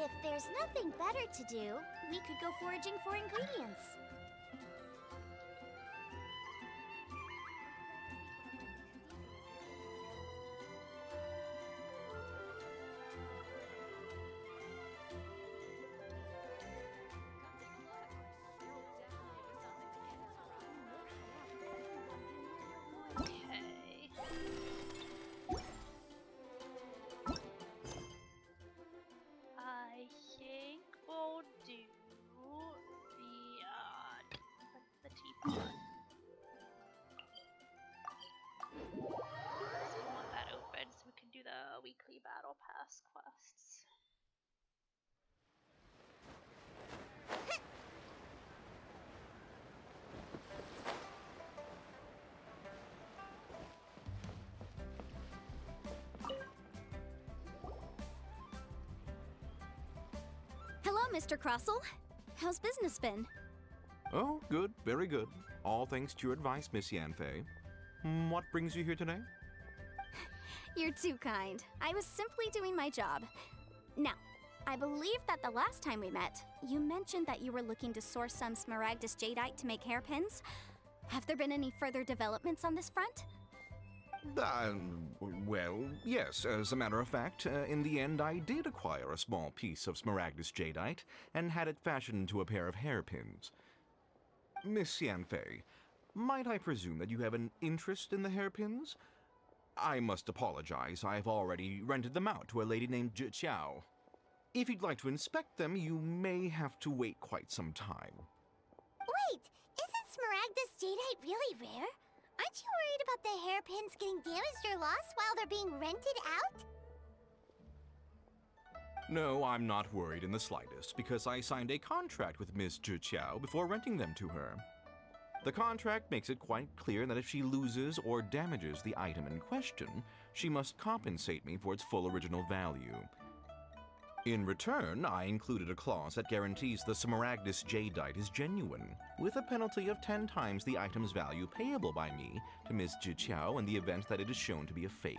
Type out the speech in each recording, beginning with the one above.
If there's nothing better to do, we could go foraging for ingredients. Okay. I think we'll do the teapot. So we want that open so we can do the weekly battle pass quests. Hello, Mr. Crossell. How's business been? Oh, good, very good. All thanks to your advice, Miss Yanfei. What brings you here today? You're too kind. I was simply doing my job. Now, I believe that the last time we met, you mentioned that you were looking to source some smaragdus jadeite to make hairpins. Have there been any further developments on this front? Well, yes. As a matter of fact, in the end, I did acquire a small piece of smaragdus jadeite and had it fashioned into a pair of hairpins. Miss Yanfei, might I presume that you have an interest in the hairpins? I must apologize. I've already rented them out to a lady named Zhiqiao. If you'd like to inspect them, you may have to wait quite some time. Wait, isn't smaragdus jadeite really rare? Aren't you worried about the hairpins getting damaged or lost while they're being rented out? No, I'm not worried in the slightest, because I signed a contract with Miss Zhiqiao before renting them to her. The contract makes it quite clear that if she loses or damages the item in question, she must compensate me for its full original value. In return, I included a clause that guarantees the smaragdus jadeite is genuine, with a penalty of 10 times the item's value payable by me to Ms. Zhiqiao in the event that it is shown to be a fake.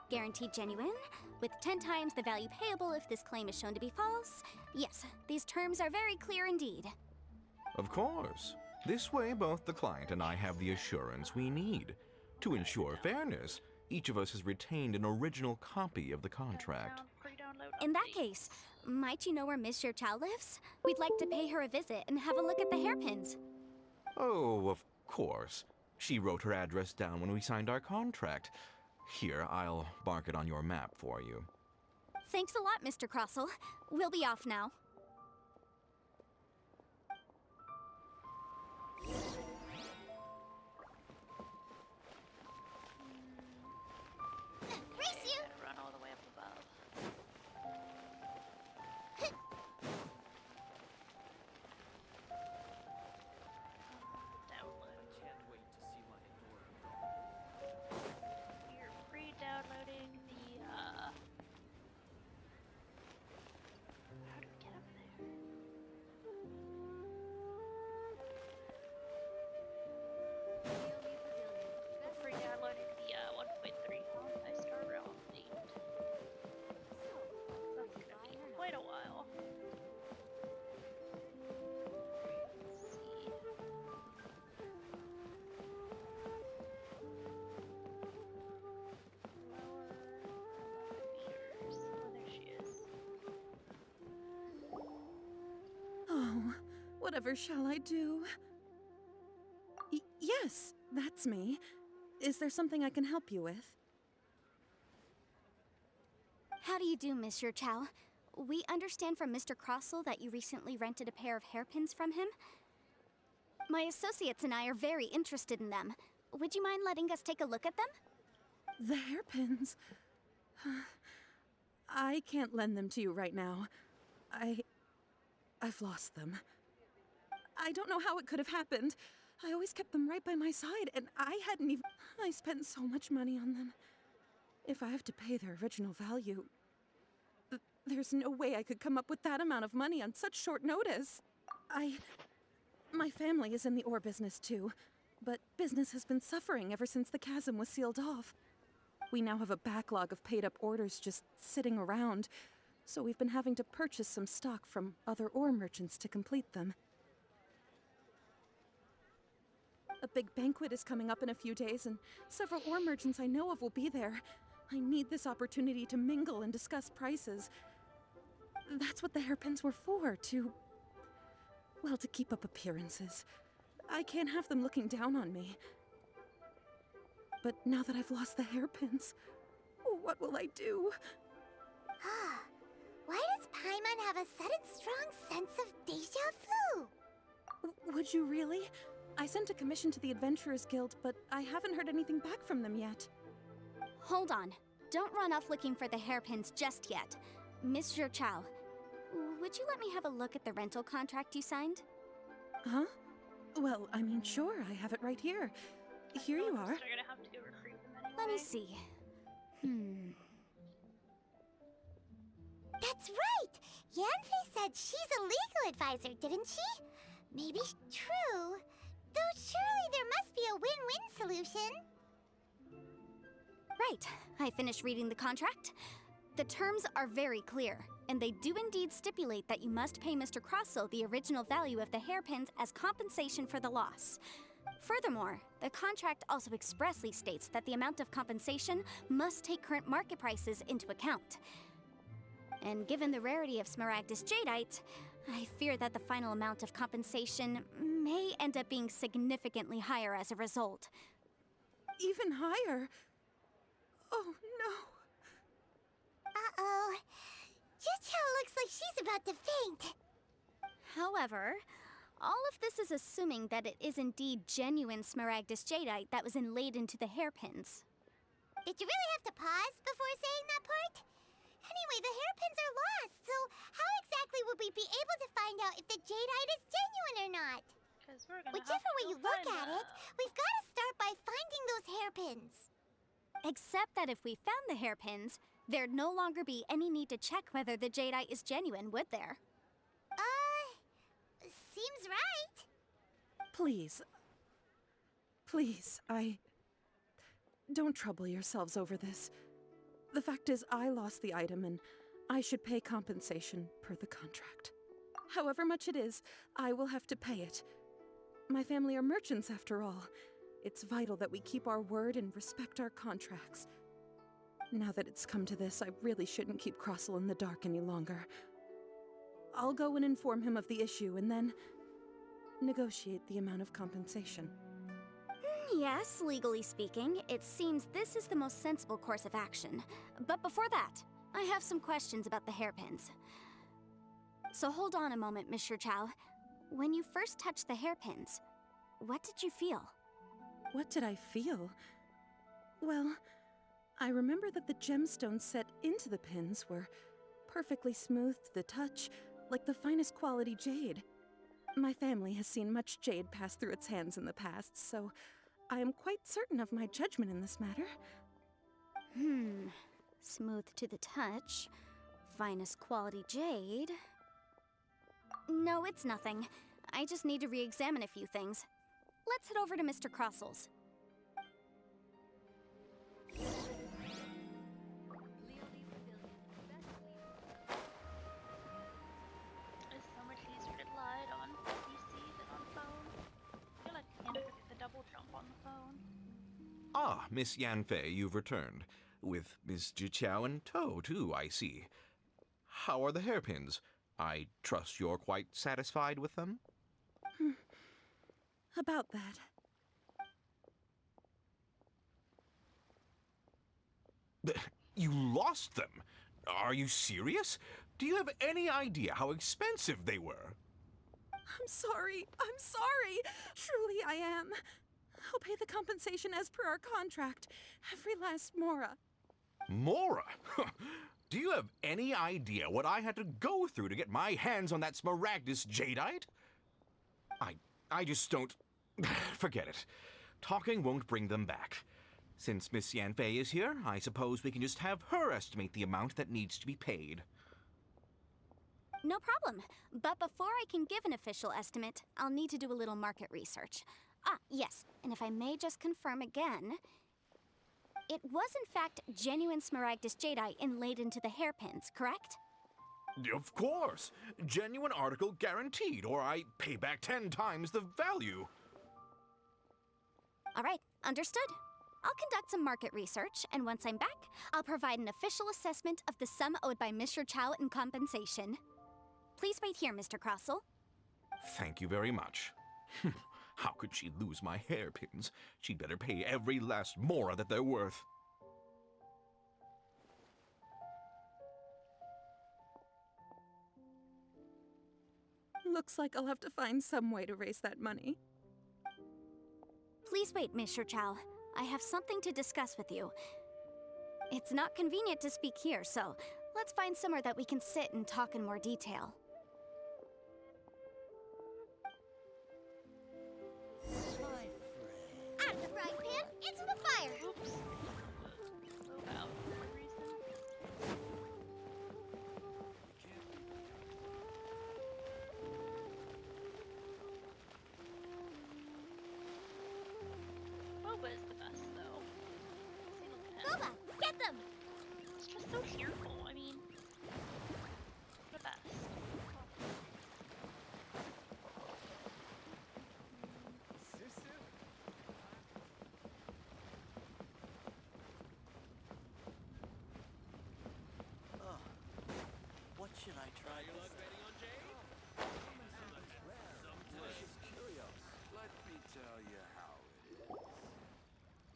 Guaranteed genuine, with 10 times the value payable if this claim is shown to be false. Yes, these terms are very clear indeed. Of course. This way, both the client and I have the assurance we need. To ensure fairness, each of us has retained an original copy of the contract. In that case, might you know where Miss Zhiqiao lives? We'd like to pay her a visit and have a look at the hairpins. Oh, of course. She wrote her address down when we signed our contract. Here, I'll mark it on your map for you. Thanks a lot, Mr. Crossell. We'll be off now. Race you! Run all the way up above. Download. Can't wait to see my adorable You're pre-downloading the how do we get up there? We're pre-downloading the 1.3 multi-star realm update. That's gonna be quite a while. Let's see. Meters. Oh, there she is. Oh, whatever shall I do? Yes, that's me. Is there something I can help you with? How do you do, Miss Zhiqiao? We understand from Mr. Crossell that you recently rented a pair of hairpins from him. My associates and I are very interested in them. Would you mind letting us take a look at them? The hairpins. I can't lend them to you right now. I've lost them. I don't know how it could have happened. I always kept them right by my side, and I spent so much money on them. If I have to pay their original value, there's no way I could come up with that amount of money on such short notice. My family is in the ore business too, but business has been suffering ever since the chasm was sealed off. We now have a backlog of paid-up orders just sitting around, so we've been having to purchase some stock from other ore merchants to complete them. A big banquet is coming up in a few days, and several ore merchants I know of will be there. I need this opportunity to mingle and discuss prices. That's what the hairpins were for, well, to keep up appearances. I can't have them looking down on me. But now that I've lost the hairpins, what will I do? Why does Paimon have a sudden strong sense of déjà vu? Would you really? I sent a commission to the Adventurers Guild, but I haven't heard anything back from them yet. Hold on. Don't run off looking for the hairpins just yet. Mr. Chow, would you let me have a look at the rental contract you signed? Huh? Well, I mean, sure, I have it right here. Here you are. We're gonna have to go recruit them anyway. Let me see. That's right! Yanfei said she's a legal advisor, didn't she? Maybe true. Though surely there must be a win-win solution. Right. I finished reading the contract. The terms are very clear, and they do indeed stipulate that you must pay Mr. Crossell the original value of the hairpins as compensation for the loss. Furthermore, the contract also expressly states that the amount of compensation must take current market prices into account. And given the rarity of Smaragdus Jadeite, I fear that the final amount of compensation may end up being significantly higher as a result. Even higher? Oh, no. Uh-oh. Juchao looks like she's about to faint. However, all of this is assuming that it is indeed genuine Smaragdus Jadeite that was inlaid into the hairpins. Did you really have to pause before saying that part? Anyway, the hairpins are lost, so how exactly would we be able to find out if the jadeite is genuine or not? Because we're gonna Whichever have to way go you look find at it, them. we've got to start by finding those hairpins. Except that if we found the hairpins, there'd no longer be any need to check whether the jadeite is genuine, would there? Seems right. Please. Please, Don't trouble yourselves over this. The fact is, I lost the item, and I should pay compensation per the contract. However much it is, I will have to pay it. My family are merchants, after all. It's vital that we keep our word and respect our contracts. Now that it's come to this, I really shouldn't keep Crossell in the dark any longer. I'll go and inform him of the issue, and then negotiate the amount of compensation. Yes, legally speaking, it seems this is the most sensible course of action. But before that, I have some questions about the hairpins. So hold on a moment, Mr. Chow. When you first touched the hairpins, what did you feel? What did I feel? Well, I remember that the gemstones set into the pins were perfectly smooth to the touch, like the finest quality jade. My family has seen much jade pass through its hands in the past, so I am quite certain of my judgment in this matter. Smooth to the touch. Finest quality jade. No, it's nothing. I just need to re-examine a few things. Let's head over to Mr. Crossell's. It's so much easier to glide on PC than on phone. I feel like I can't ever get the double jump on the phone. Ah, Miss Yanfei, you've returned. With Miss Jiqiao in tow, too, I see. How are the hairpins? I trust you're quite satisfied with them? About that. You lost them? Are you serious? Do you have any idea how expensive they were? I'm sorry. I'm sorry. Truly I am. I'll pay the compensation as per our contract. Every last mora. Mora? Do you have any idea what I had to go through to get my hands on that Smaragdus Jadeite? I just don't... Forget it. Talking won't bring them back. Since Miss Yanfei is here, I suppose we can just have her estimate the amount that needs to be paid. No problem. But before I can give an official estimate, I'll need to do a little market research. Ah, yes, and if I may just confirm again, it was in fact genuine Smaragdus Jadeite inlaid into the hairpins, correct? Of course. Genuine article guaranteed, or I pay back 10 times the value. All right, understood. I'll conduct some market research, and once I'm back, I'll provide an official assessment of the sum owed by Mr. Chow in compensation. Please wait here, Mr. Crossell. Thank you very much. How could she lose my hairpins? She'd better pay every last mora that they're worth. Looks like I'll have to find some way to raise that money. Please wait, Mr. Chow. I have something to discuss with you. It's not convenient to speak here, so let's find somewhere that we can sit and talk in more detail. Out of the frying pan, into the fire! Oops. Move out for some reason. Boba is the best, though. See, look at him. Boba, get them! He's just so cheerful. I mean, the best. What should I try? Your luck betting on Jade? Delicious curios. Let me tell you how it is.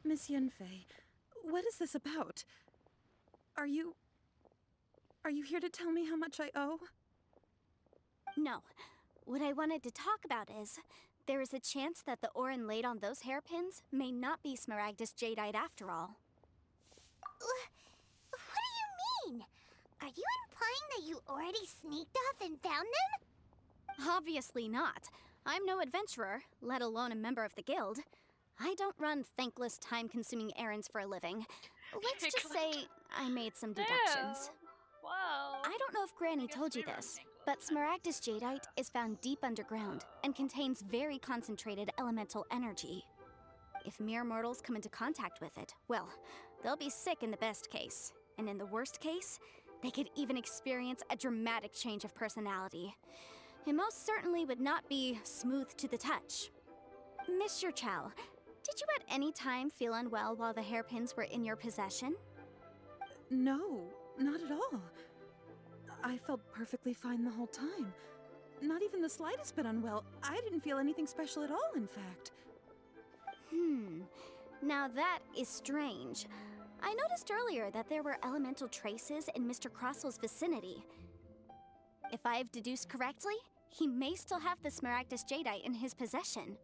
Miss Yunfei, what is this about? Are you here to tell me how much I owe? No. What I wanted to talk about is, there is a chance that the ore inlaid on those hairpins may not be Smaragdus Jadeite after all. What do you mean? Are you implying that you already sneaked off and found them? Obviously not. I'm no adventurer, let alone a member of the guild. I don't run thankless, time-consuming errands for a living. Let's just say I made some deductions. Whoa. I don't know if Granny guess told you we run this, thankless but Smaragdus Jadeite is found deep underground and contains very concentrated elemental energy. If mere mortals come into contact with it, well, they'll be sick in the best case. And in the worst case, they could even experience a dramatic change of personality. It most certainly would not be smooth to the touch. Mr. Chow, did you at any time feel unwell while the hairpins were in your possession? No, not at all. I felt perfectly fine the whole time. Not even the slightest bit unwell. I didn't feel anything special at all, in fact. Now that is strange. I noticed earlier that there were elemental traces in Mr. Crossell's vicinity. If I've deduced correctly, he may still have the Smaragdus Jadeite in his possession.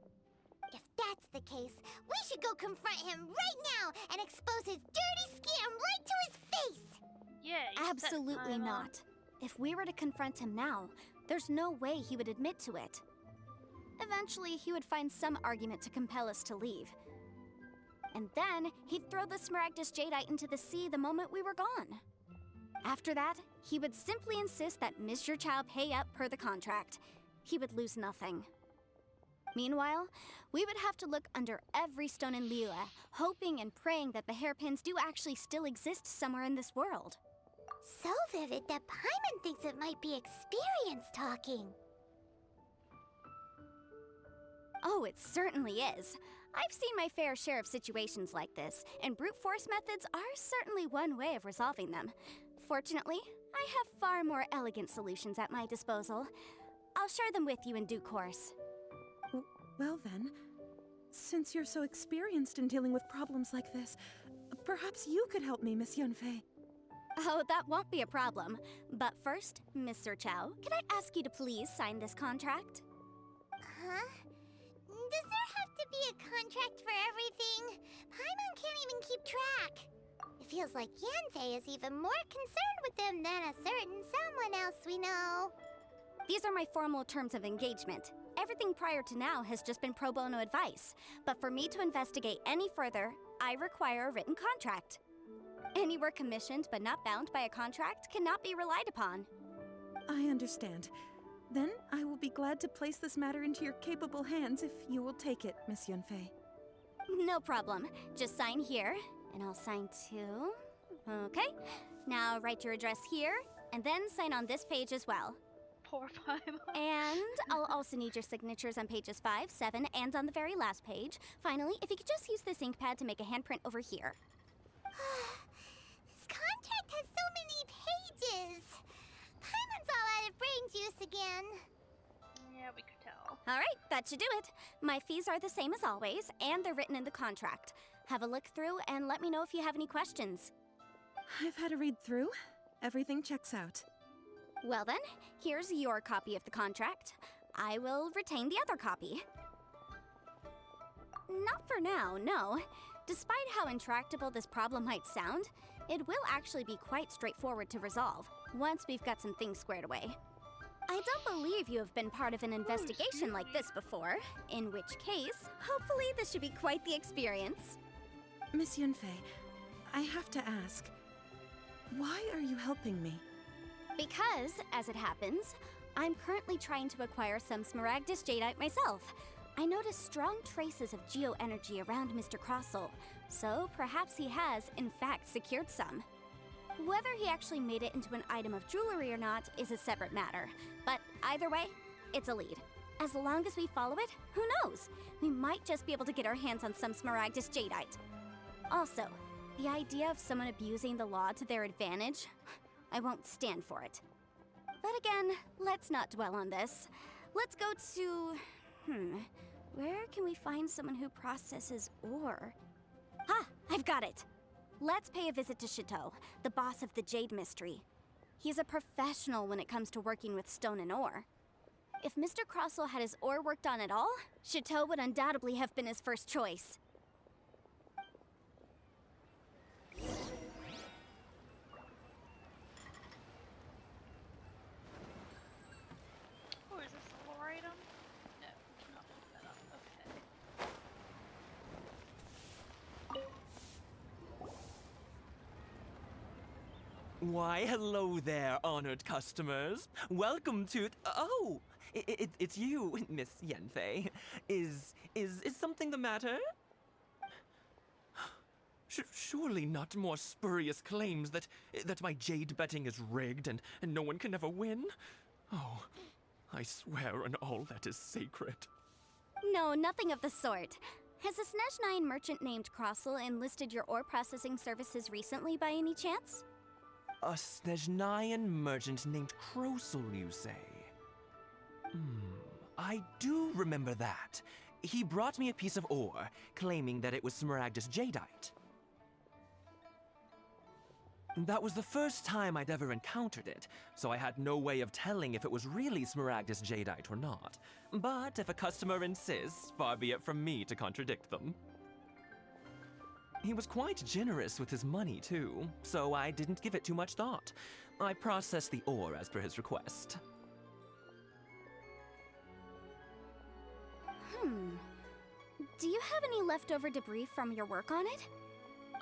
If that's the case, we should go confront him right now and expose his dirty scam right to his face! Yeah, you set Absolutely time on- not. If we were to confront him now, there's no way he would admit to it. Eventually, he would find some argument to compel us to leave. And then, he'd throw the Smaragdus Jadeite into the sea the moment we were gone. After that, he would simply insist that Mr. Chow pay up per the contract. He would lose nothing. Meanwhile, we would have to look under every stone in Liyue, hoping and praying that the hairpins do actually still exist somewhere in this world. So vivid that Paimon thinks it might be experience talking. Oh, it certainly is. I've seen my fair share of situations like this, and brute force methods are certainly one way of resolving them. Fortunately, I have far more elegant solutions at my disposal. I'll share them with you in due course. Well then, since you're so experienced in dealing with problems like this, perhaps you could help me, Miss Yunfei. Oh, that won't be a problem. But first, Mr. Chow, can I ask you to please sign this contract? Huh? Does there have to be a contract for everything? Paimon can't even keep track. It feels like Yanfei is even more concerned with them than a certain someone else we know. These are my formal terms of engagement. Everything prior to now has just been pro bono advice. But for me to investigate any further, I require a written contract. Any work commissioned but not bound by a contract cannot be relied upon. I understand. Then I will be glad to place this matter into your capable hands if you will take it, Miss Yunfei. No problem. Just sign here, and I'll sign too. Okay. Now write your address here, And then sign on this page as well. Poor Paimon. And I'll also need your signatures on pages 5, 7, and on the very last page. Finally, if you could just use this ink pad to make a handprint over here. This contract has so many pages. Paimon's all out of brain juice again. Yeah, we could tell. All right, that should do it. My fees are the same as always, and they're written in the contract. Have a look through and let me know if you have any questions. I've had a read through. Everything checks out. Well then, here's your copy of the contract. I will retain the other copy. Not for now, no. Despite how intractable this problem might sound, it will actually be quite straightforward to resolve, once we've got some things squared away. I don't believe you have been part of an investigation like this before, in which case, hopefully this should be quite the experience. Miss Yunfei, I have to ask, why are you helping me? Because, as it happens, I'm currently trying to acquire some Smaragdus Jadeite myself. I noticed strong traces of geoenergy around Mr. Crossel, so perhaps he has, in fact, secured some. Whether he actually made it into an item of jewelry or not is a separate matter, but either way, it's a lead. As long as we follow it, who knows? We might just be able to get our hands on some Smaragdus Jadeite. Also, the idea of someone abusing the law to their advantage, I won't stand for it. But again, let's not dwell on this. Let's go to... where can we find someone who processes ore? Ah, I've got it! Let's pay a visit to Chateau, the boss of the Jade Mystery. He's a professional when it comes to working with stone and ore. If Mr. Crossel had his ore worked on at all, Chateau would undoubtedly have been his first choice. Oh, is this a lore item? No, we cannot pick that up. Okay. Why, hello there, honored customers. Welcome to... Oh, it's you, Miss Yunfei. Is something the matter? Surely not more spurious claims that my jade betting is rigged and no one can ever win? Oh, I swear on all that is sacred. No, nothing of the sort. Has a Snezhnine merchant named Crossel enlisted your ore processing services recently by any chance? A Snezhnine merchant named Crossel, you say? I do remember that. He brought me a piece of ore, claiming that it was Smaragdus Jadeite. That was the first time I'd ever encountered it, so I had no way of telling if it was really Smaragdus Jadeite or not. But if a customer insists, far be it from me to contradict them. He was quite generous with his money, too, so I didn't give it too much thought. I processed the ore as per his request. Do you have any leftover debris from your work on it?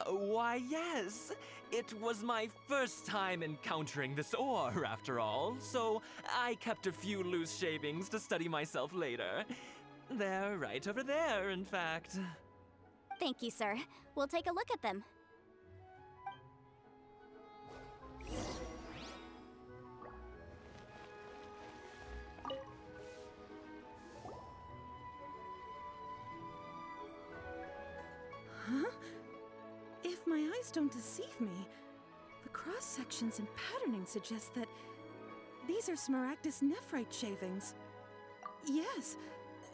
Why, yes. It was my first time encountering this ore, after all, so I kept a few loose shavings to study myself later. They're right over there, in fact. Thank you, sir. We'll take a look at them. Huh? If my eyes don't deceive me, the cross-sections and patterning suggest that these are Smaragdus nephrite shavings. Yes,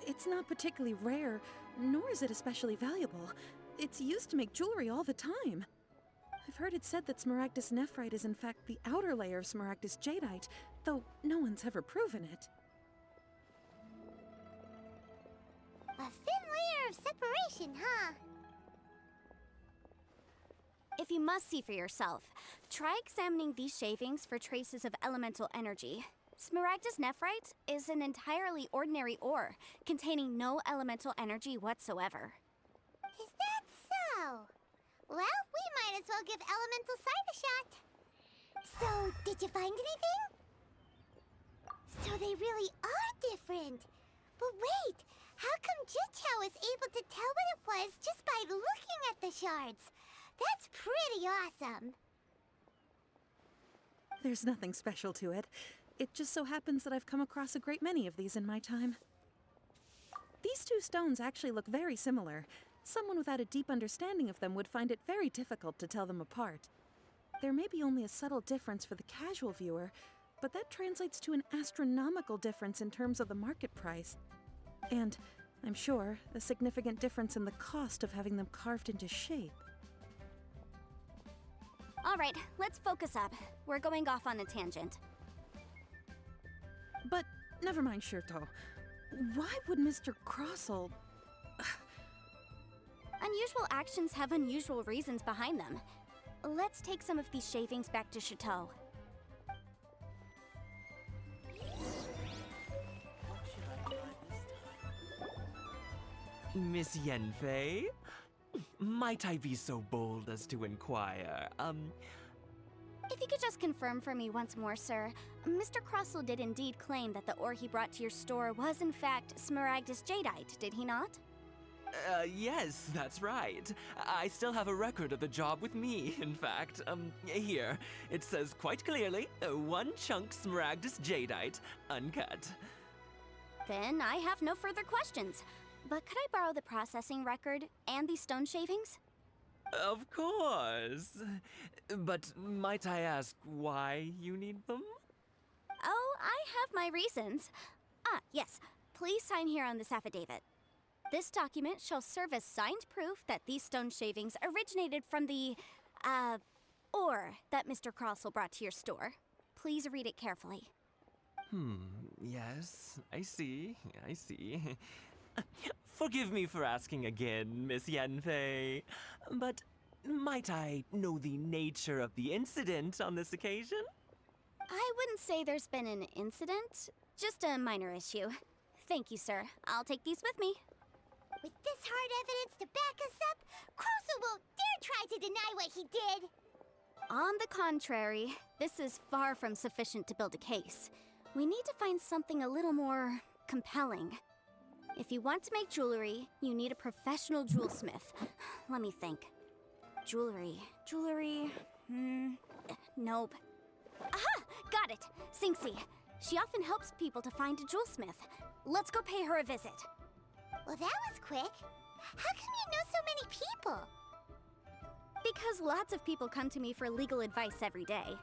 it's not particularly rare, nor is it especially valuable. It's used to make jewelry all the time. I've heard it said that Smaragdus nephrite is in fact the outer layer of Smaragdus jadeite, though no one's ever proven it. A thin layer of separation, huh? If you must see for yourself, try examining these shavings for traces of elemental energy. Smaragdus nephrite is an entirely ordinary ore, containing no elemental energy whatsoever. Is that so? Well, we might as well give elemental side a shot. So, did you find anything? So they really are different. But wait, how come Jichao was able to tell what it was just by looking at the shards? That's pretty awesome. There's nothing special to it. It just so happens that I've come across a great many of these in my time. These two stones actually look very similar. Someone without a deep understanding of them would find it very difficult to tell them apart. There may be only a subtle difference for the casual viewer, but that translates to an astronomical difference in terms of the market price. And, I'm sure, a significant difference in the cost of having them carved into shape. All right, let's focus up. We're going off on a tangent. But, never mind, Shirto. Why would Mr. Crossell... Unusual actions have unusual reasons behind them. Let's take some of these shavings back to Chateau. Miss Yenfei? Might I be so bold as to inquire, If you could just confirm for me once more, sir. Mr. Crossell did indeed claim that the ore he brought to your store was in fact Smaragdus Jadeite, did he not? Yes, that's right. I still have a record of the job with me, in fact. Here. It says quite clearly, 1 chunk Smaragdus Jadeite, uncut. Then I have no further questions. But could I borrow the processing record and these stone shavings? Of course. But might I ask why you need them? Oh, I have my reasons. Ah, yes. Please sign here on this affidavit. This document shall serve as signed proof that these stone shavings originated from the, ore that Mr. Crossell brought to your store. Please read it carefully. Yes, I see. Forgive me for asking again, Miss Yenfei, but might I know the nature of the incident on this occasion? I wouldn't say there's been an incident, just a minor issue. Thank you, sir. I'll take these with me. With this hard evidence to back us up, Crossell won't dare try to deny what he did. On the contrary, this is far from sufficient to build a case. We need to find something a little more compelling. If you want to make jewelry, you need a professional jewelsmith. Let me think. Jewelry. Nope. Aha! Got it! Singxi. She often helps people to find a jewelsmith. Let's go pay her a visit. Well, that was quick. How come you know so many people? Because lots of people come to me for legal advice every day.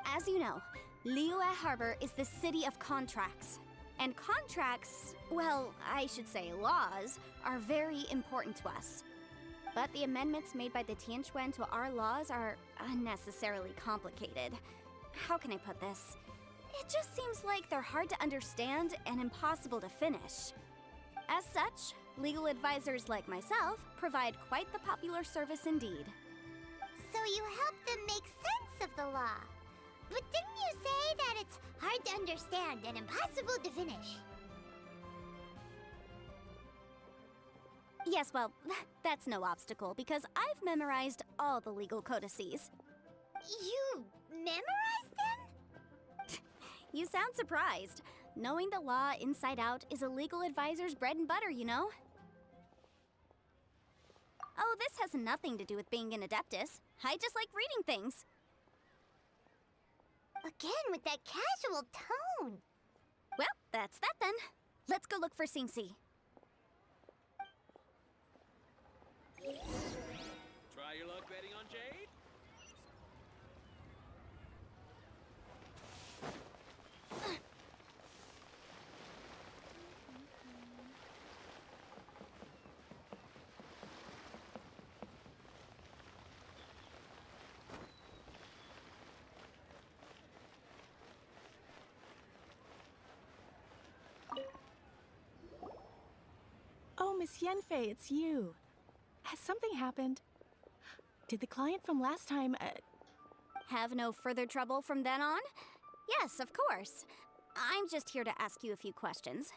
As you know, Liyue Harbor is the city of contracts. And contracts, well, I should say laws, are very important to us. But the amendments made by the Tianquan to our laws are unnecessarily complicated. How can I put this? It just seems like they're hard to understand and impossible to finish. As such, legal advisors like myself provide quite the popular service indeed. So you help them make sense of the law. But didn't you say that it's hard to understand and impossible to finish? Yes, well, that's no obstacle because I've memorized all the legal codices. You memorized them? You sound surprised. Knowing the law inside out is a legal advisor's bread and butter, you know? Oh, this has nothing to do with being an adeptus. I just like reading things. Again with that casual tone. Well, that's that then. Let's go look for Singxi. Try your luck betting on Jade? Oh, Miss Yenfei, it's you. Has something happened? Did the client from last time, Have no further trouble from then on? Yes, of course. I'm just here to ask you a few questions.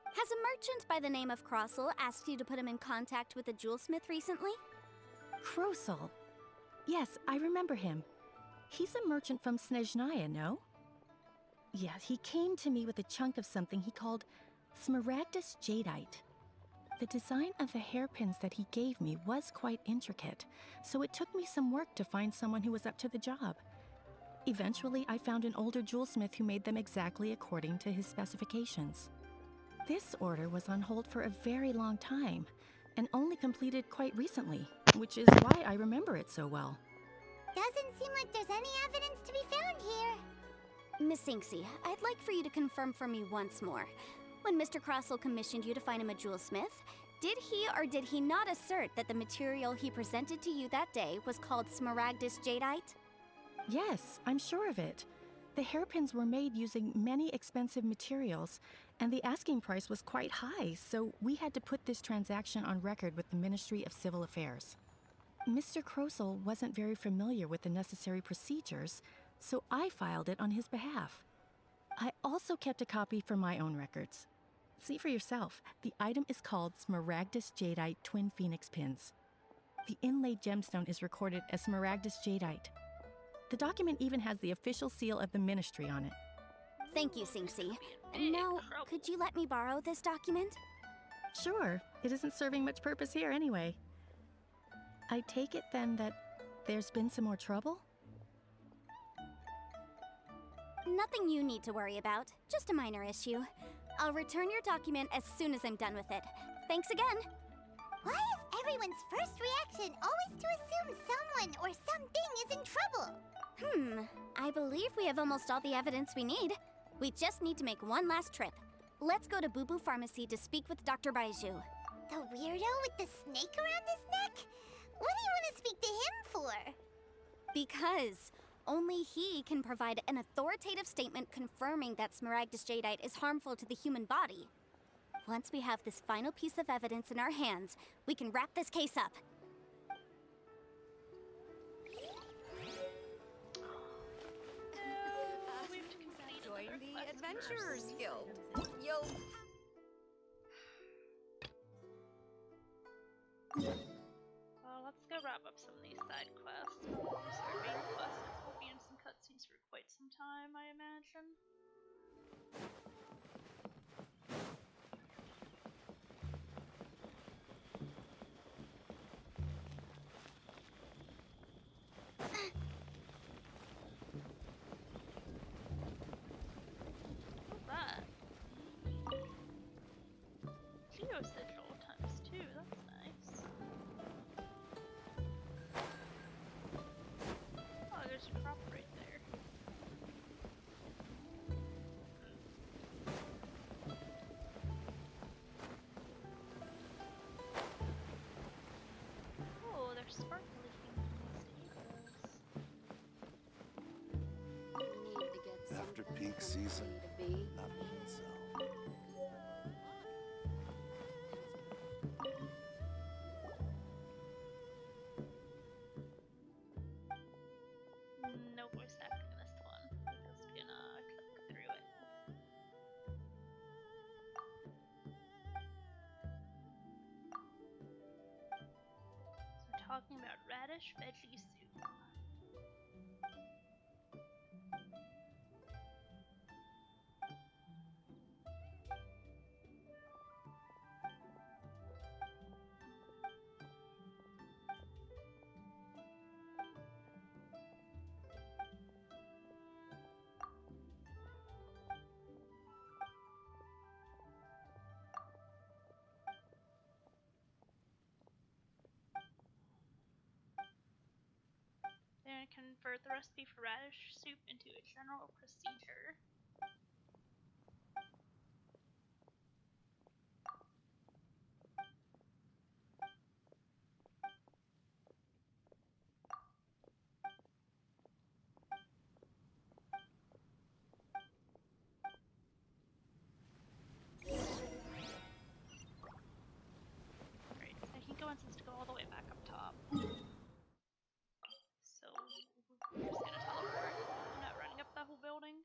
Has a merchant by the name of Crossell asked you to put him in contact with a jewelsmith recently? Crossell? Yes, I remember him. He's a merchant from Snezhnaya, no? Yes, he came to me with a chunk of something he called Smaragdus Jadeite. The design of the hairpins that he gave me was quite intricate, so it took me some work to find someone who was up to the job. Eventually, I found an older jewelsmith who made them exactly according to his specifications. This order was on hold for a very long time, and only completed quite recently, which is why I remember it so well. Doesn't seem like there's any evidence to be found here. Miss Inksy, I'd like for you to confirm for me once more. When Mr. Crossell commissioned you to find him a jewelsmith, did he or did he not assert that the material he presented to you that day was called Smaragdus Jadeite? Yes, I'm sure of it. The hairpins were made using many expensive materials, and the asking price was quite high, so we had to put this transaction on record with the Ministry of Civil Affairs. Mr. Crossell wasn't very familiar with the necessary procedures, so I filed it on his behalf. I also kept a copy for my own records. See for yourself, the item is called Smaragdus Jadeite Twin Phoenix Pins. The inlaid gemstone is recorded as Smaragdus Jadeite. The document even has the official seal of the ministry on it. Thank you, Sinksy. Now, could you let me borrow this document? Sure, it isn't serving much purpose here anyway. I take it then that there's been some more trouble? Nothing you need to worry about, just a minor issue. I'll return your document as soon as I'm done with it. Thanks again! Why is everyone's first reaction always to assume someone or something is in trouble? I believe we have almost all the evidence we need. We just need to make one last trip. Let's go to Boo Boo Pharmacy to speak with Dr. Baiju. The weirdo with the snake around his neck? What do you want to speak to him for? Because only he can provide an authoritative statement confirming that Smaragdus Jadeite is harmful to the human body. Once we have this final piece of evidence in our hands, we can wrap this case up. Join the Adventurers Guild. You'll... Well, let's go wrap up some of these side quests. Before we start main quests, we'll be in some cutscenes for quite some time, I imagine. Geosigil ×2, that's nice. Oh, there's a crop right there. Oh, there's sparkly things. After peak season, not so. No voice acting in this one. Just gonna click through it. So we're talking about radish veggie soup. Then convert the recipe for radish soup into a general procedure. Great, so I think it wants us to go all the way back up top. So we're just gonna teleport. I'm not running up the whole building.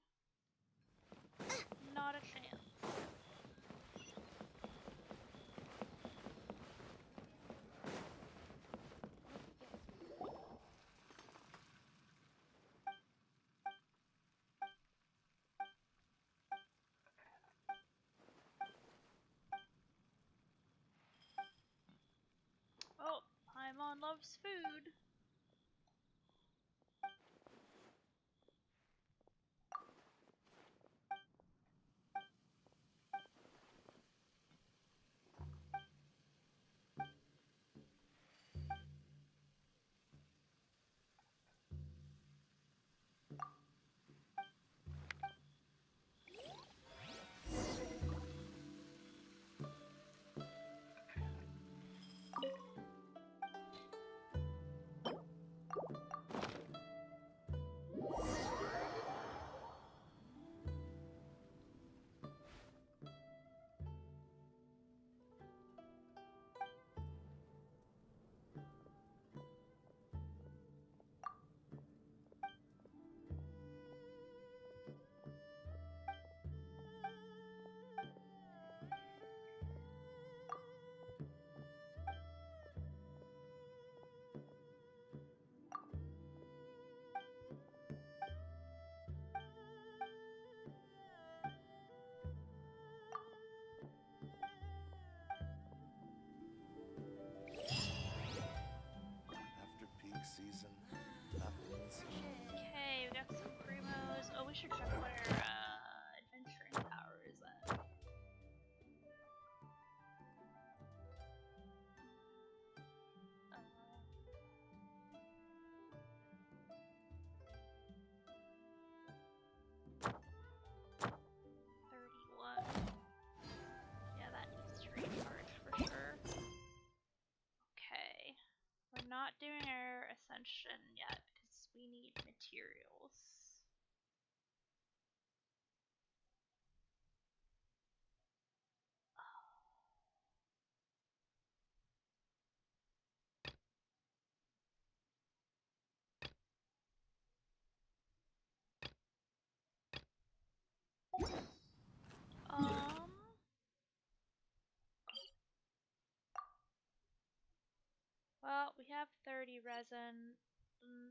we have 30 resin.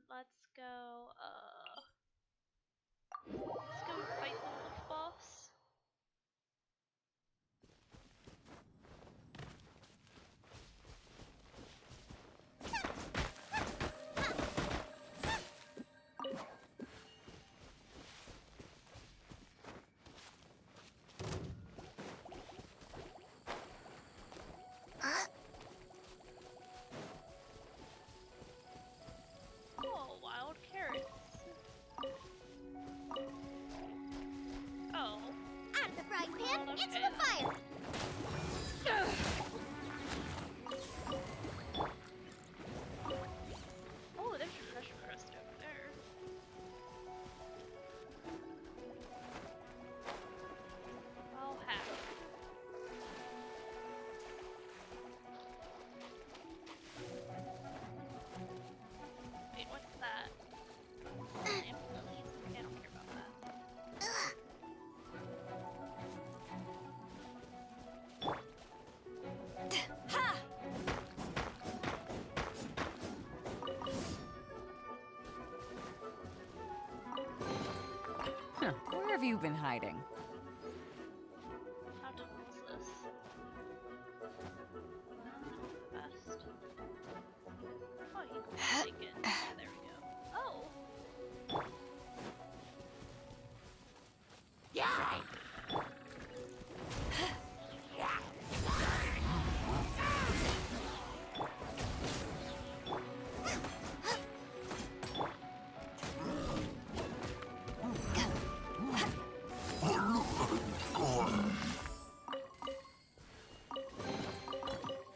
Let's go fight the wolf boss. Oh, wild carrots. Oh. Out of the frying pan, Okay. into the fire! Oh, there's your treasure crust over there. Oh, heck. Wait, what's that? Lamp lilies? Okay, I don't care about that. Ha! Huh. Where have you been hiding? How difficult is this? Best. Oh, you can take it. Yeah, there we go. Oh! Yeah!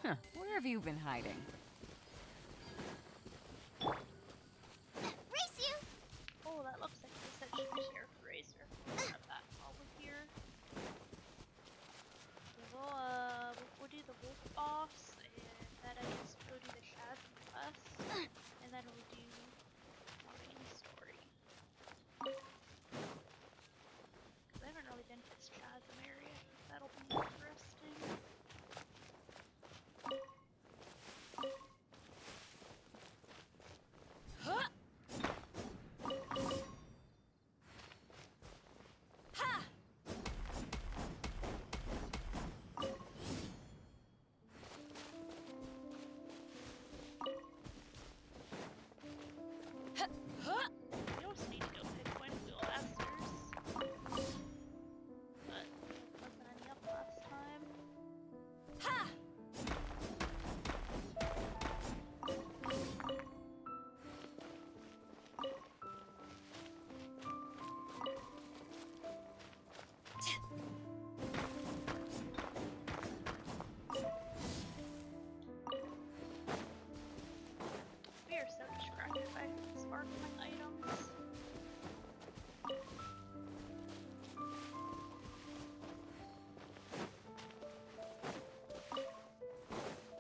Huh. Where have you been hiding? Race you! Oh, that looks like this should be Sheriff Razor. Grab that while we're here. We'll do the wolf boss, and then I guess we'll go do the Chasm quest, and then we'll do our main story. Because I haven't really been to this Chasm area, I think that'll be interesting. Huh! Ha! Huh! We also need to go pick Windwheel Esters. But wasn't any up last time. Ha! We are so distracted by sparkling items.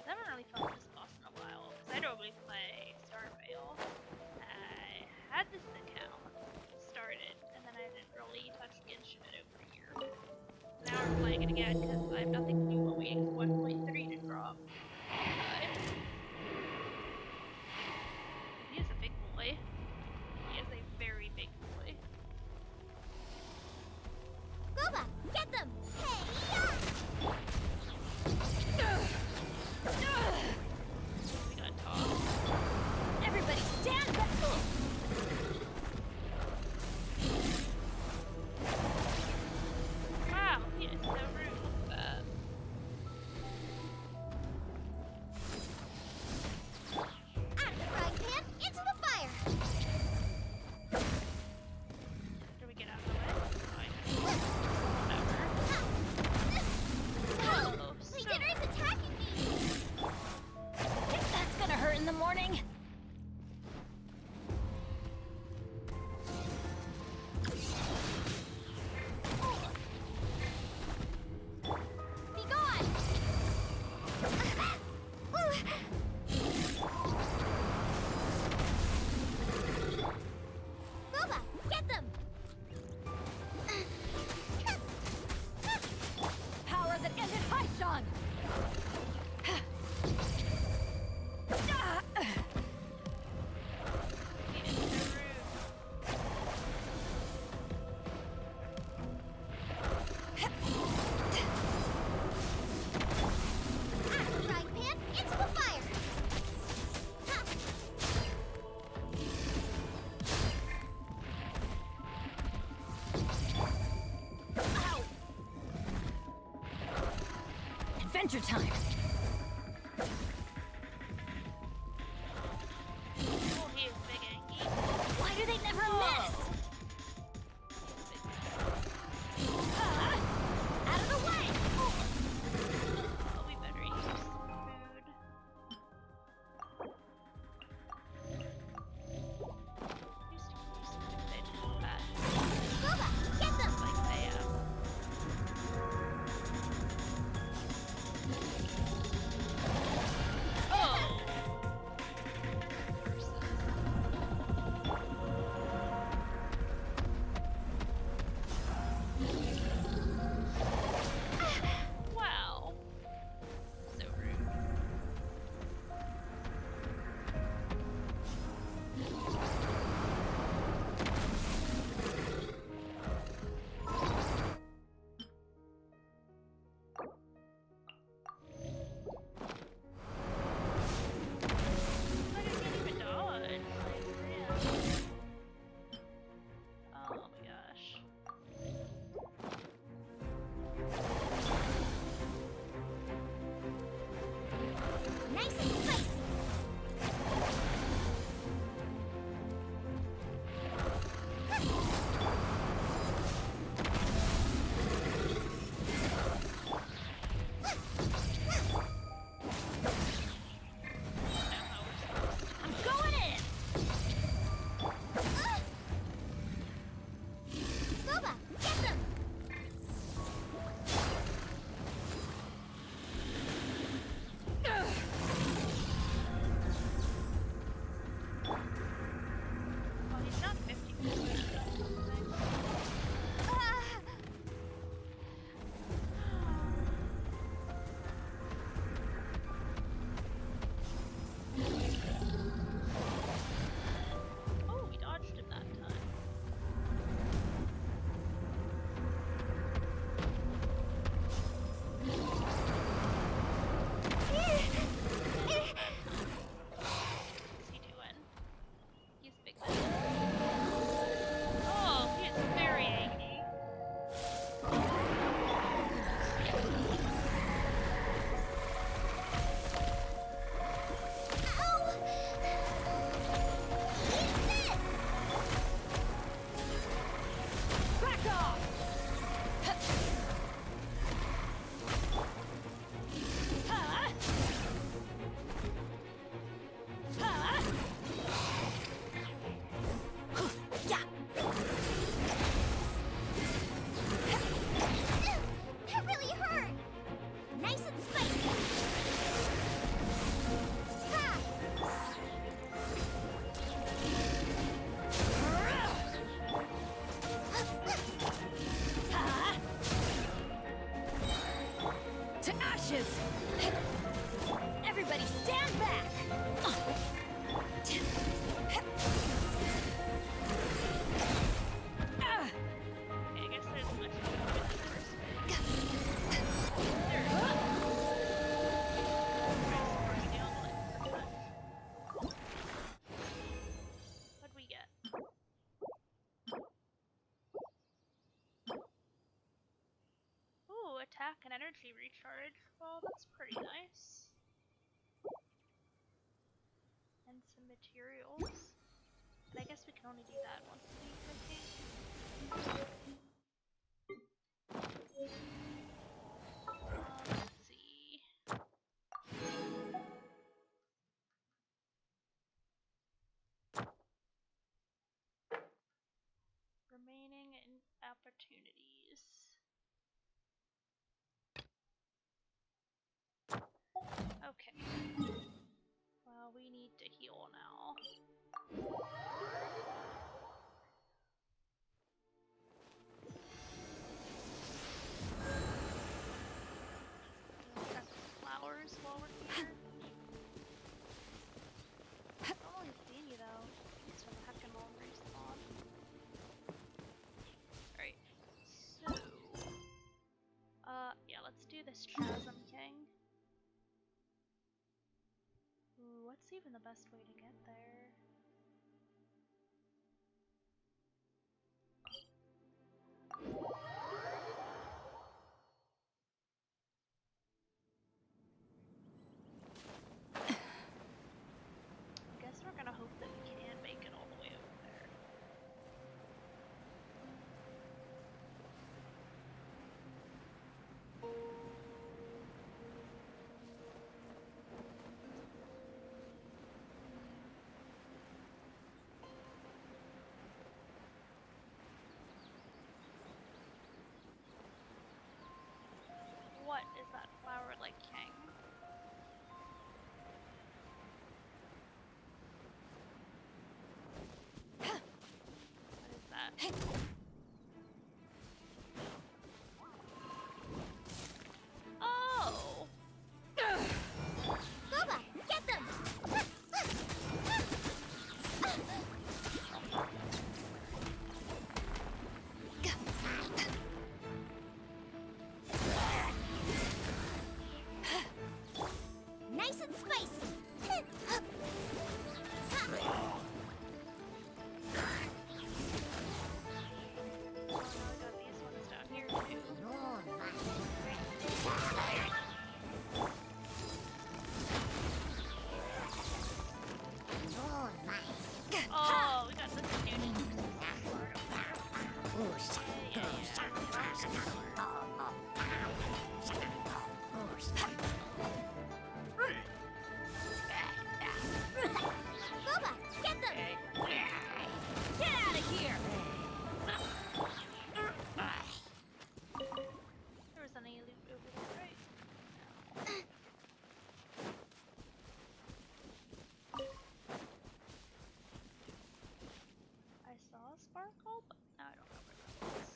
I haven't really fought this boss in a while, because I normally play Starvale. I had this account started, and then I didn't really touch Genshin in over a year. Now I'm playing it again, because I have nothing to do while waiting for 1.3 to drop. He is a big boy. He is a very big boy. Boba, get them! Hey, We got tossed. everybody stand back! Wow, he is so rude. Look at that. Soldier time. Oh, he is big Angie. Why do they never miss? Out of the way! Oh, we better eat some food. Used to be stupid combat. Boba, get them! Like they Oh! Wow. So rude. Like I can't even dodge. Like, man. Oh my gosh. Nice and spicy! I'm going in! Boba, get them! Oh, he's not 50%. Oh, we dodged him that time. What's he doing? He's big. Oh, he is very angry. Back off! Huh? Huh? Yeah! That really hurt! Nice and spicy! Ha! Huh? To ashes! Everybody stand back! Okay, I guess there's much more to it than first. There. What'd we get? Ooh, attack and energy recharge. Well, that's pretty nice. And some materials. And I guess we can only do that once a week, I think. Let's see. Remaining in opportunities. Okay. Well, we need to heal now. Got some flowers while we're here. I've only seen you though. Thanks for the heckin' long respawn. Alright. So yeah, let's do this Chasm King. Ooh, what's even the best way to get there? Oh! Boba, get them! Nice and spicy! Oh, now we got these ones down here too. Oh, we got this dude. Boba, get them! Get out of here! There was any loot over there, right? I saw a sparkle, but now I don't know where that was.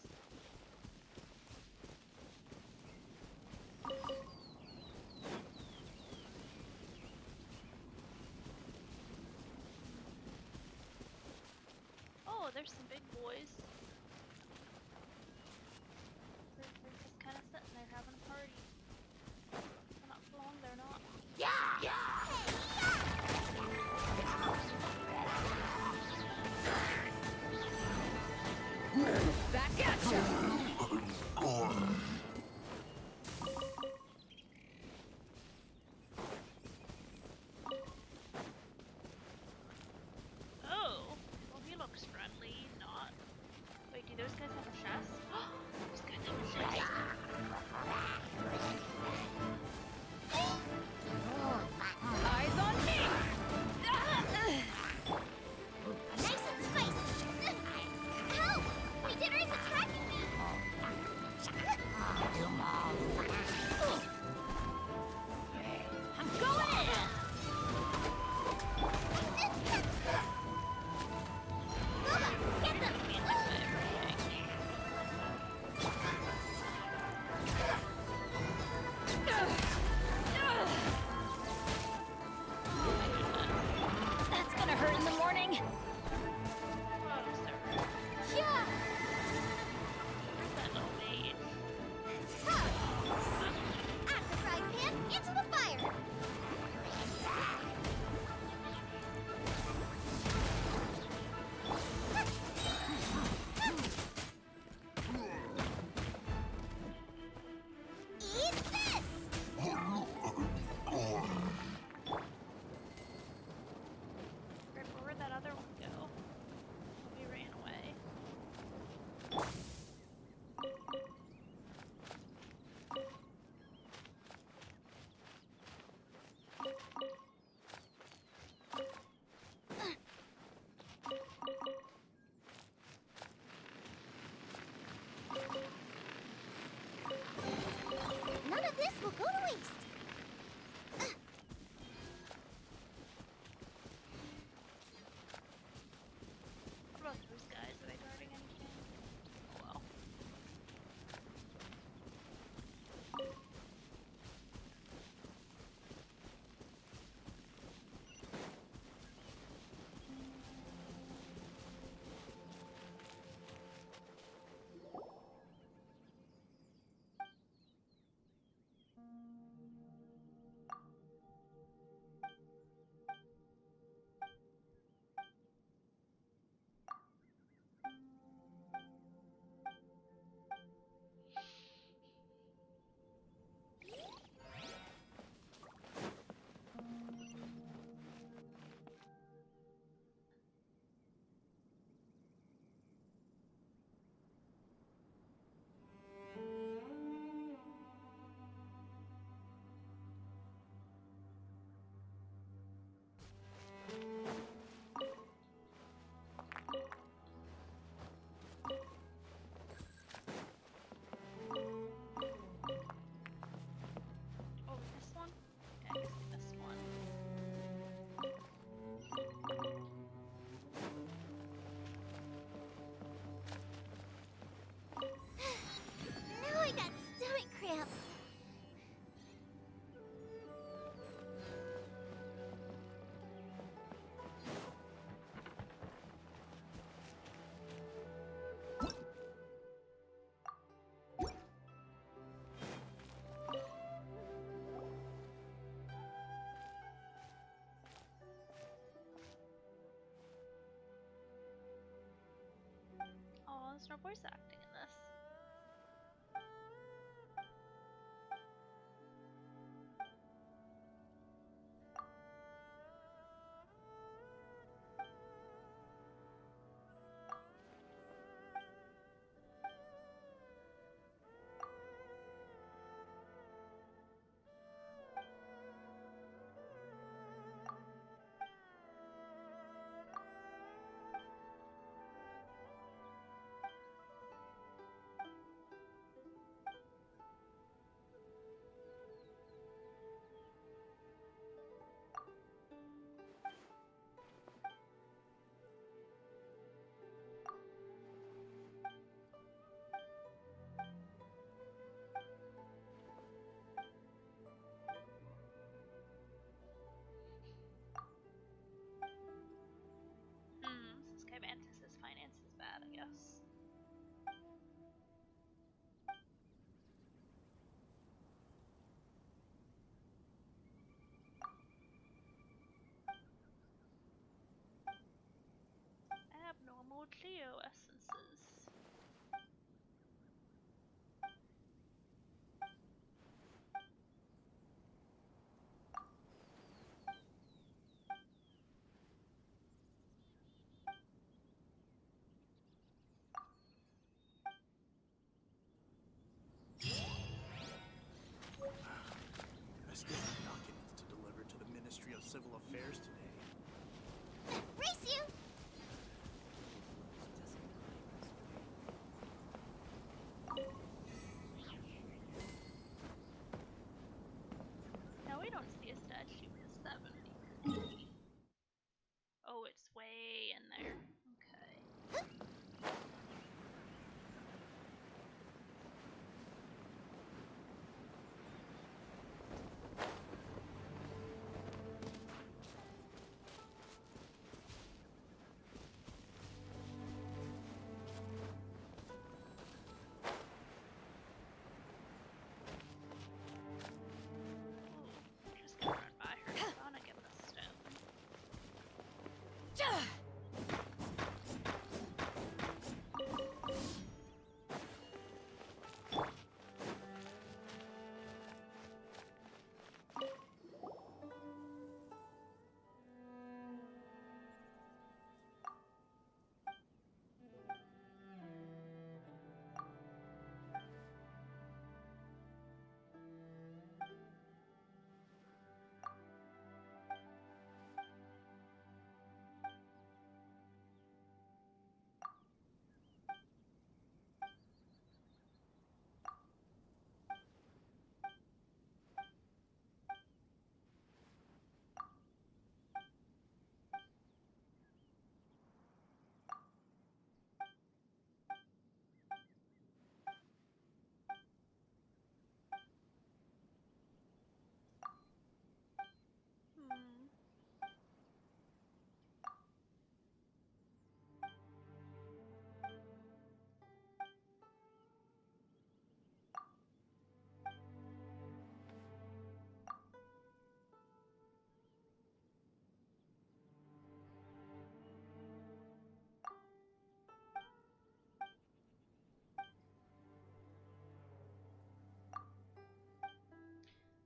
Oh, there's some big boys. They're just kind of sitting there having a party. They're not for long, they're not. Back at ya! Oh, well he looks friendly, not. Wait, do those guys have a chest? Those guys have a chest. Eyes on me! Nice and spicy! Help! My dinner is attacking me! almost no voice acting in this. Since Kybantis' finance is bad, I guess. Abnormal Geo essences. I still have documents to deliver to the Ministry of Civil Affairs today. Race you! Now we don't see a statue because that would be creepy. Oh, it's way in there. Okay. Just gonna run by her. I wanna get the stone.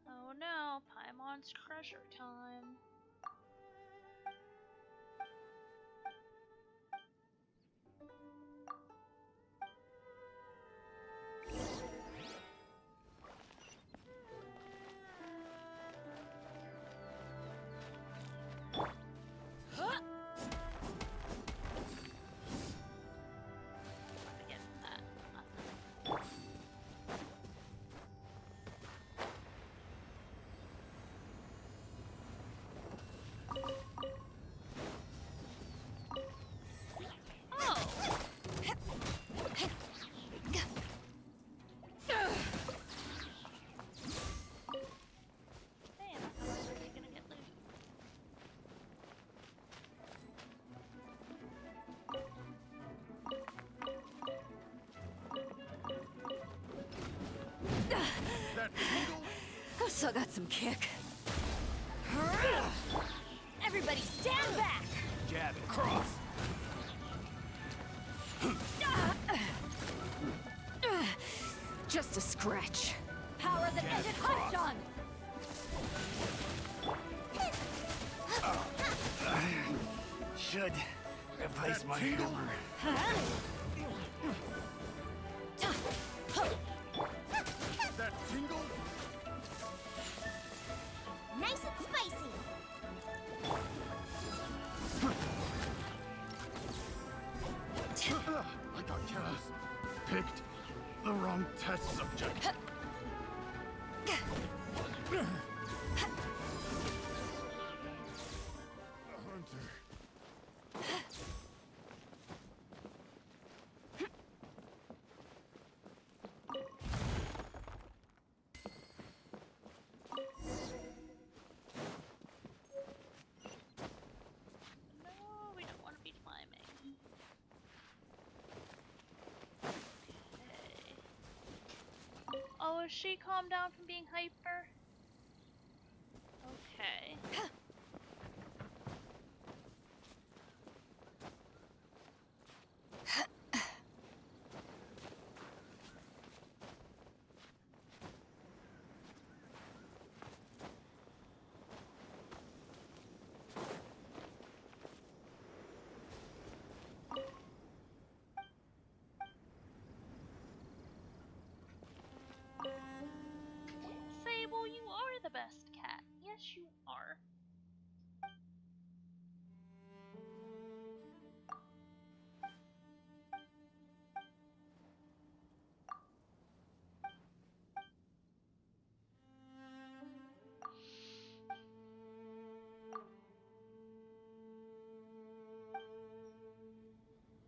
Oh no, Paimon's treasure time. What to get from that? Nothing. Oh! Man, I thought I was already gonna get loot. That beetle? I've still got some kick. Everybody stand back! Jab and cross. just a scratch. Power that ended Heishan! Should replace my hammer. That tingle? Nice and spicy. I got careless. Picked the wrong test subject. No, we don't want to be climbing. Okay. Oh, is she calmed down from being hyper? Okay. Sable, you are the best cat. Yes, you are.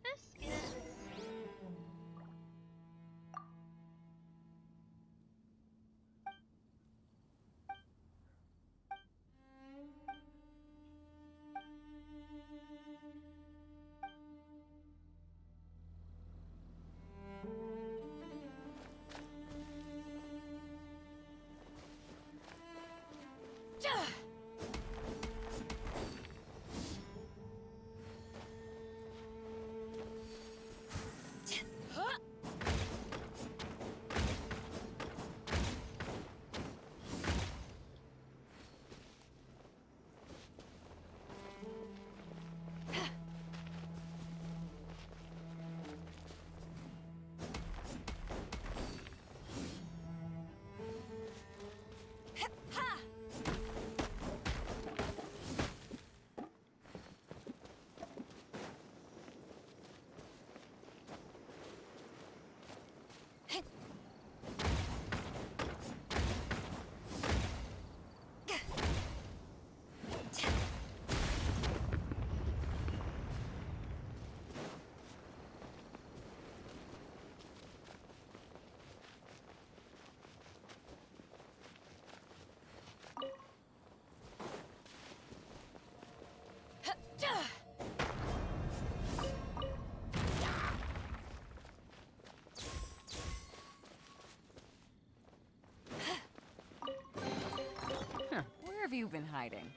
Biscuits. Where have you been hiding?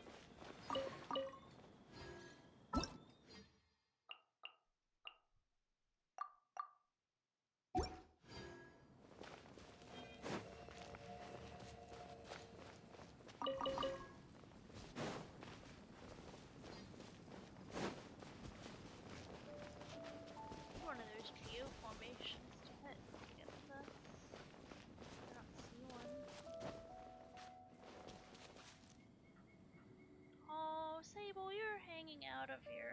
One of those geo formations to hit to get this. I don't see one. Oh, Sable, you're hanging out of your,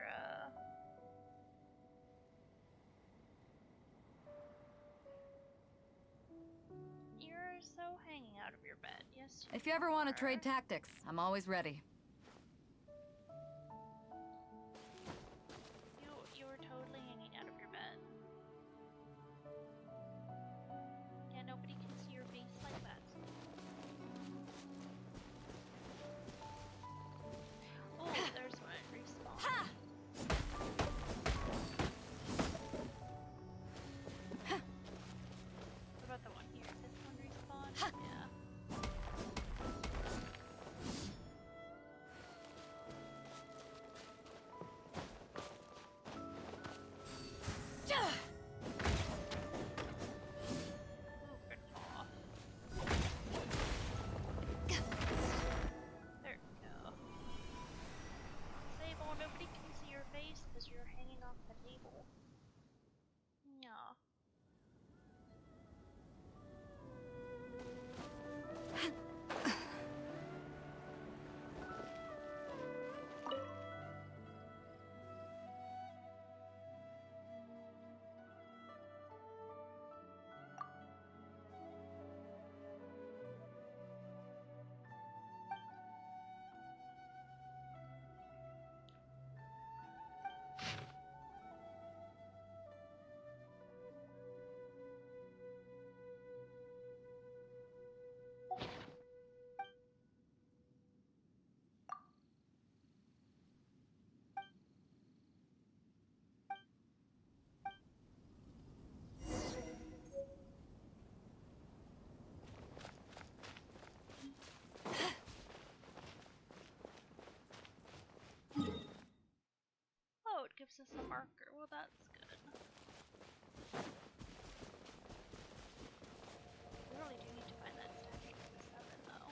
You're so hanging out of your bed. Yes, If you ever want to are. trade tactics, I'm always ready. You were totally hanging out of your bed. Yeah, nobody can see your face like that. Oh, there's one respawn. Ha! What about the one here? This one respawn? Yeah. versus a marker. Well, that's good. We really do need to find that statue of the seven, though.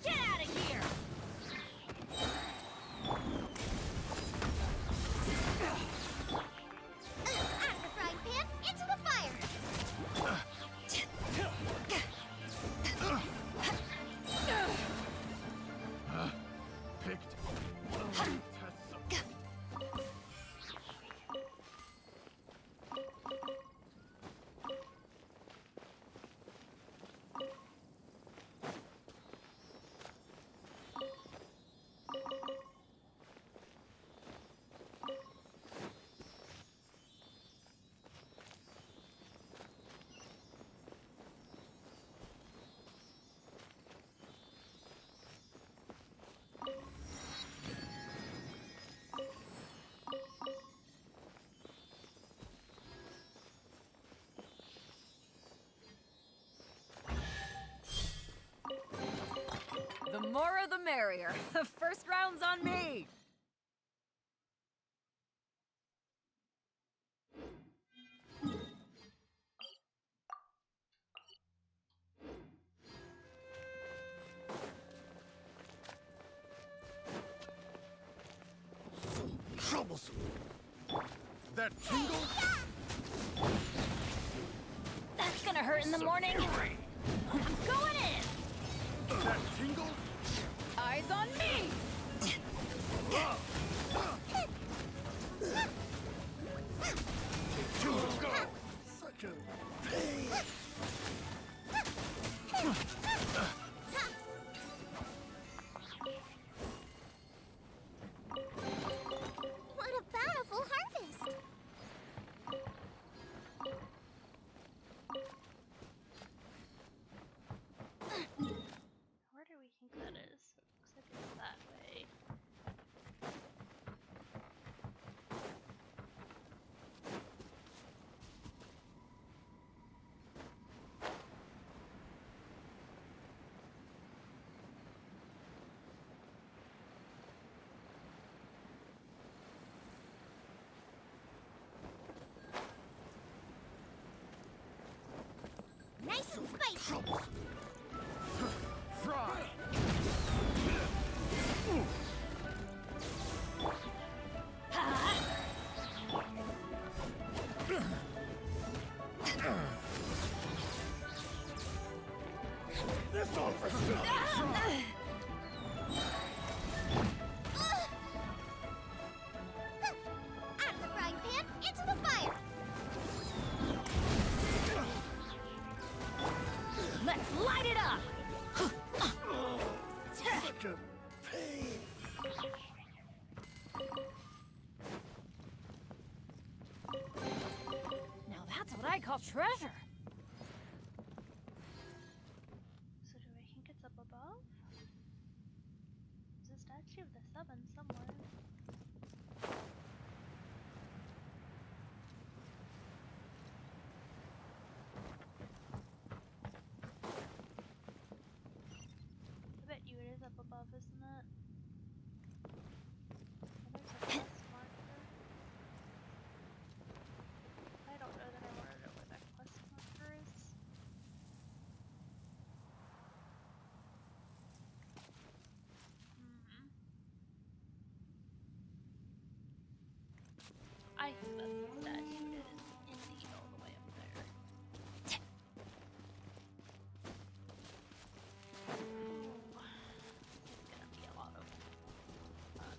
Get out of here! Out of the frying pan, into the fire! Picked the wrong test subject. The more the merrier. First round's on me. Troublesome. That tingle? That's gonna hurt in the morning. I'm going in! That tingle? Eyes on me! Such a pain. What a bountiful harvest! Where do we think that is? It looks like it's that way. Nice and spicy! Troublesome. Fry. This all for some. Out of the frying pan, into the fire! Let's light it up! Such a pain. Now that's what I call treasure. So do I think it's up above? There's a statue of the seven somewhere. I bet you it is up above, isn't it? And there's a quest marker. I don't know that I want to know where that quest marker is. I think that's the statue. It is indeed all the way up there. Ooh, this is gonna be a lot of fun.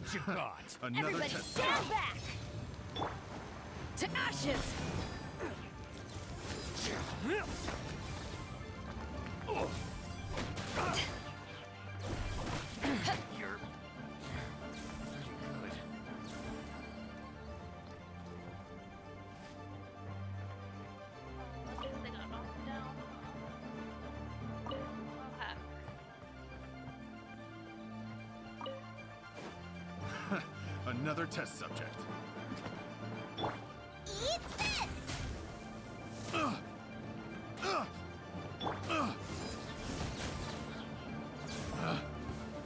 What you got? Another Everybody test. stand back! To ashes! You're pretty good. I guess they got knocked down. Okay. Another test subject. Eat this!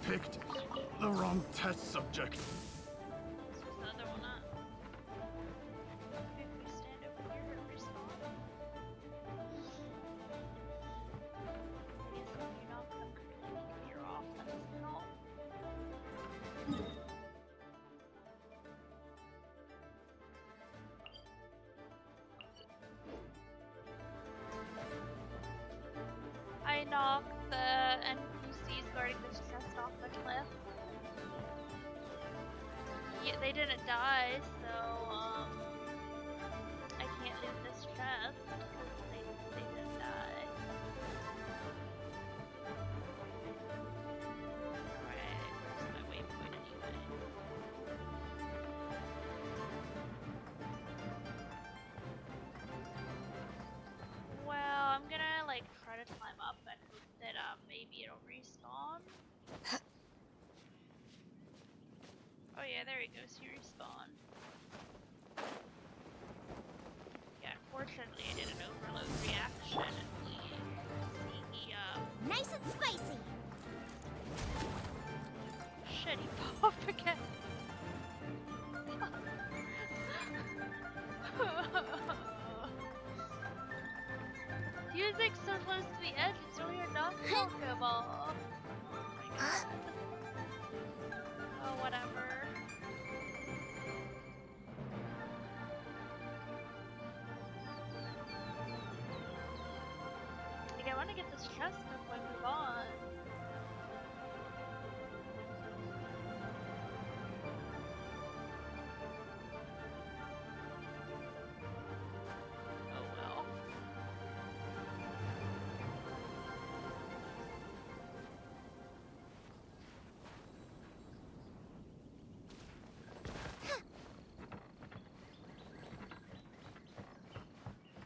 Picked the wrong test subject. This was the other one up. Maybe if we stand over here and respawn. I guess if you knock them completely clear off, that doesn't help. I knocked the NPCs guarding this chest off the cliff. Yeah, they didn't die, so I can't loot this chest because they didn't die. Right, where's my waypoint anyway? Well, I'm gonna like try to climb up and hope that maybe it'll respawn. Oh yeah, there he goes. He respawned. Yeah, unfortunately I did an overload reaction and he Nice and spicy! shit, he popped again. He was like so close to the edge, so we are not Pokeball. Oh my god. Oh, whatever. Like, I want to get this chest before I move on. Oh well.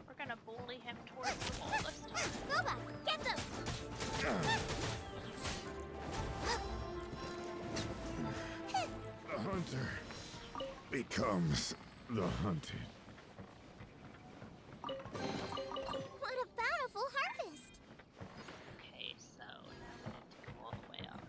We're gonna bully him towards the wall this time. Boba, get them! The hunter becomes the hunted. What a bountiful harvest! Okay, so now we need to go all the way up.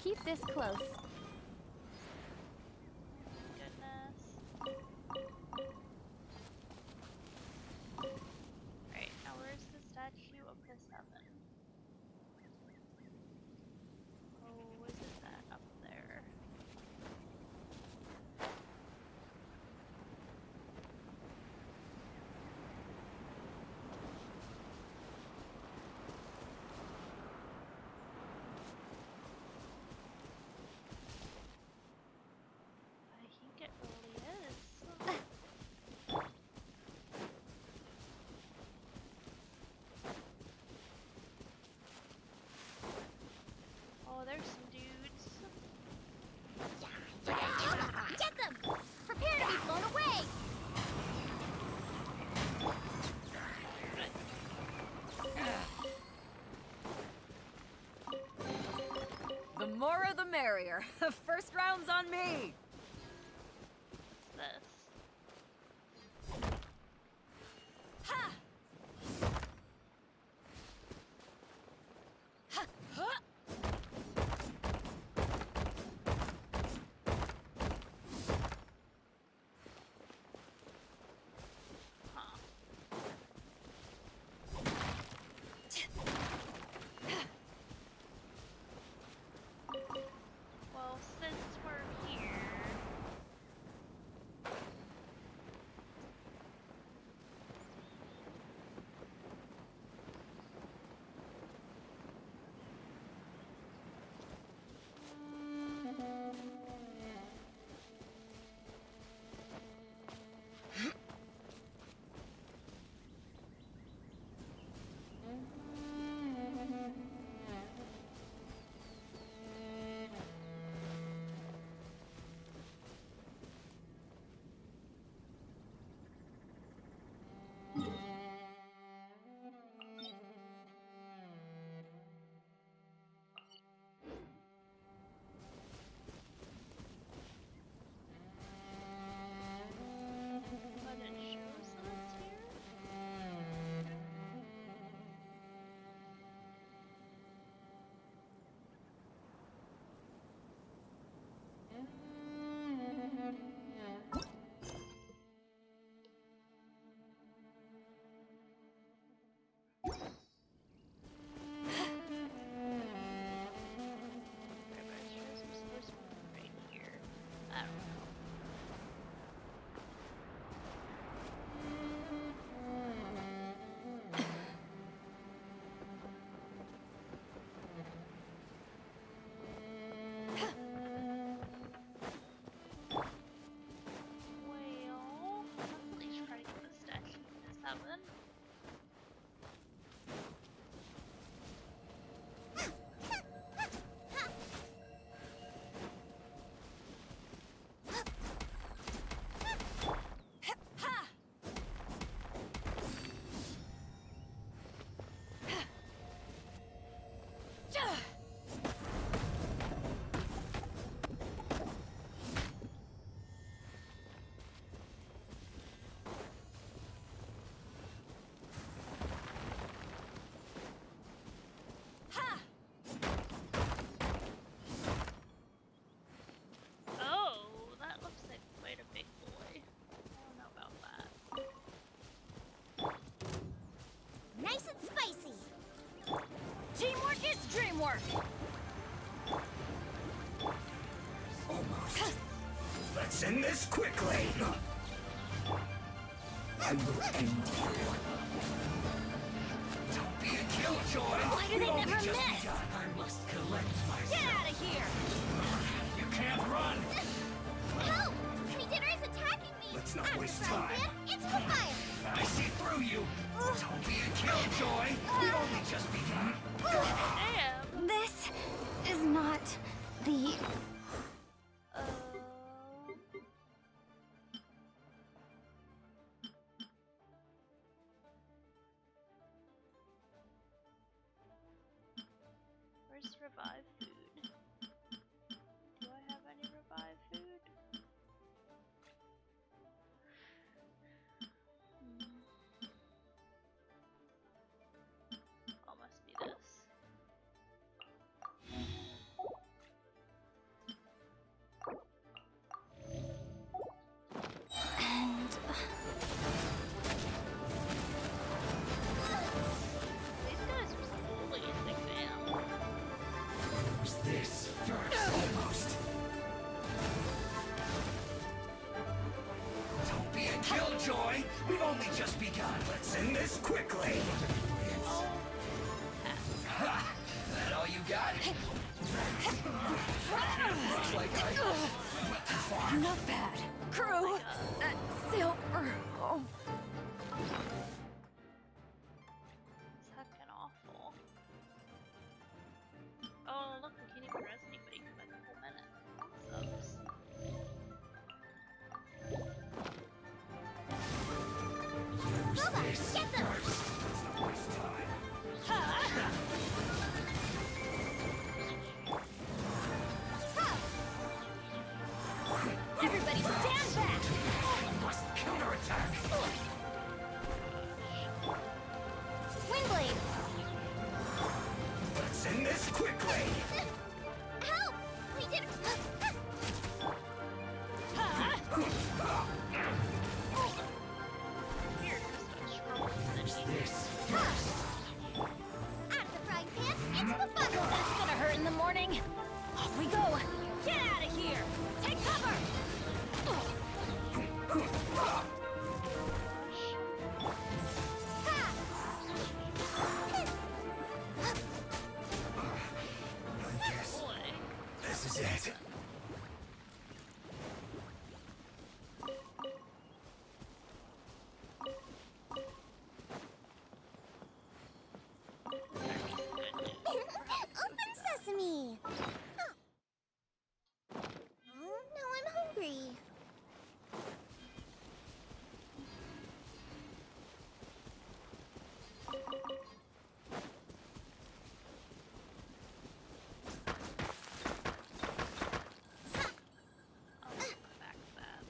keep this close. Goodness. Right, now where's the statue of the seven? Oh, isn't that up there? I think it really is. Oh, there's some dudes. Get them! Prepare to be blown away! The more the merrier. First round's on me. What's this? Ha! Ha! Huh! Huh. Well, since we're here, but it shows that it's here. Okay, but it shows we're supposed to be right here. I don't know. Well, let's at least try to get the statue to the seven. Ha! Ja! Ha! Oh, that looks like quite a big boy. I don't know about that. Nice and spicy! Teamwork is dreamwork. Almost. Let's end this quickly. I will end you. Don't be a killjoy. Why do they We've only never just miss? begun. I must collect myself. Get out of here! You can't run. Help! Midori's attacking me! Let's not I'm waste the front time. man. It's fire! I see through you. Don't be a killjoy. We've only just begun. Damn! This is not the... Where's revive food? Do I have any revive food? Oh, must be this. Not bad. Crew, set sail for home. It's heckin' awful. Oh, look, we can't even res anybody for like a whole minute. Subs. Boba, get them! Everybody stand back! Must counterattack! Windblade! Let's end this quickly! Help! We did. Here, just struggle with This Out of the frying pan, into the fire! That's gonna hurt in the morning. Off we go. Get out of here. Take cover. I guess boy. this is it. Open sesame! Oh, now I'm hungry. I'll go back to that.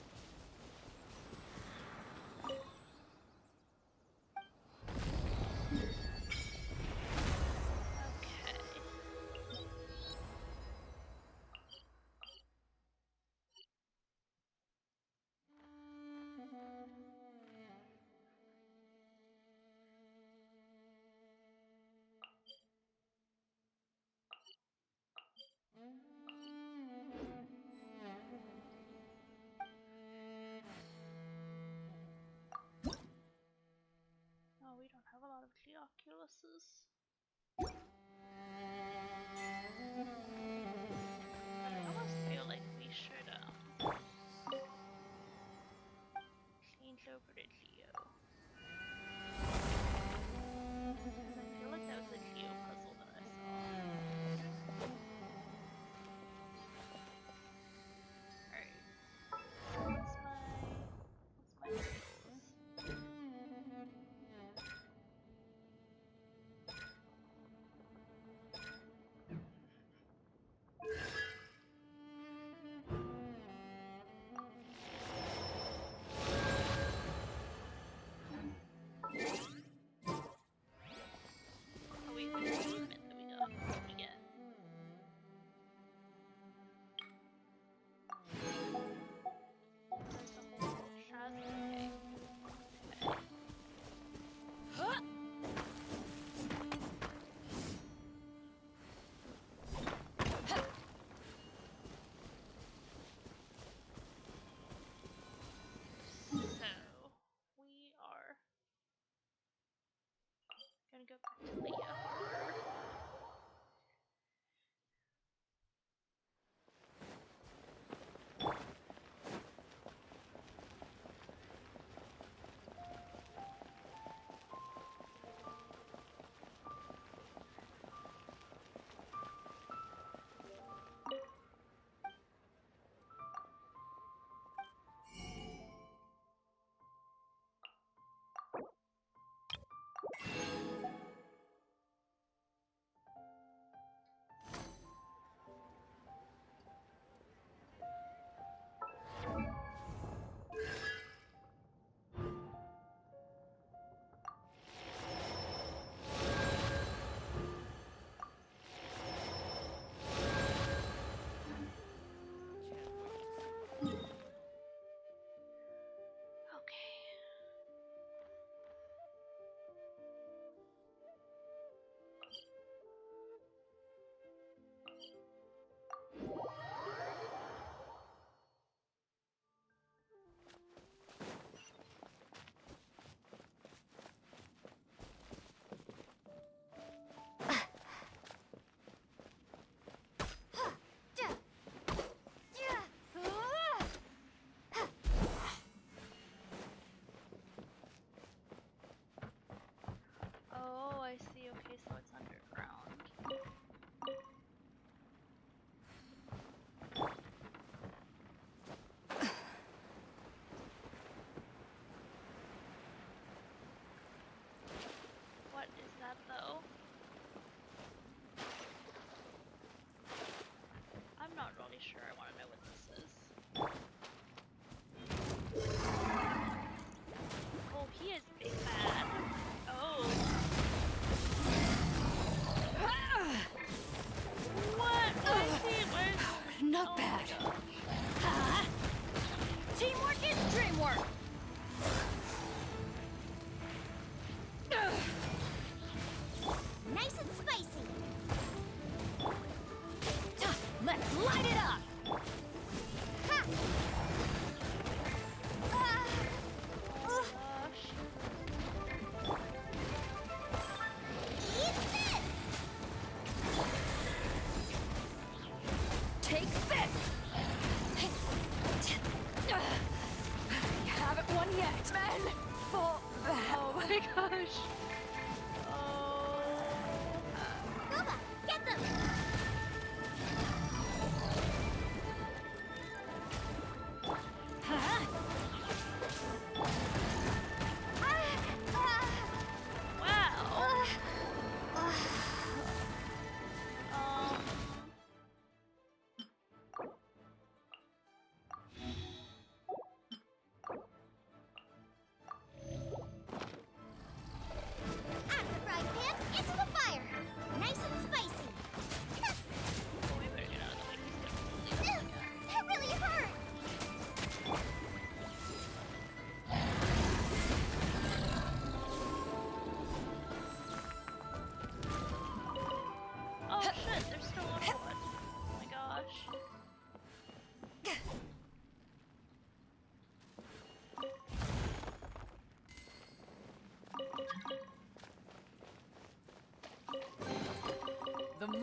Okay. Oh, we don't have a lot of Cleoculuses. I almost feel like we should change over to Leo. Because I feel like that was a Leo puzzle that I saw. Alright. What's my skills? Oh wait, there's an achievement that we got. What did we get? There's the whole Chasm thing. Okay. So, we are gonna go back to Leo.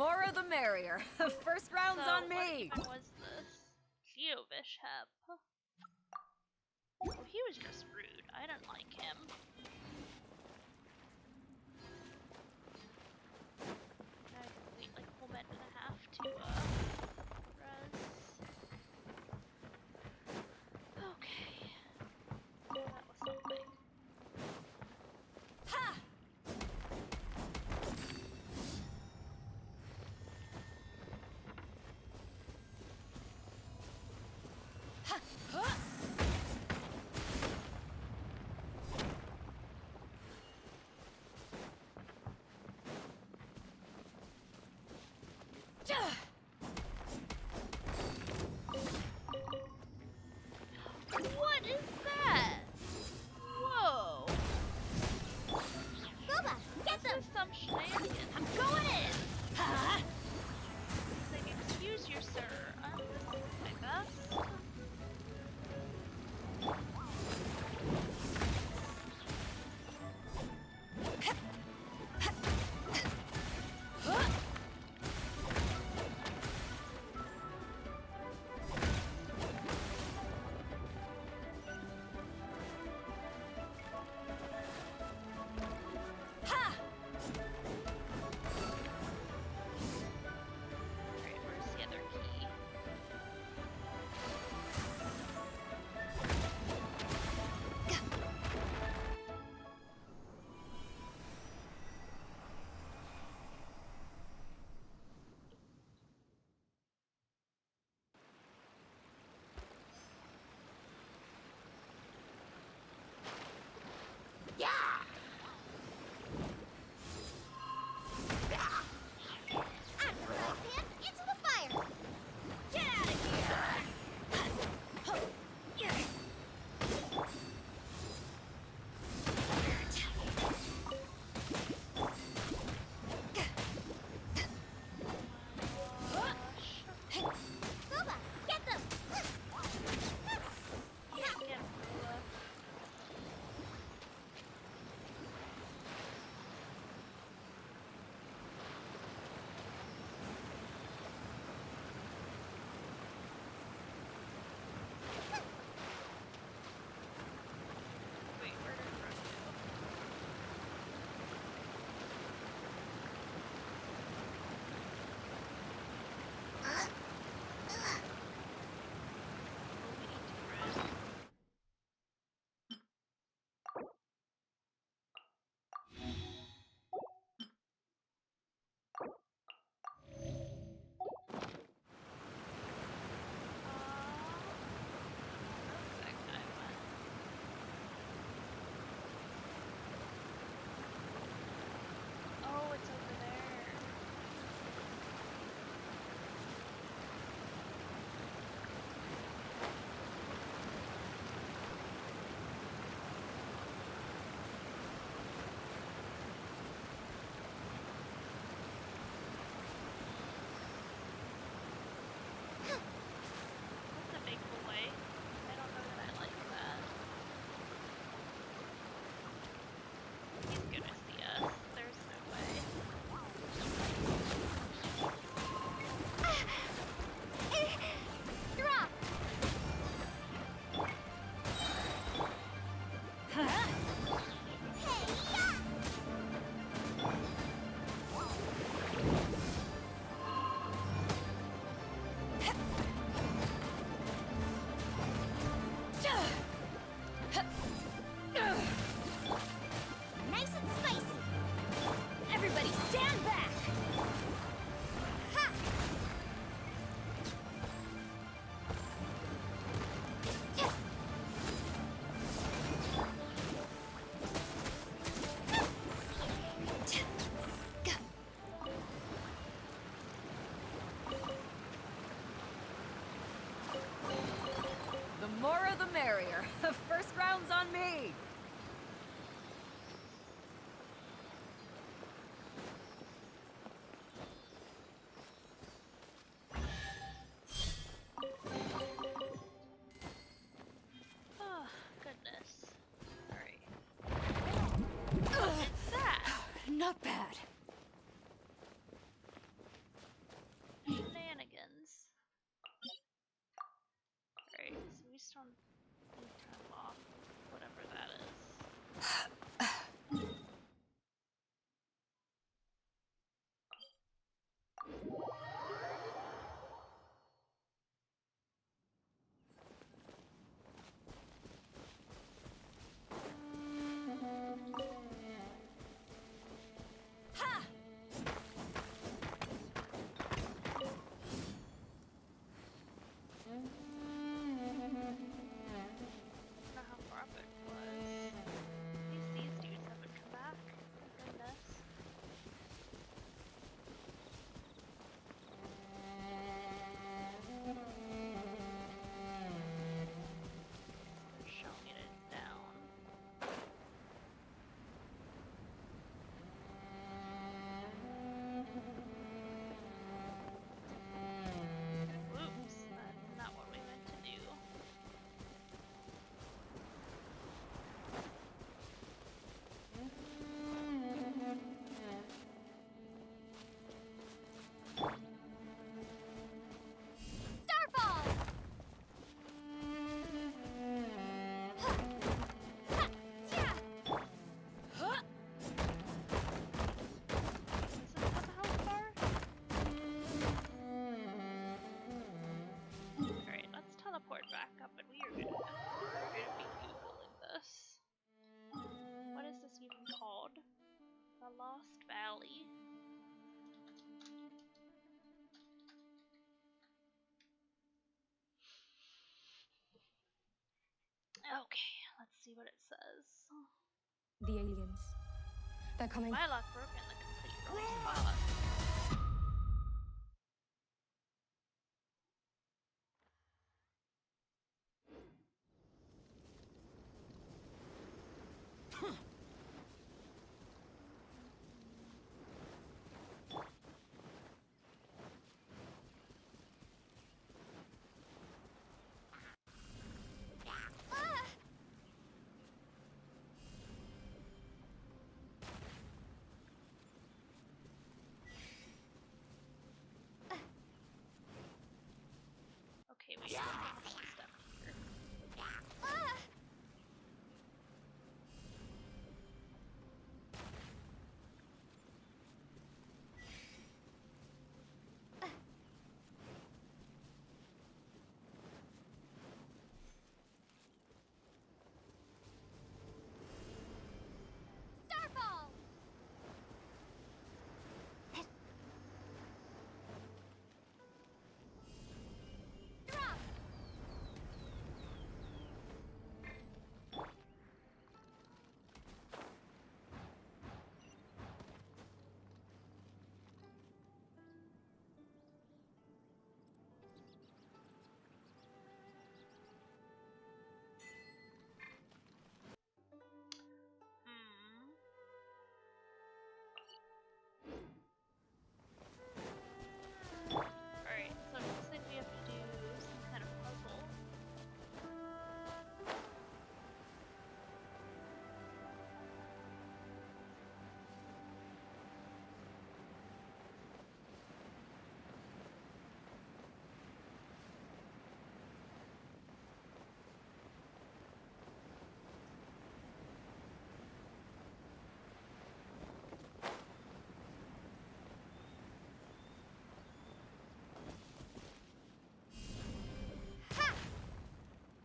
more the merrier. First round's So, on me. what even was this? Liyue Bishop. Oh, he was just rude. I didn't like him. Now I have to wait like a whole minute and a half to res. Okay. That was something. Ha! Ha! Huh! What is that? Whoa! Booba, get them! This is some shenanigans. I'm going in! Ha! It's like, excuse you, sir. I'm listening to my best. Ha! Alright, where's the other key? Out of the frying pan, into the fire! Get out of here! Booba, get them! Yeah, get him, Lula. Wait, where did Brooke go? We need to rest. Where's that guy went? Oh, it's over there. That's a big boy. I don't know that I like that. He's gonna see us. There's no way. Drop! Huh? Hey, ya! Nice and spicy! Everybody stand back! Ha! The more the merrier. First round's on me. Oh, goodness. Alright. What's that? Not bad. Lost Valley. Okay, let's see what it says. The aliens. They're coming. My luck broken the complete wrong spot. Okay, we got some stuff here. Starfall! Drop! Hmm. Alright, so it looks like we have to do some kind of puzzle.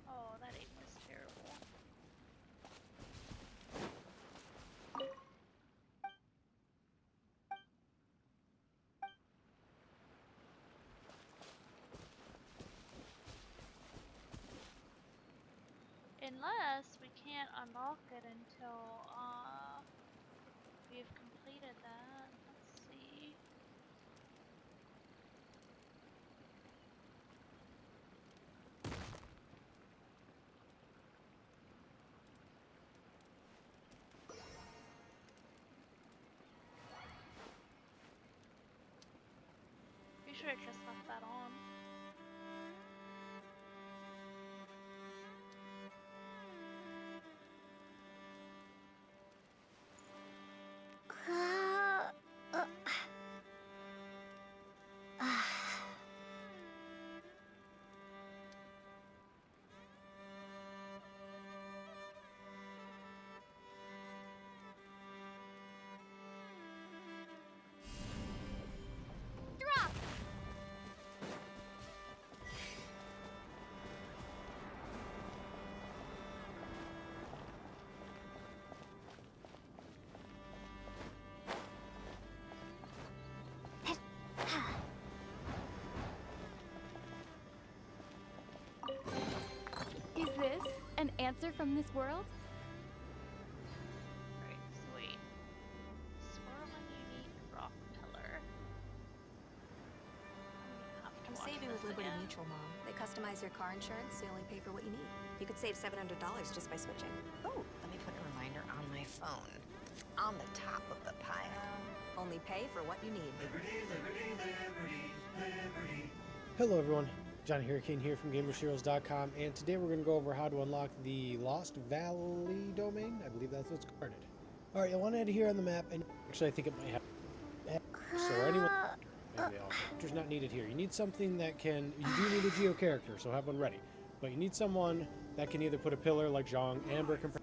Oh, that aim was terrible. Unless we can't unlock it until we've completed that. Let's see. We should have just left that on. Drop! Is this an answer from this world? Alright, so wait. Swirling unique rock pillar. Have to I'm watch saving with this Liberty again. Mutual, Mom. They customize your car insurance, so you only pay for what you need. You could save $700 just by switching. Oh, let me put a reminder on my phone. On the top of the pile. Only pay for what you need. Hello everyone, Johnny Hurricane here from GamersHeroes.com, and today we're going to go over how to unlock the Lost Valley domain. I believe that's what's guarded. Alright, you'll want to head here on the map, and actually I think it might have... So anyone... Maybe all characters not needed here. You need something that can... You do need a Geo character, so have one ready. But you need someone that can either put a pillar like Zhang, Amber can...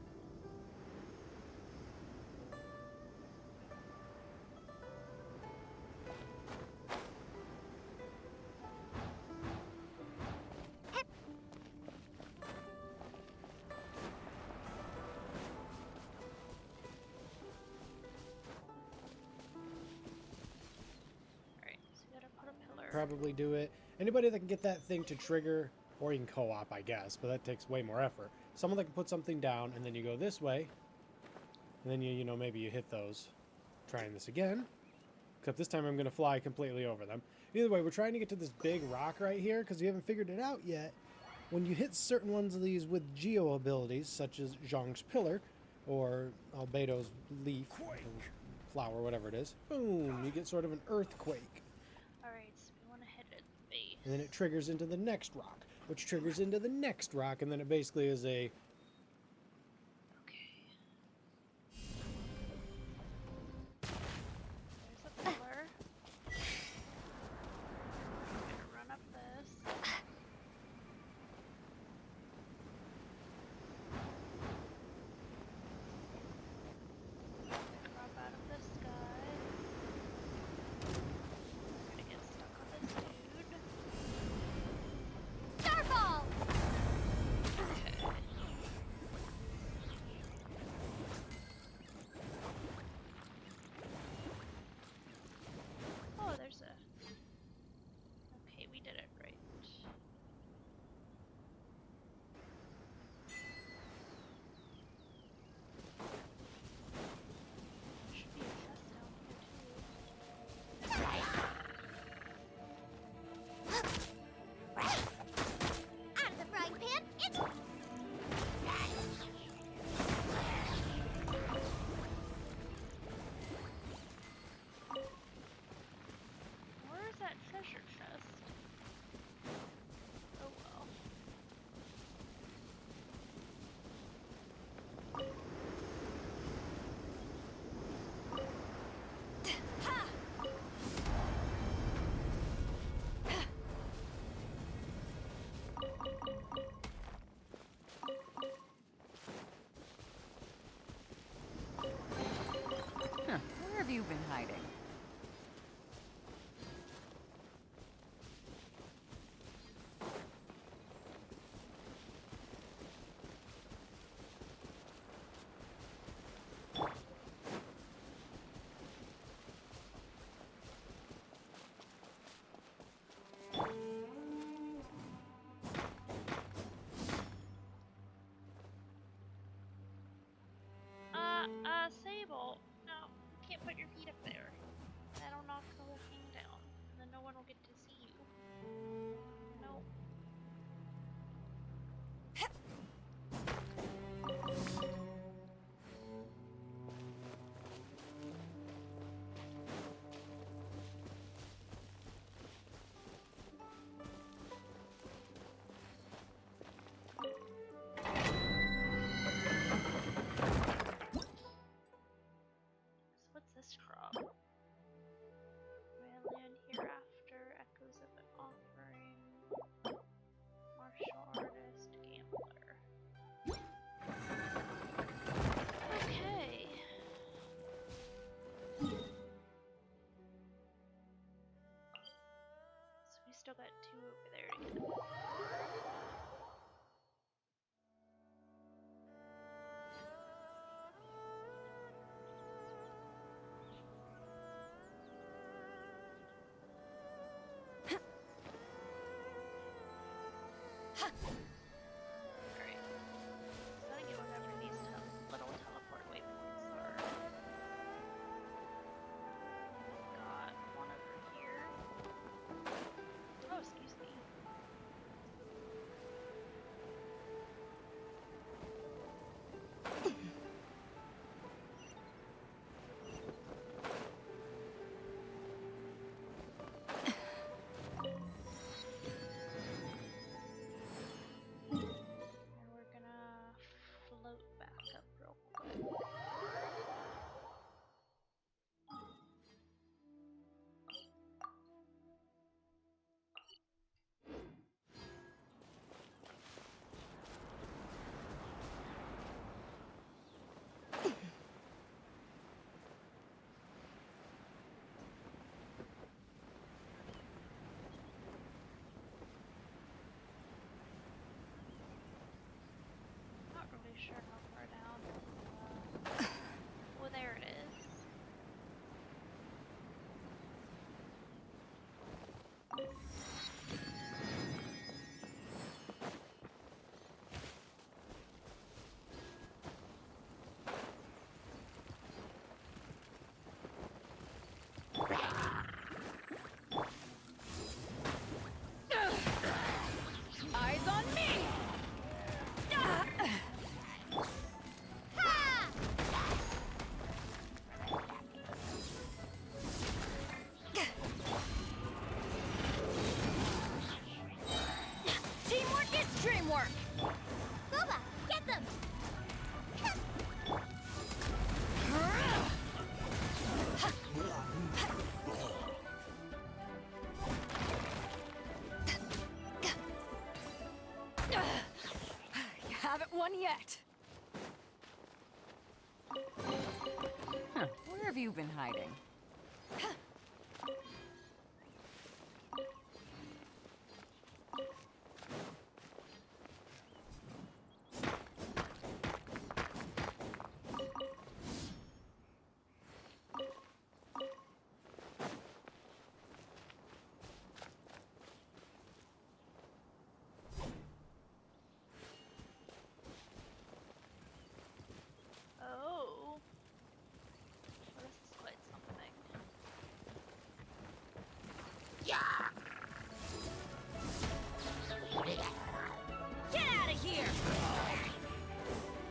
probably do it. Anybody that can get that thing to trigger, or you can co-op, I guess, but that takes way more effort. Someone that can put something down, and then you go this way, and then you know, maybe you hit those. Trying this again. Except this time I'm going to fly completely over them. Either way, we're trying to get to this big rock right here, because we haven't figured it out yet. When you hit certain ones of these with geo abilities, such as Zhong's Pillar, or Albedo's Leaf, or Flower, whatever it is, boom, you get sort of an earthquake. Alright, so we want to hit it at the base. And then it triggers into the next rock, which triggers into the next rock, and then it basically is a... There's a pillar. I'm gonna run up this. Drop out of the sky. I'm gonna get stuck on this dude. Starball! Okay. Oh, there's a... Okay, we did it right. There should be a chest down here too. Out of the frying pan, it's... Where is that treasure chest? Oh well. Huh. Where have you been hiding? Sable! No, you can't put your feet up there. That'll knock the whole thing down, and then no one will get to see you. Nope. So what's this crop? Land hereafter, echoes of an offering, martial artist, gambler. Okay. So we still got 2 over there to get. Alright. So I get whatever these little teleport waypoints are. Got one over here. Oh, excuse me. done yet. Huh, where have you been hiding? Oh. Well, this is quite something. Get out of here!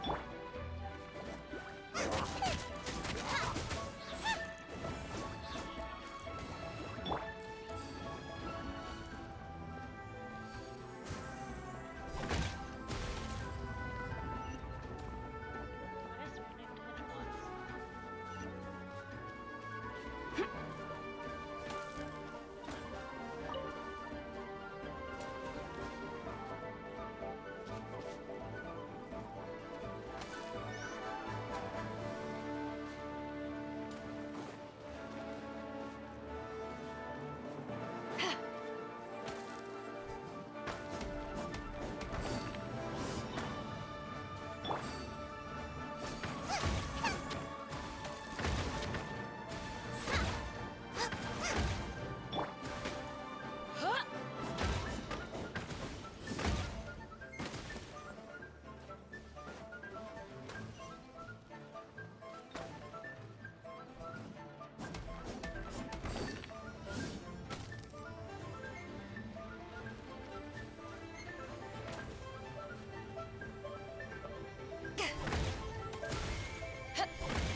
Why is there no dead at once?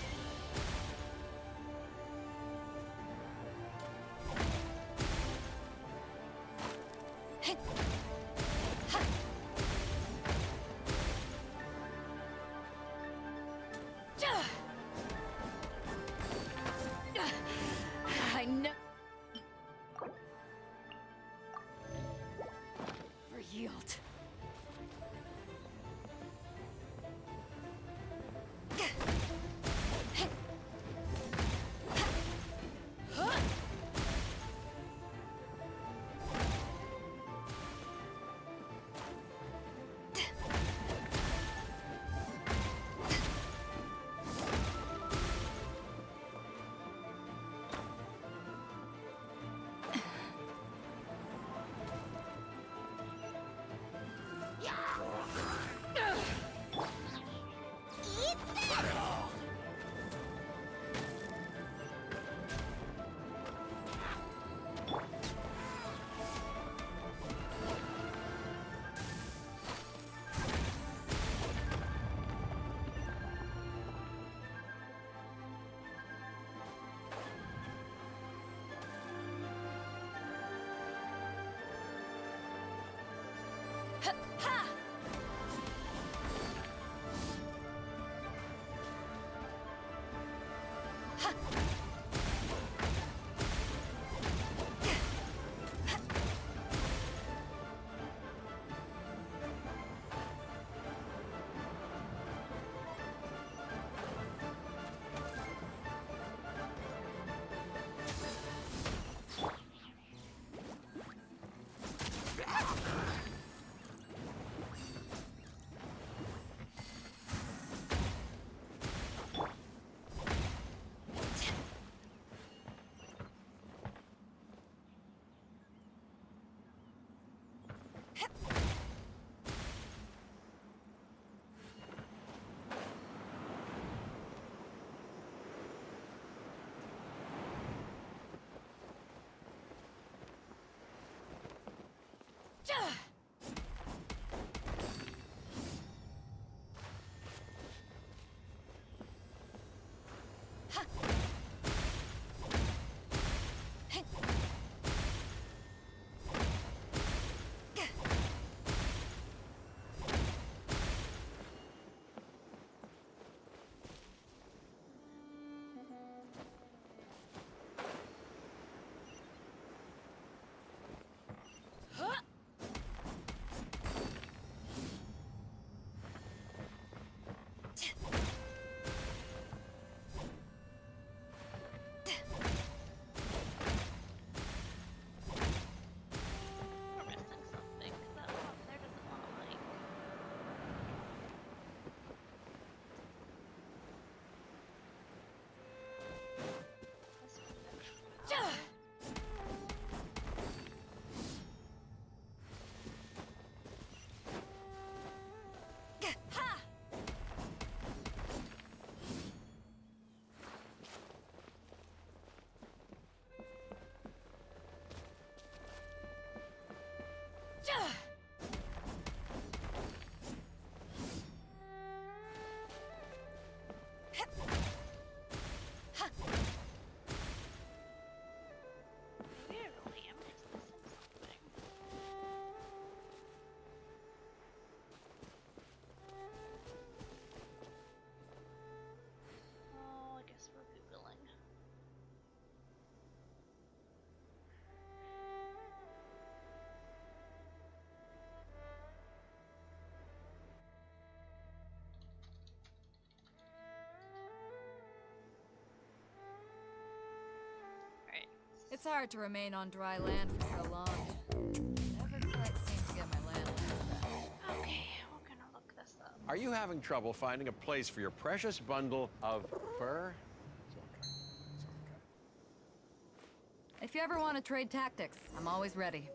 I know. For yield. Ha! It's hard to remain on dry land for so long. Never quite seem to get my land back. Okay, we're gonna look this up. Are you having trouble finding a place for your precious bundle of fur? If you ever want to trade tactics, I'm always ready.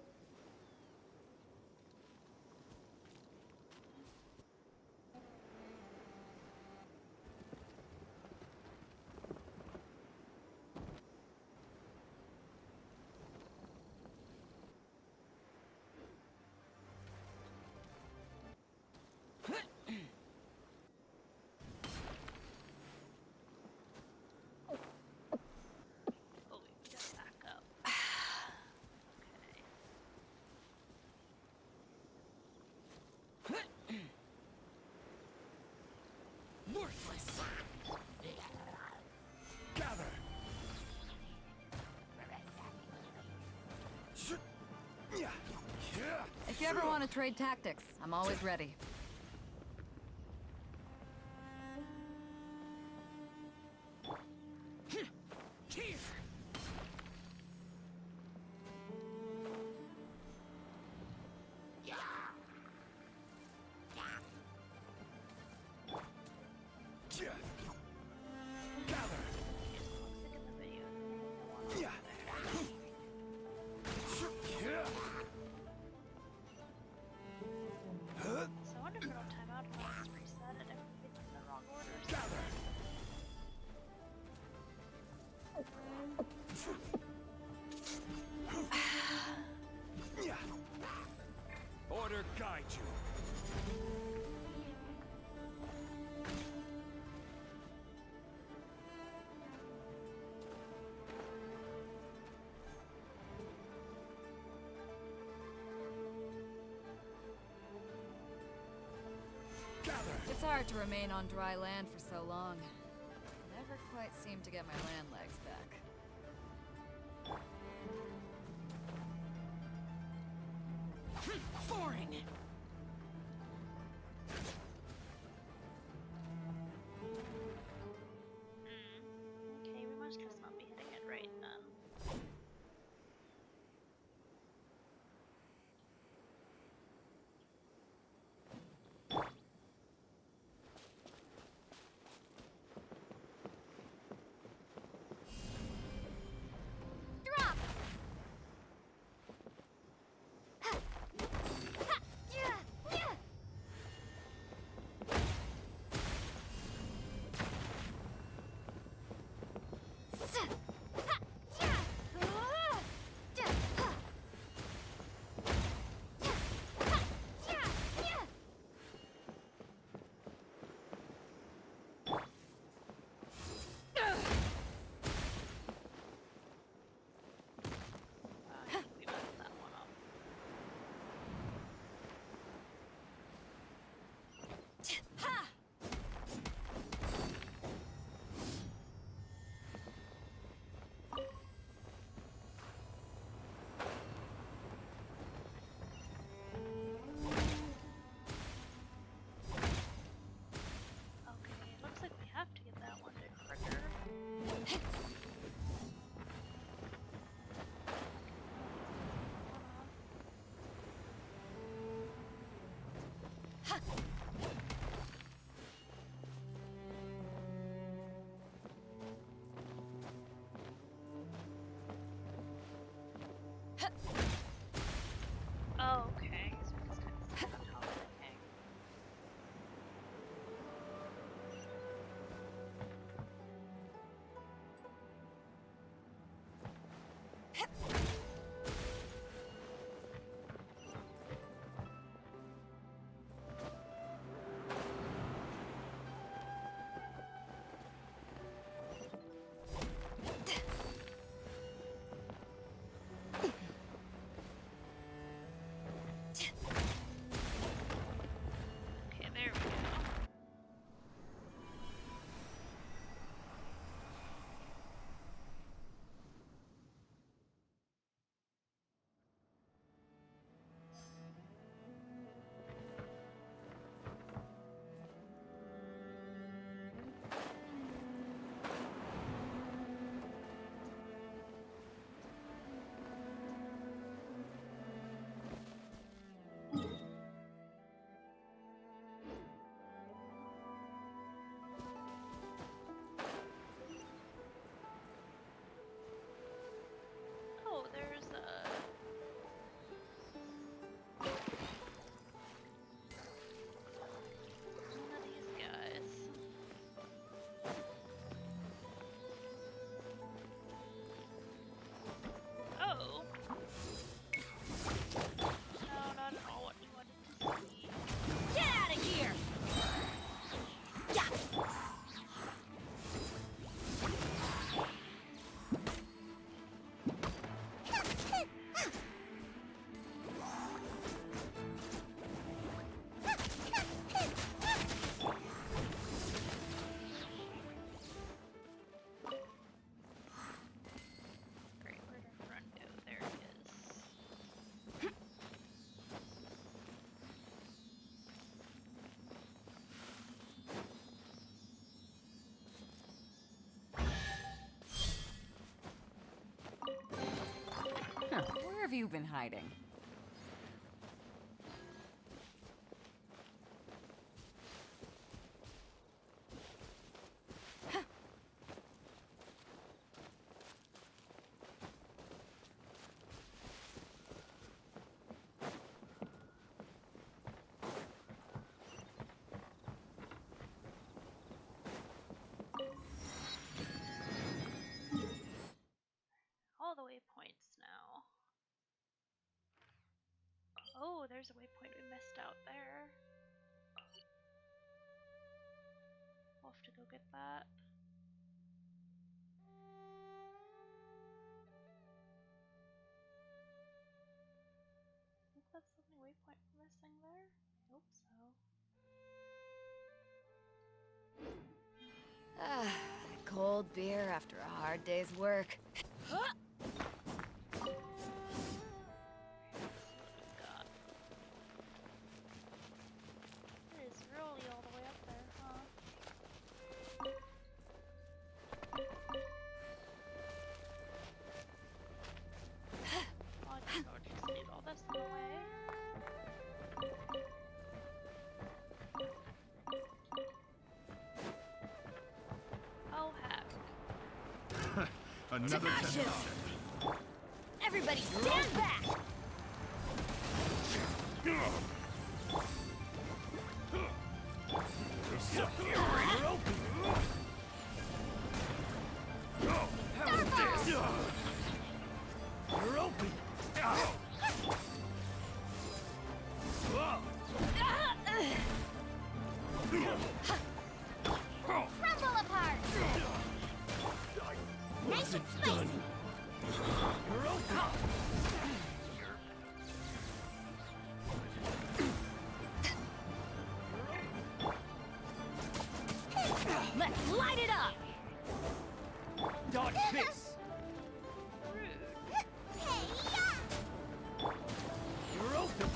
Oh, we gotta back up. Okay. Worthless. Gather. If you ever want to trade tactics, I'm always ready. So I wonder if it'll time out if I just reset it and everything's in the wrong order. Order guide you. It's hard to remain on dry land for so long. Never quite seem to get my land legs back. Boring. Okay, we must just not be hitting it right then. Drop! I think we messed that one up. Okay, it looks like we have to get that one to trigger. Oh, okay. So we just kind of sit on top of the thing. have you been hiding? All the waypoints now. Oh, there's a waypoint we missed out there. We'll have to go get that. I think that's the only waypoint we're missing there. Hope so. Ah, cold beer after a hard day's work. It is really all the way up there, huh? Oh, I guess I'll just leave all this in the way. Oh heck. Another test Ashes! subject. Everybody stand back! You're open. How's this? You're open. Crumble apart! Nice and spicy! You're open. Let's light it up! Dodge this! You're open.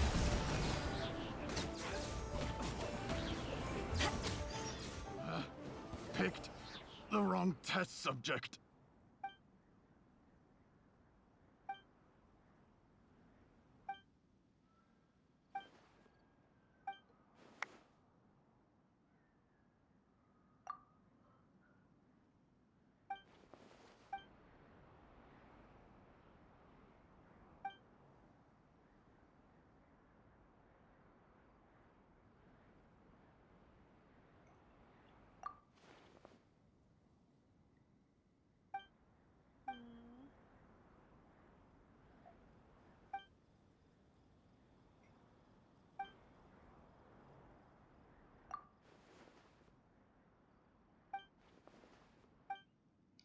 Picked the wrong test subject.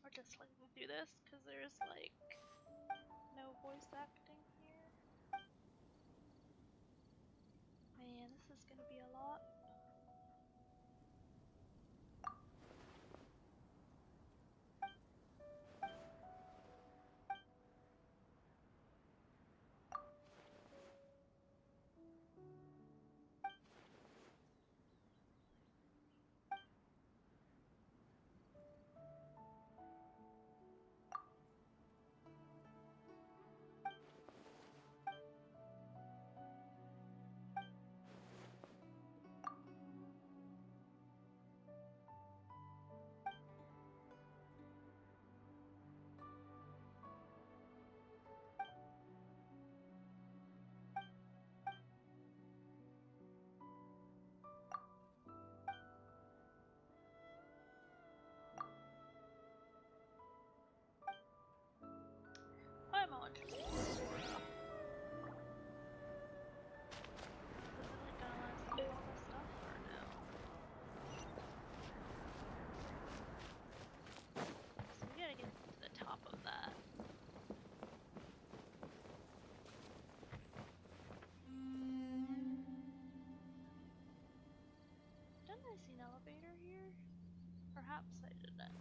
We're just looking through this because there's like no voice acting here. Man, this is gonna be a lot. I'm all interested in this story. Is it like gonna let us do all this stuff or no? So we gotta get to the top of that. Didn't I see an elevator here? Perhaps I didn't.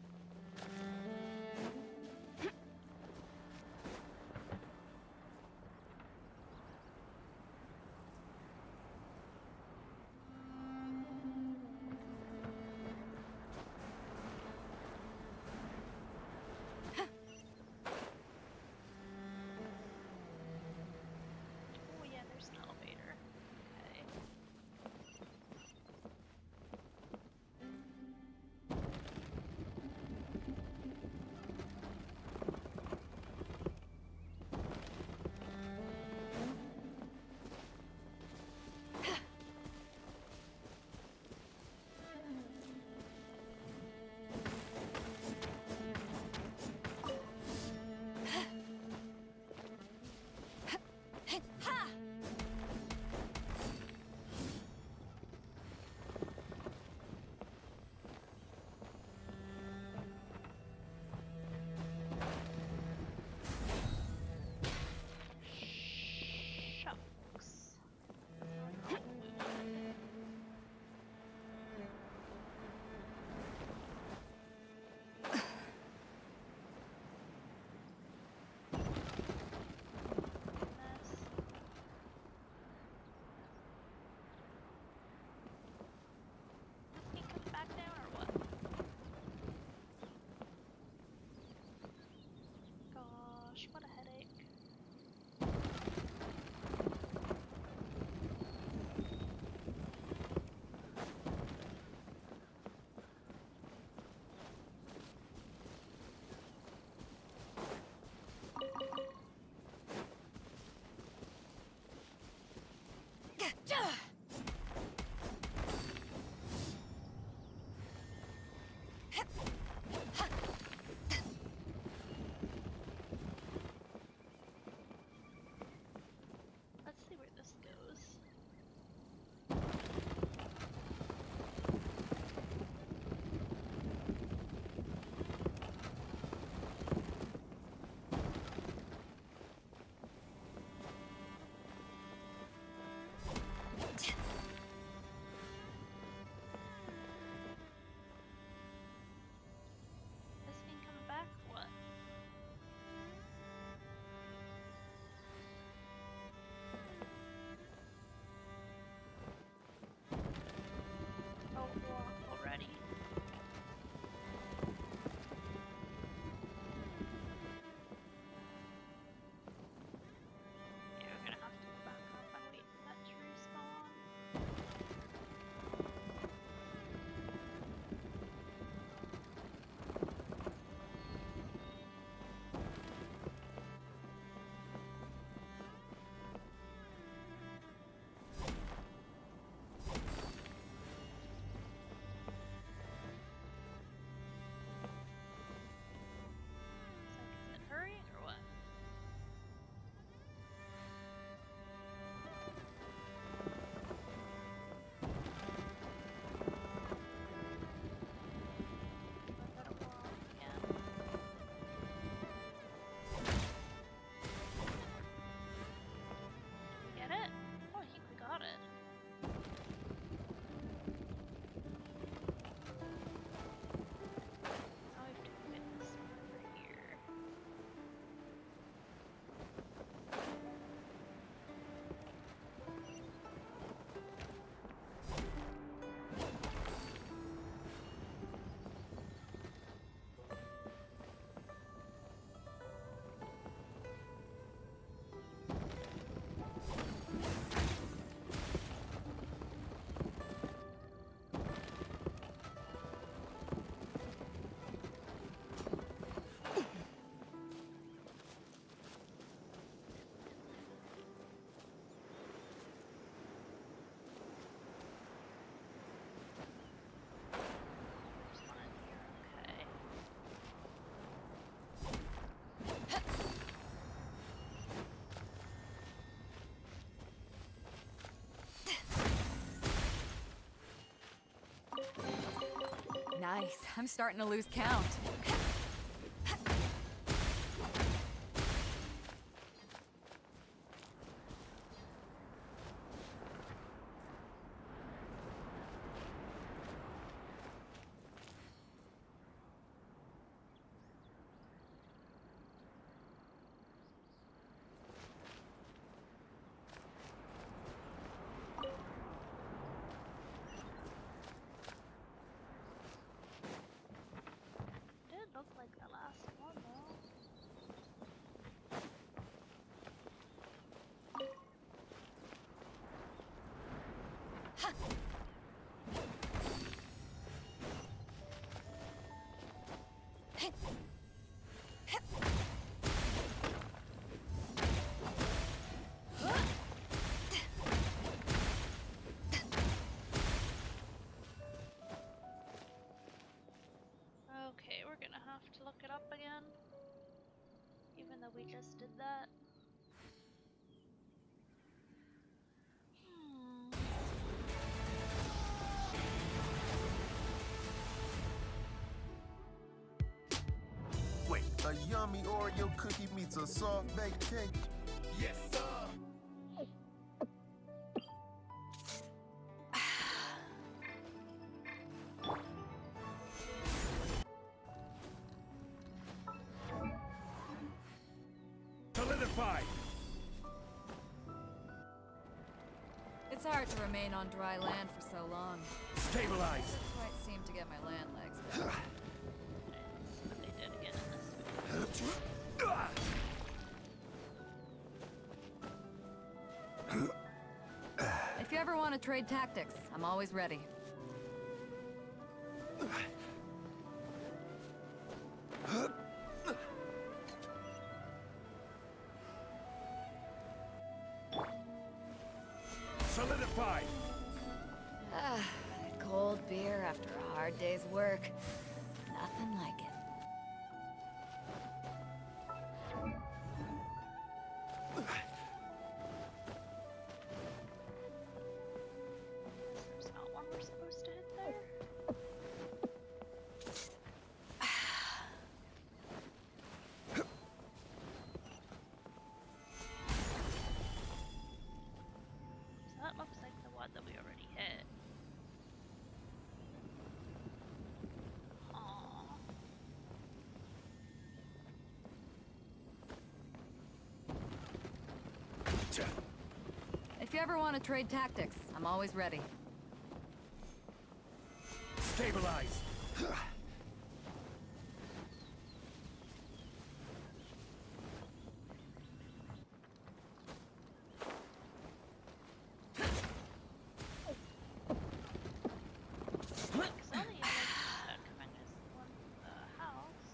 gosh, what a headache. Let's see where this goes. Is Fiend coming back? What? Oh, walk already. Yeah, we're gonna have to go back up and wait for that to respawn. Is it hurrying or what? I gotta walk again. Did we get it? Oh, I think we got it. Now we have to fit this over here. There's one in here, okay. Nice. I'm starting to lose count. Did look like the last one though. Okay, we're gonna have to look it up again. Even though we just did that. Wait, a yummy Oreo cookie meets a soft baked cake? Yes, sir! Solidified! It's hard to remain on dry land for so long. Stabilize! Doesn't quite seem to get my land legs back. What they did again in this video. you ever want to trade tactics, I'm always ready. Solidify! Cold beer after a hard day's work. Nothing like it. There's not one we're supposed to hit there. So that looks like the one that we already hit. Aww. If you ever want to trade tactics, I'm always ready. Stabilize! Coming as one from the house.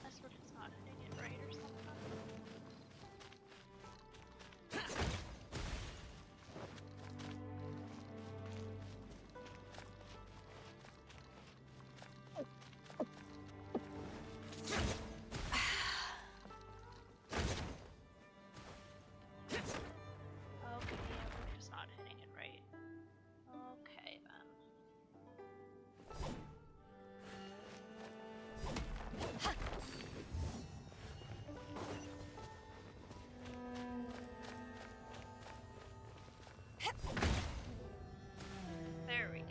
That's what it's not hitting it right or something. Okay, yeah, we're just not hitting it right. Okay, then. There we go.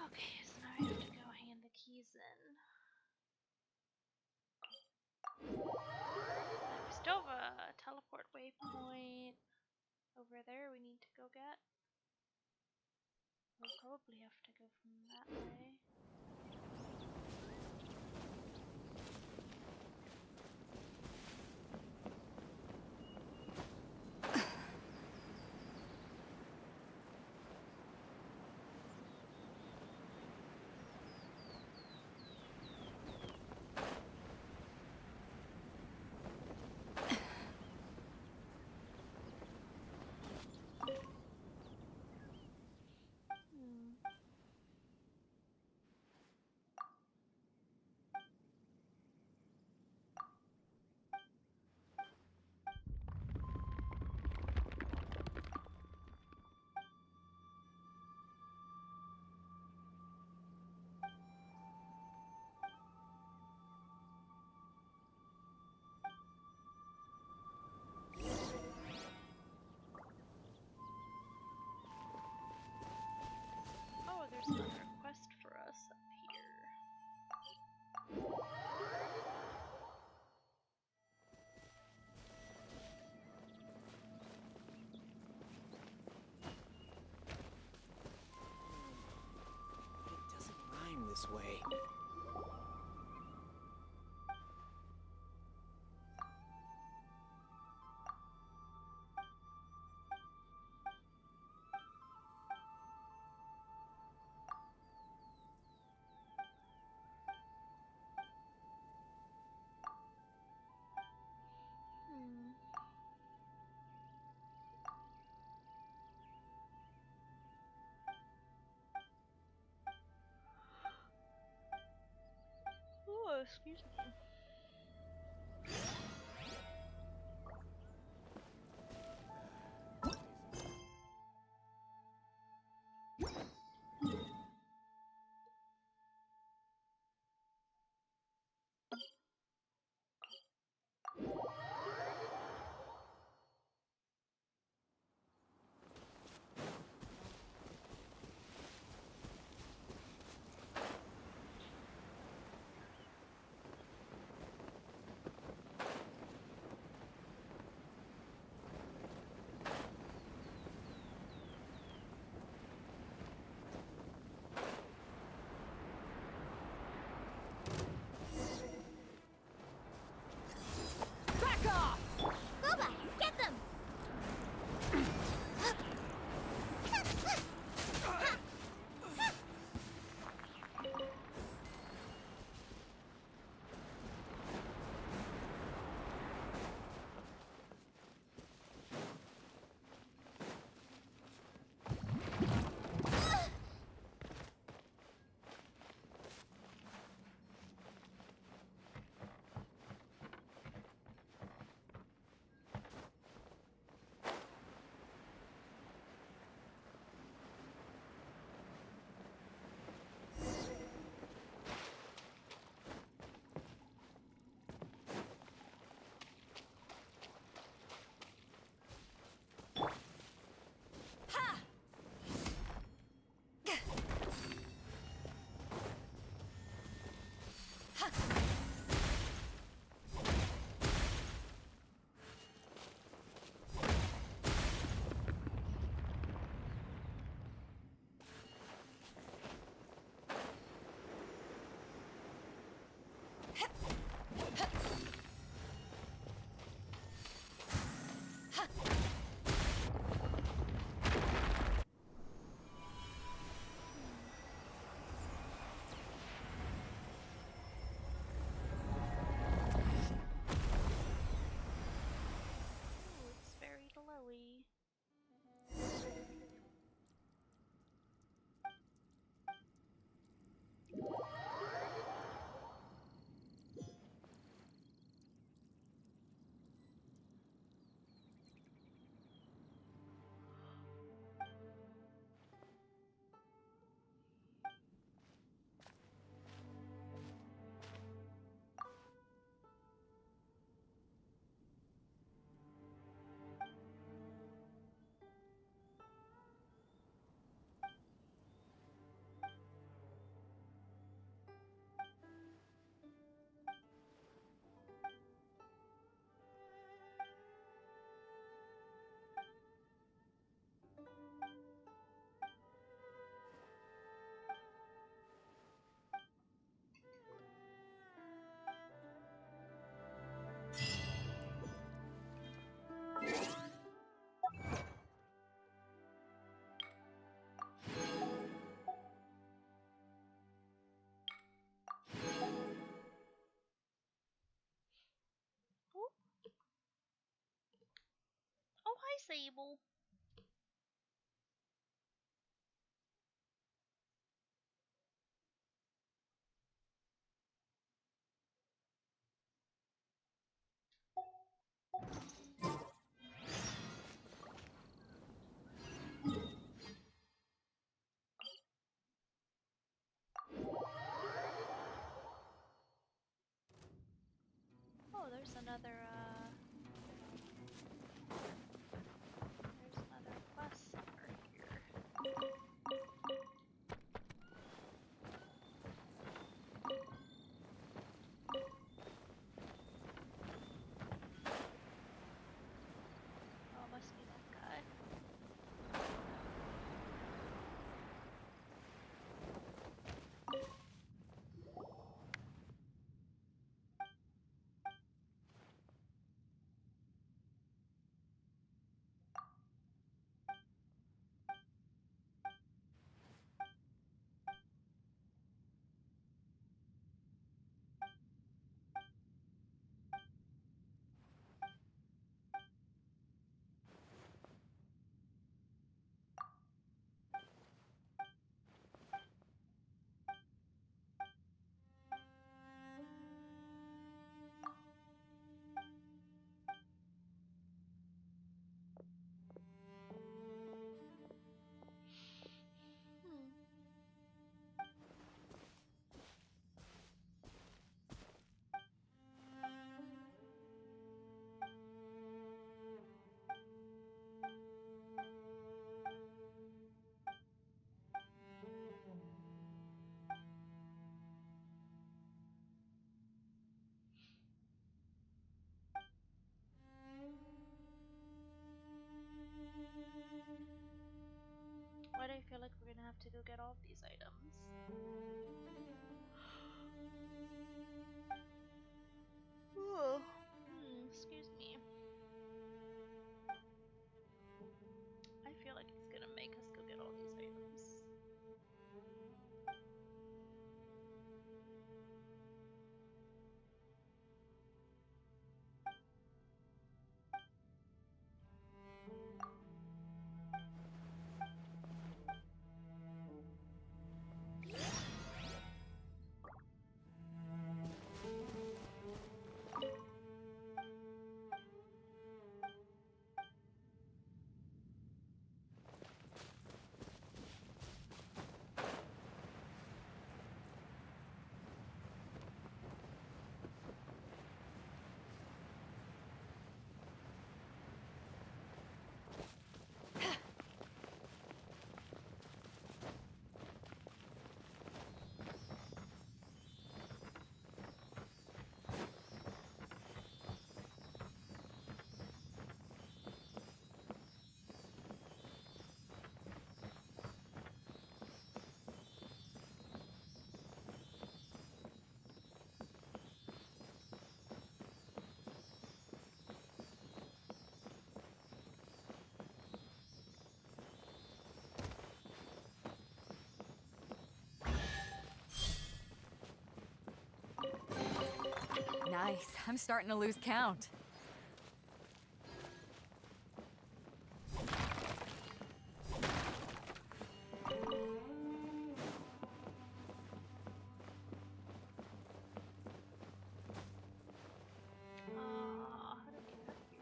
Okay, so now I have to go hand the keys in. We still have a teleport waypoint over there we need to go get. We'll probably have to go from that way. Oh, there's another quest for us up here. It doesn't rhyme this way. Oh, excuse me. Back off! Boba, get them! Ooh, it's very glowy. Oh, oh hi, Sable. Oh, there's another quest over here. Oh, must be that guy. Why do I feel like we're gonna have to go get all of these items? Nice. I'm starting to lose count. How do I get up here,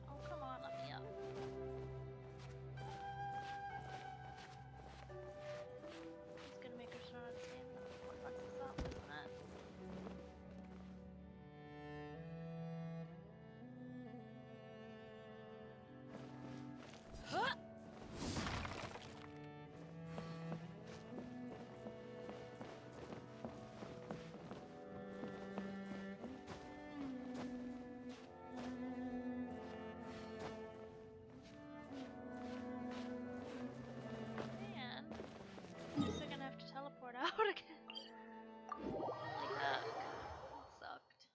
Oh, come on, let me up. It's gonna make her run out of stamina before it lets us up, isn't it? Man, I guess I'm gonna have to teleport out again. Holy heck. That sucked.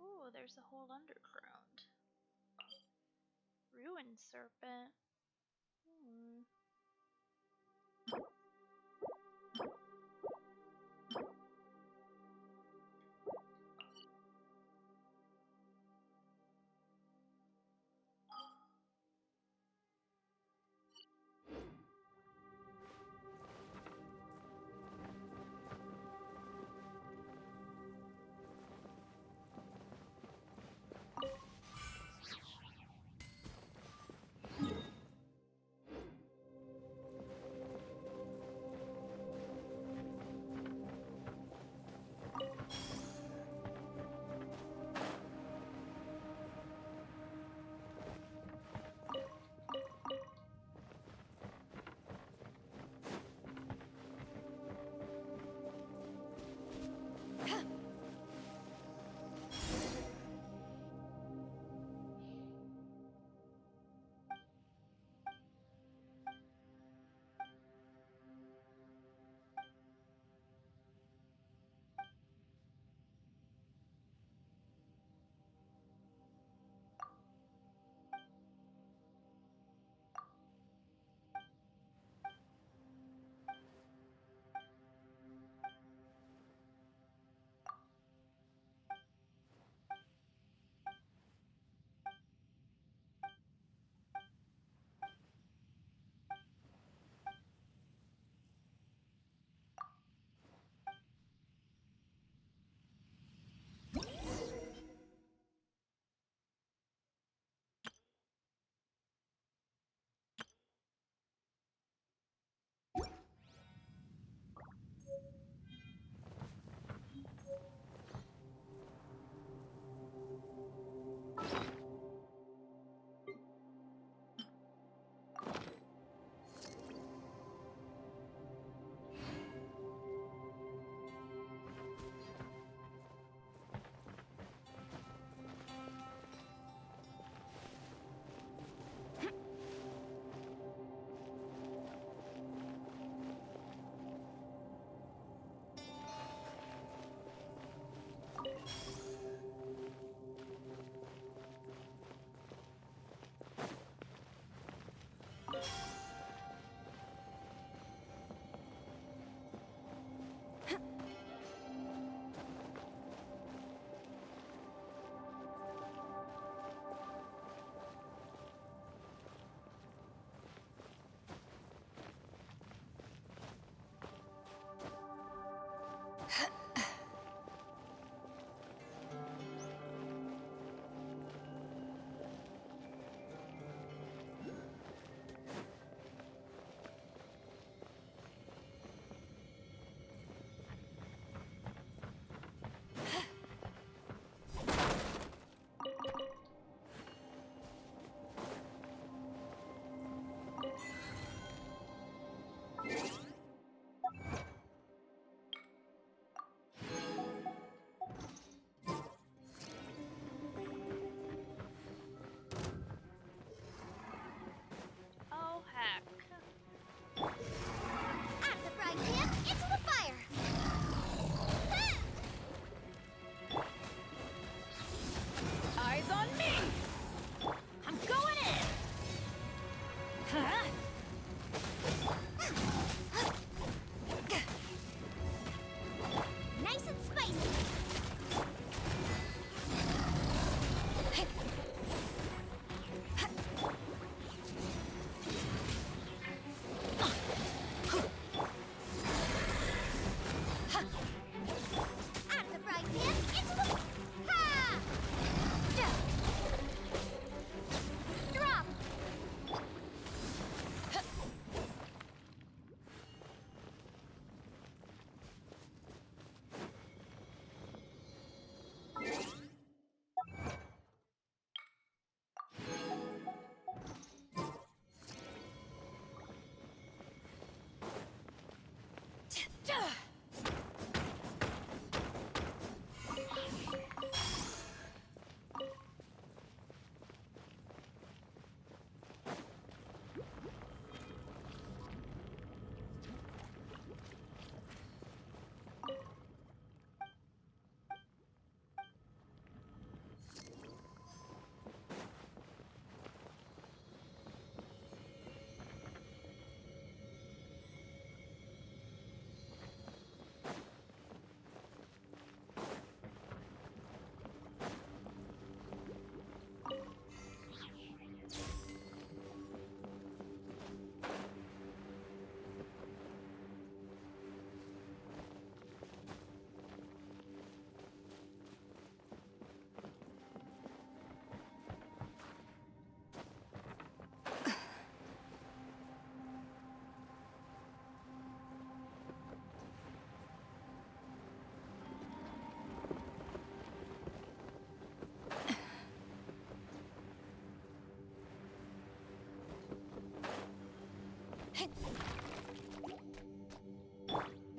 Ooh, there's a whole underground. Ruin serpent. Hmm.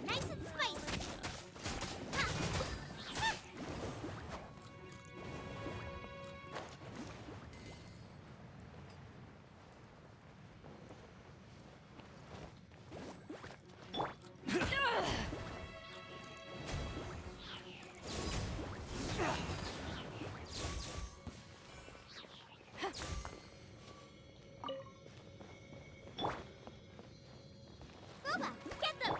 Nice and spicy. Booba, get them!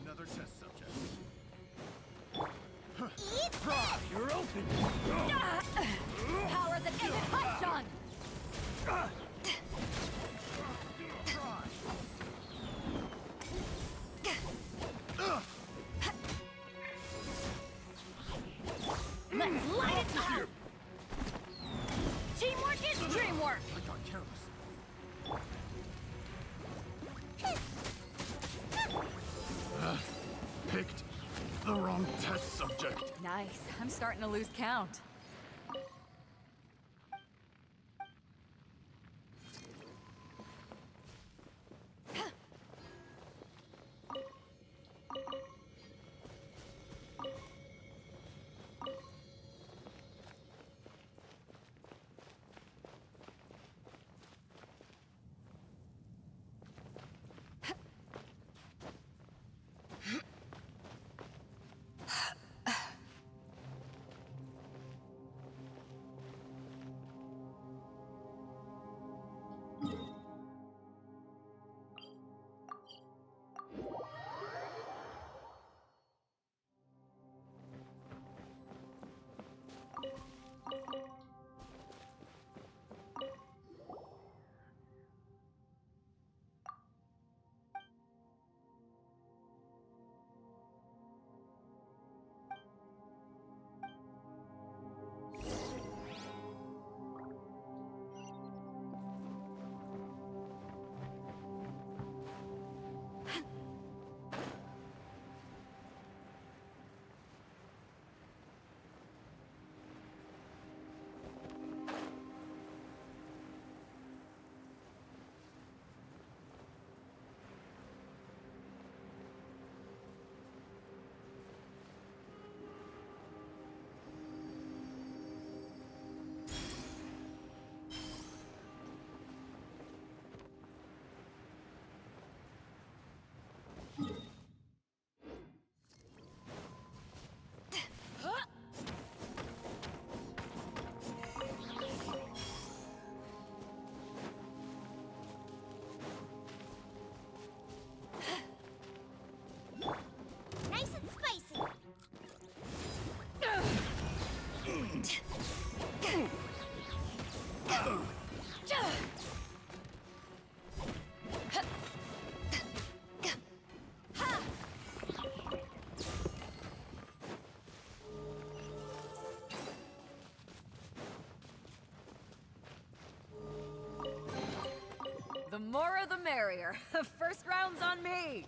Another test subject. You're open. Power that isn't hot, John. Let's light it up. Teamwork is dreamwork. I got careless. Picked the wrong test subject. Nice. I'm starting to lose count. The more the merrier. First round's on me.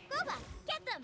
Gooba, get them!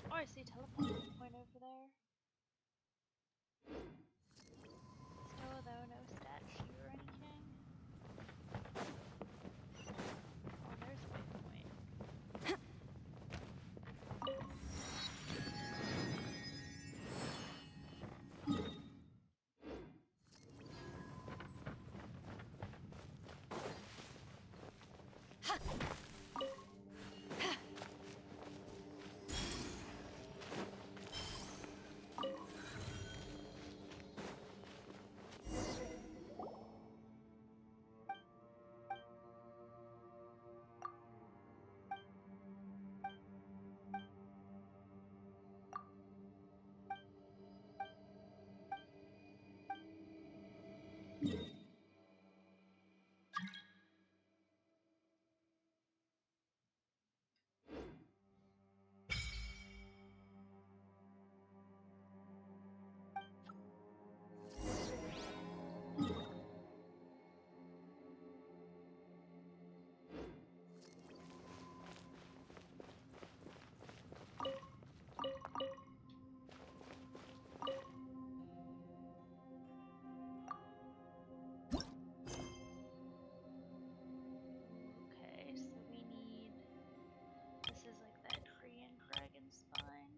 Oh, I see a teleport point over there. Still though, no statue or anything. Oh, there's a waypoint. Okay, so we need. This is like that Korean dragon spine.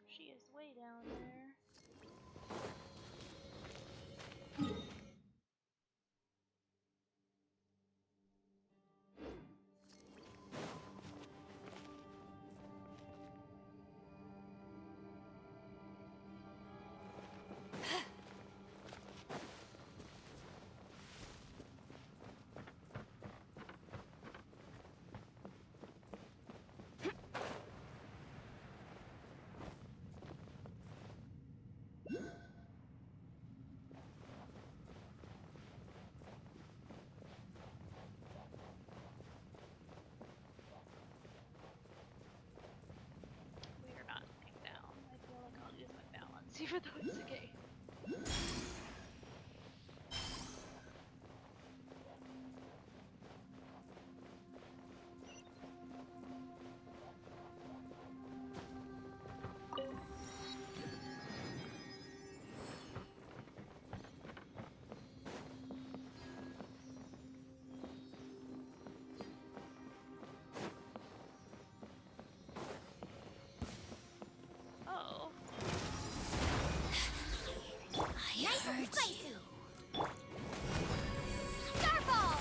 She is way down there. We are not looking down. I feel like I'll lose my balance, even though it's a game. Oh. Starball!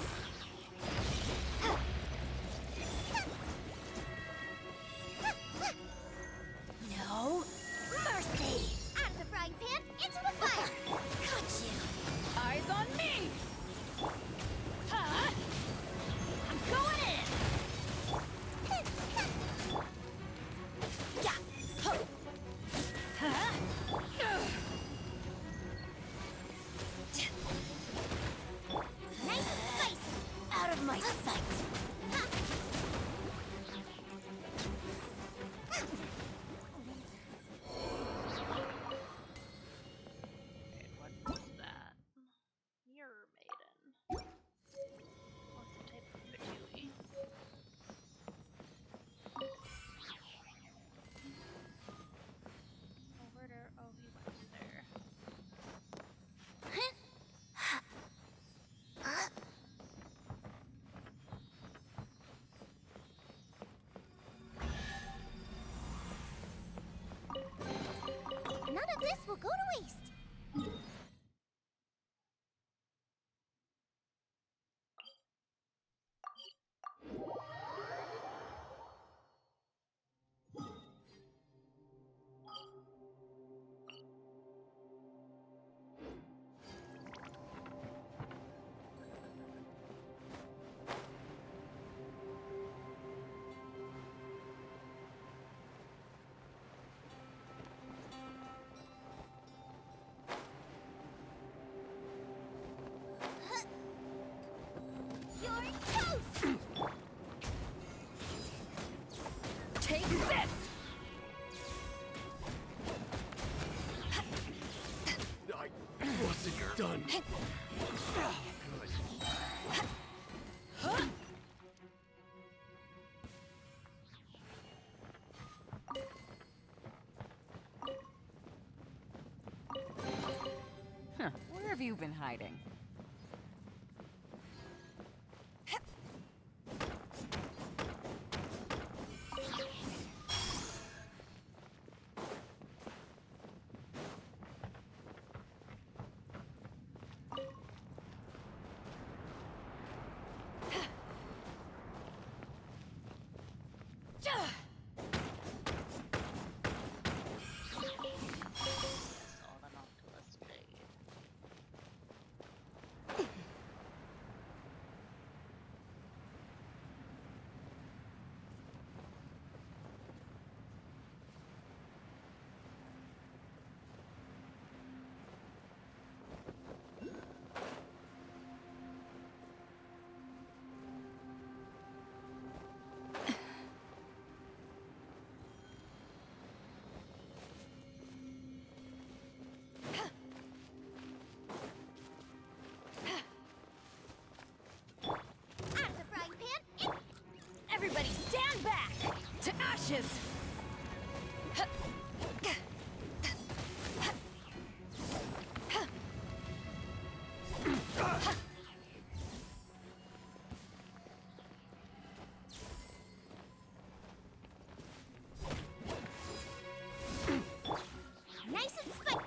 No mercy! Out of the frying pan, into the fire! Got you! Eyes on me! Huh? I'm going in! Yeah! Huh? Huh? Nice and spicy! Out of my sight! Okay, what was that? Mirror Maiden. What's the type of patooey? Oh, where there? Oh, he went there. None of this will go to waste! You're toast! Take this! I wasn't done. Huh. Where have you been hiding? Stolen Octopus Jade. Out of the frying pan, Everybody stand back! To ashes! nice and spicy!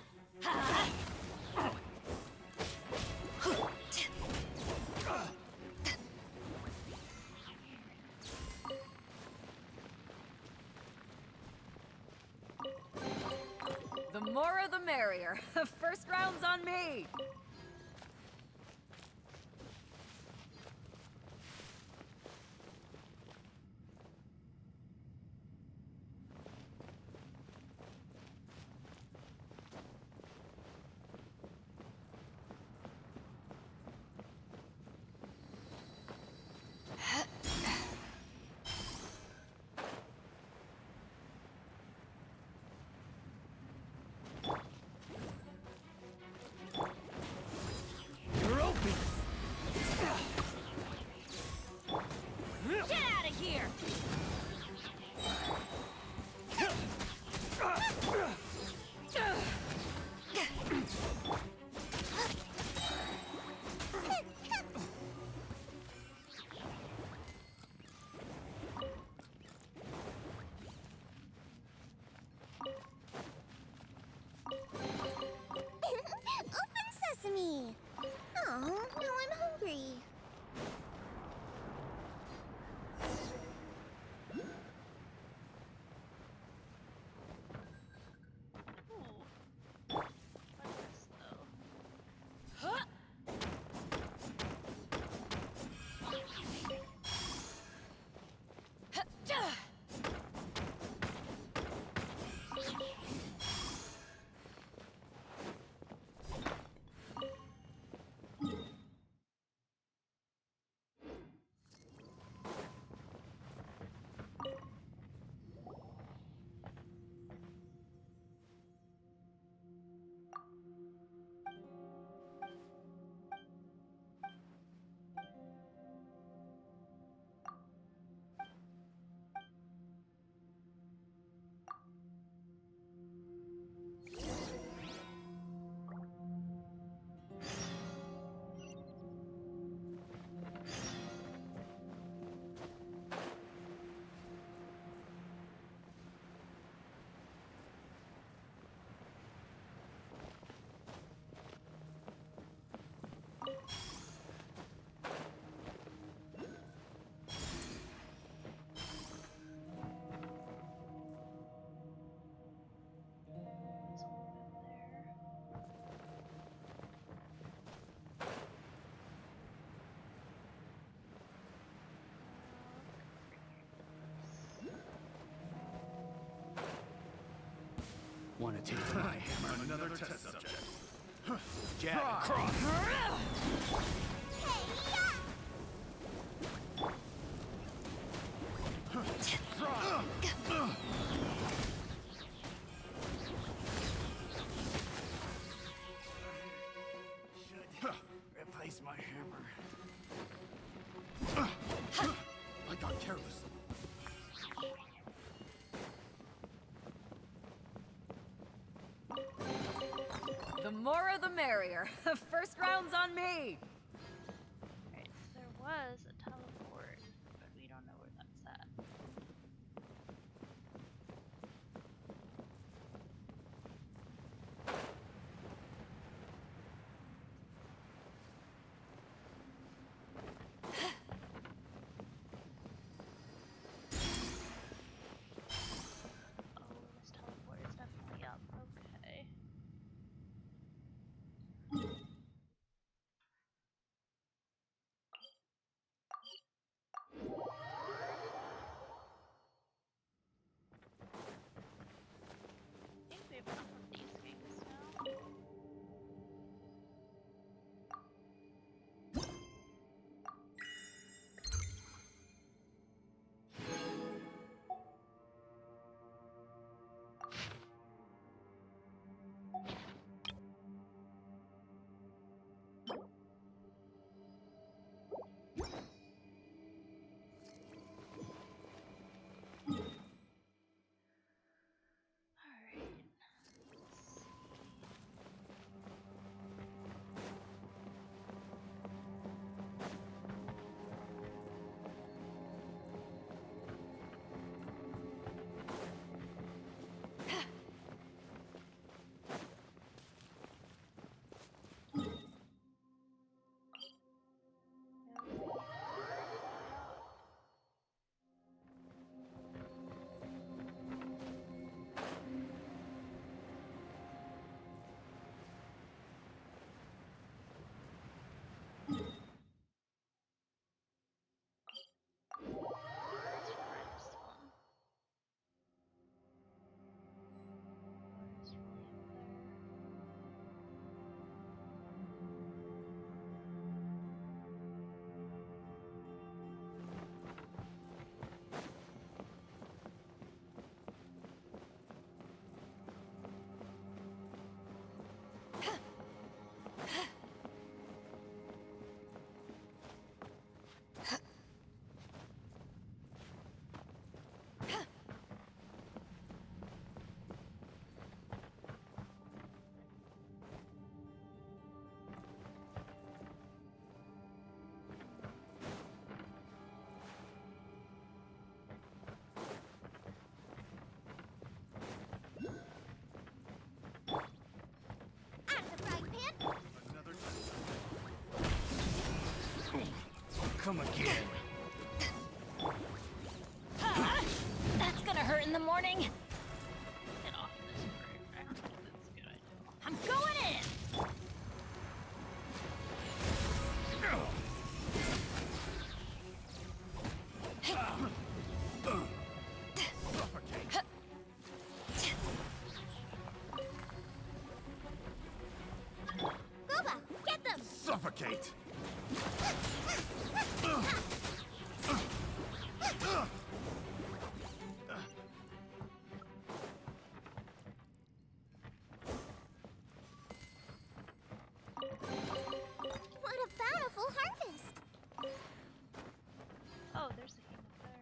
The more the merrier. First round's on me. want to take my hammer another test subject. Jab and cross. Replace my hammer. I got careless. The more the merrier. First round's on me. Alright, so there was a teleport, but we don't know where that's at. Oh, this teleport is definitely up. Okay. I think we've got one of these things now. Alright. Let's try this one. It's really up there. Come again. That's gonna hurt in the morning. Get off this bird. I don't think that's a good idea. I'm going in. Booba, get them! Suffocate! What a bountiful harvest! Oh, there's a game up there.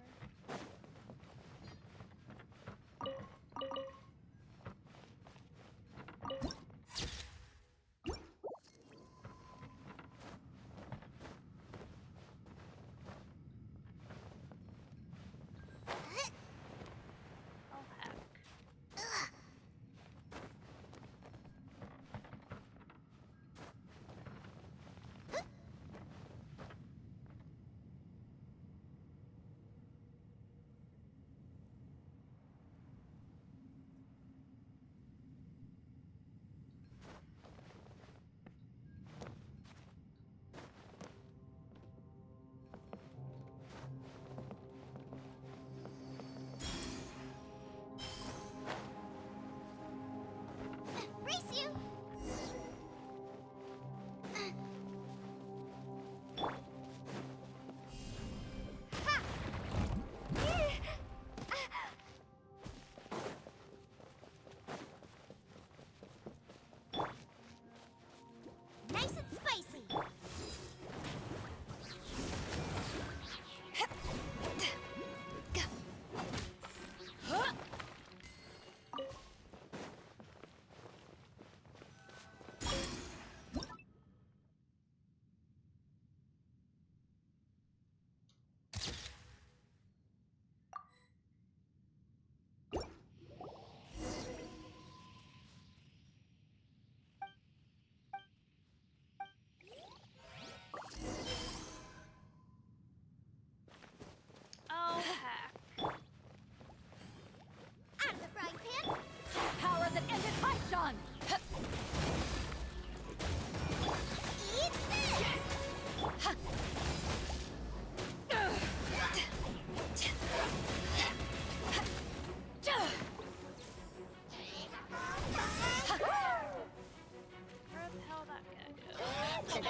Oh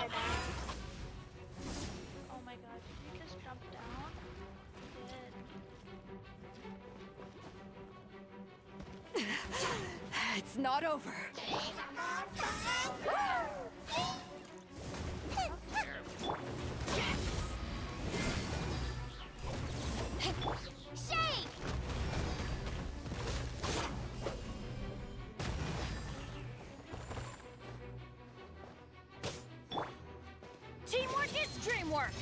my god, did you just jump down? You did. It's not over. Shake! Teamwork is dreamwork!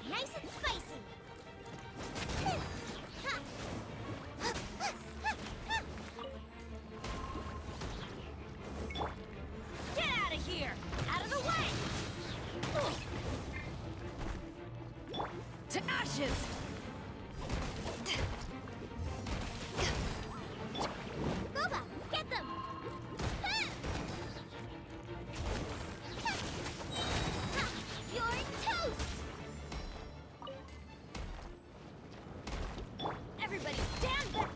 Nice and spicy. Get out of here! Out of the way! To ashes! Boba, get them! You're toast! Everybody stand back!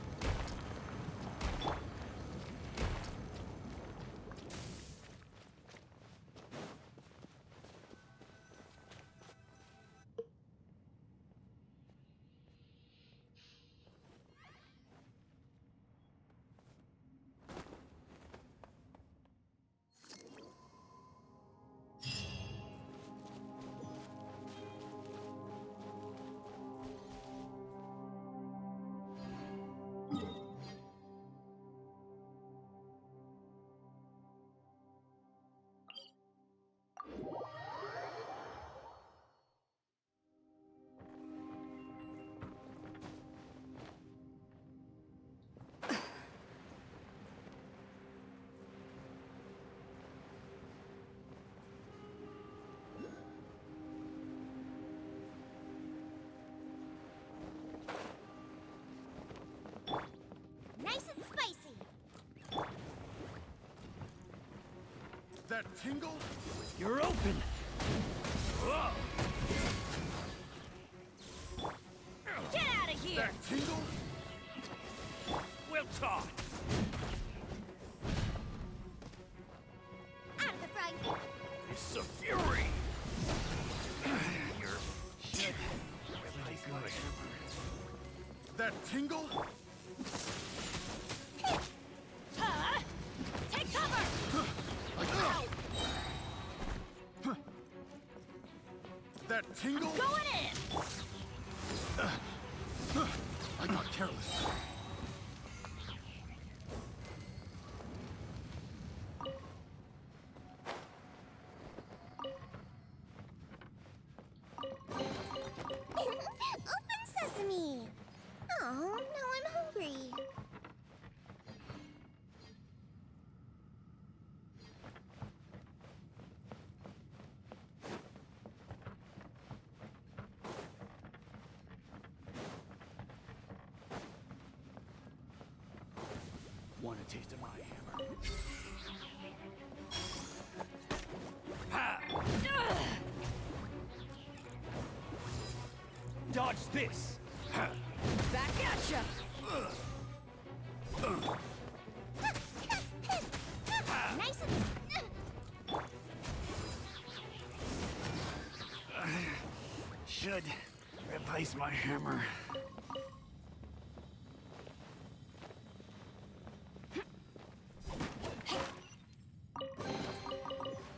Nice and spicy. That tingle? You're open! Whoa. Get out of here! That tingle? We'll talk! Out of the frying pan. It's a fury! You're shit. Really good. That tingle? Huh? Take cover! That tingle? Going in! I got careless. Open Want a taste of my hammer? Ha! Dodge this! Ha! Back at ya! Nice Should replace my hammer.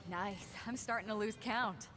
Nice. I'm starting to lose count.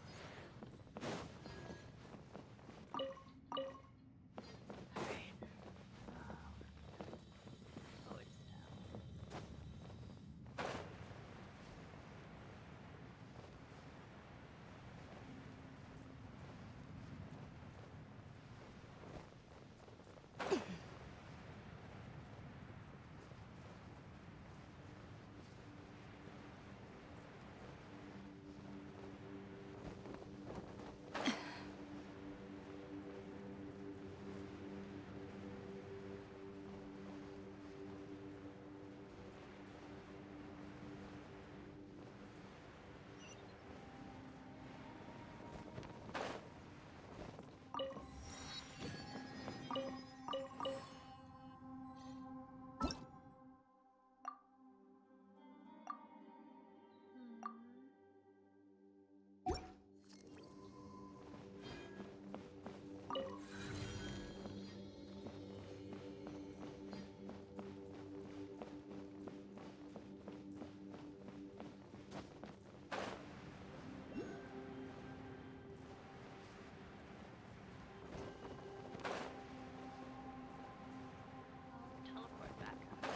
Teleport back up.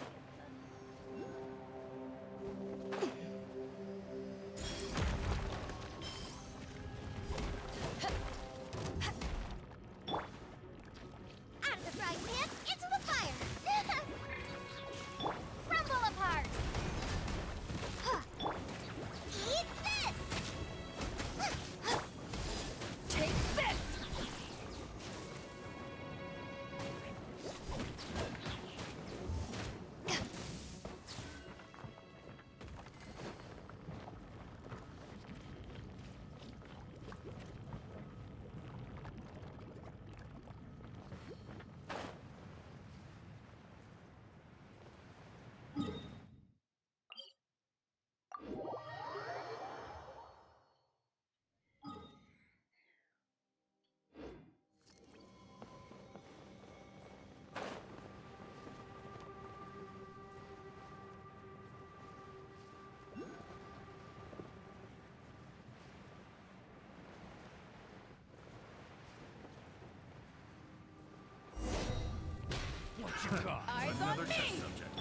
Out of the frying pan, into the fire! Crumble apart! Eat this! Take this! What you got? Eyes Another on test me! subject.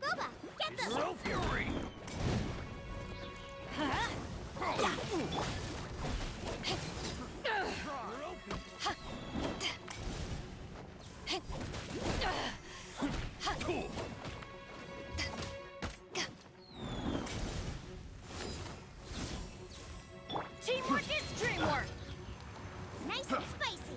Boba, get them! So fury! Huh? Cool. Teamwork is dreamwork! Nice and spicy!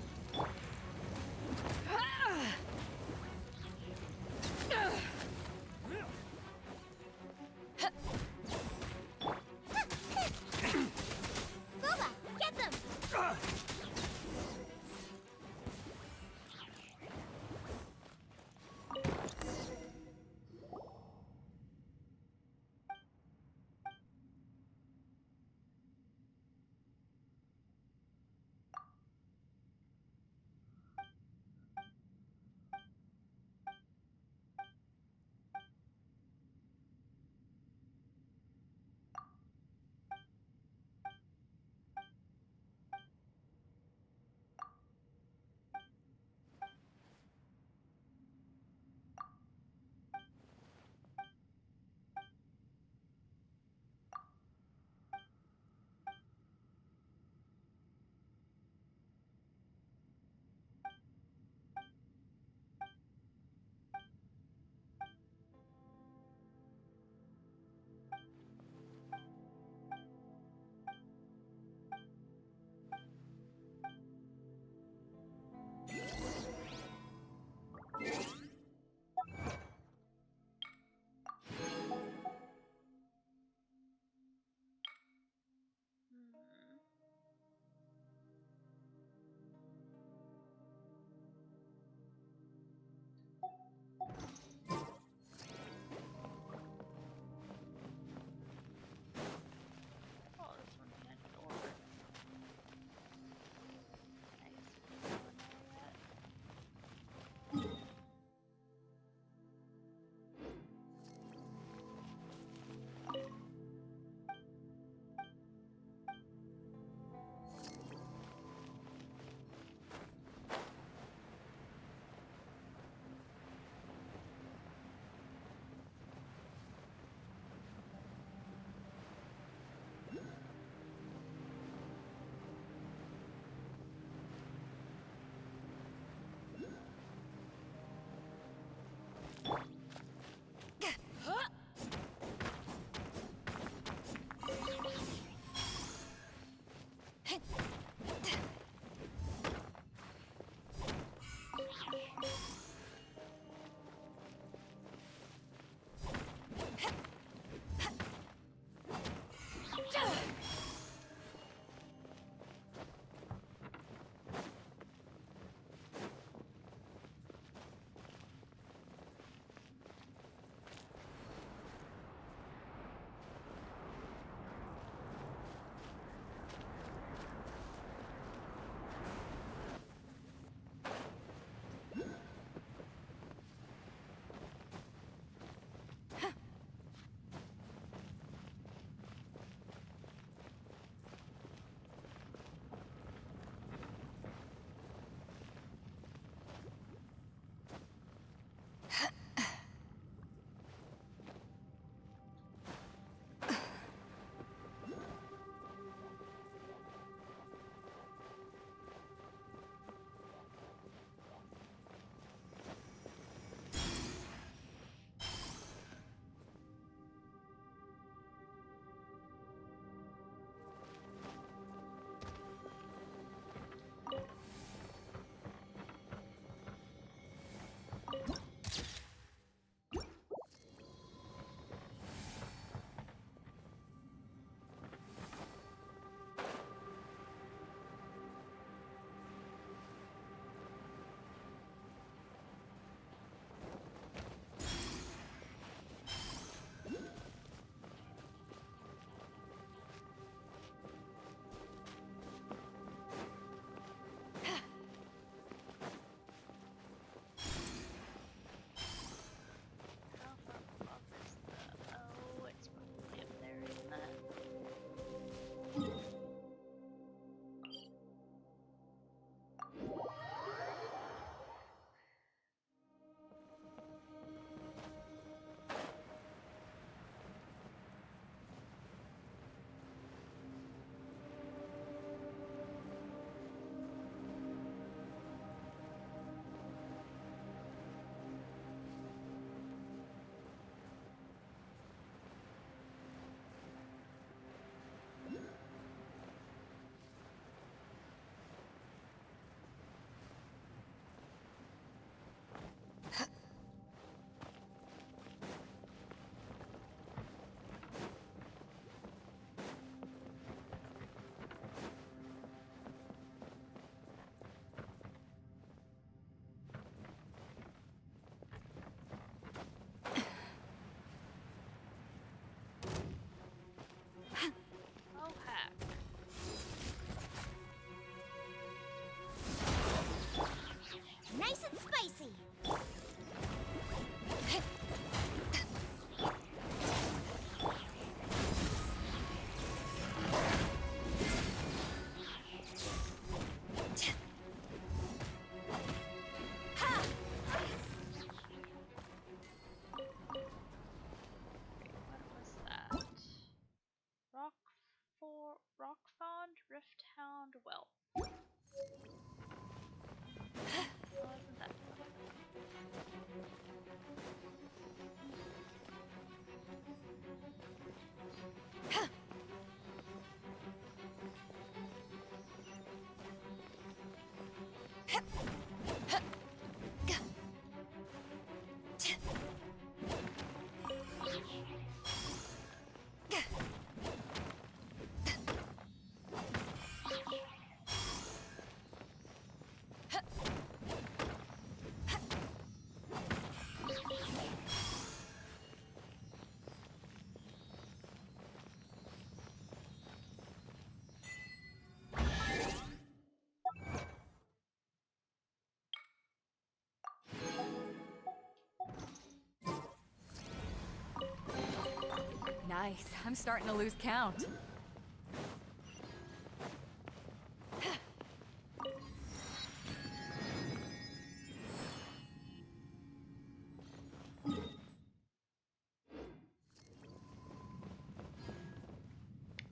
Yikes, I'm starting to lose count.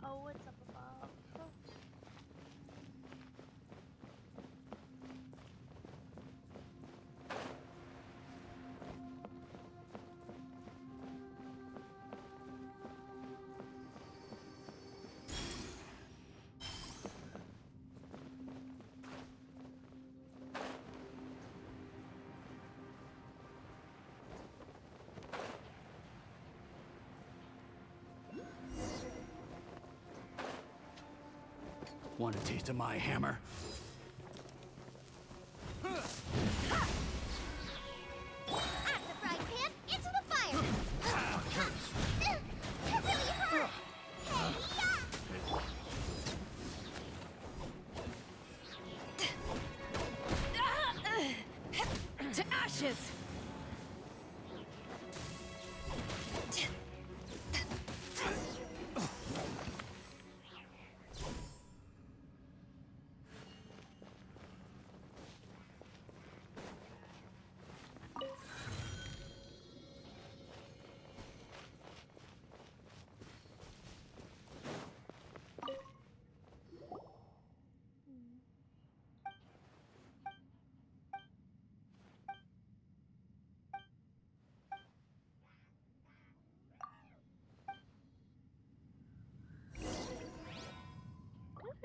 Oh, what's up above? Want a taste of my hammer? At the frying pan, into the fire! That really hurt! To ashes!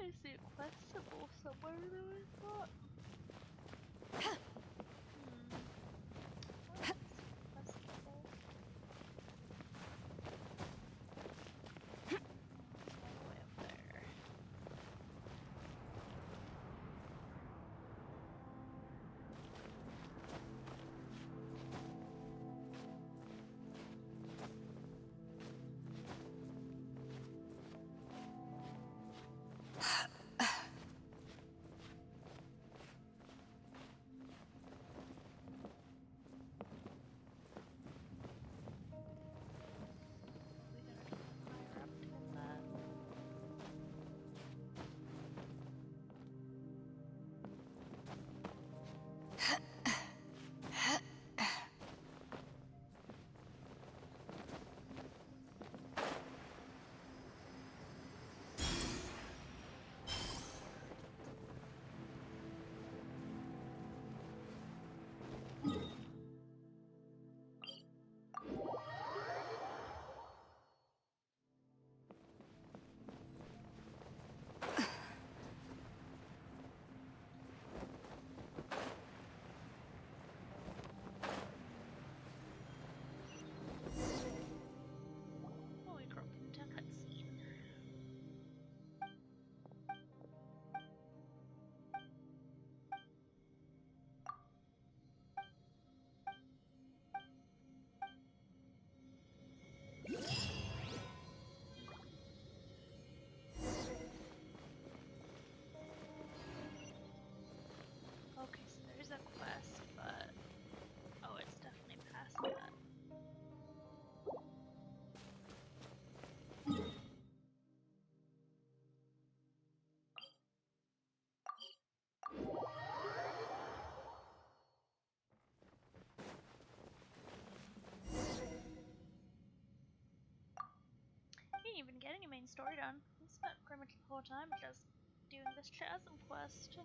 I see a questable somewhere though, I thought. What is questable? All the way up there. We gotta go higher up to get that. Oh, we cropped into a cutscene. Okay, so there's a quest, but oh, it's definitely past that. Didn't even get any main story done. We spent pretty much the whole time just doing this Chasm quest.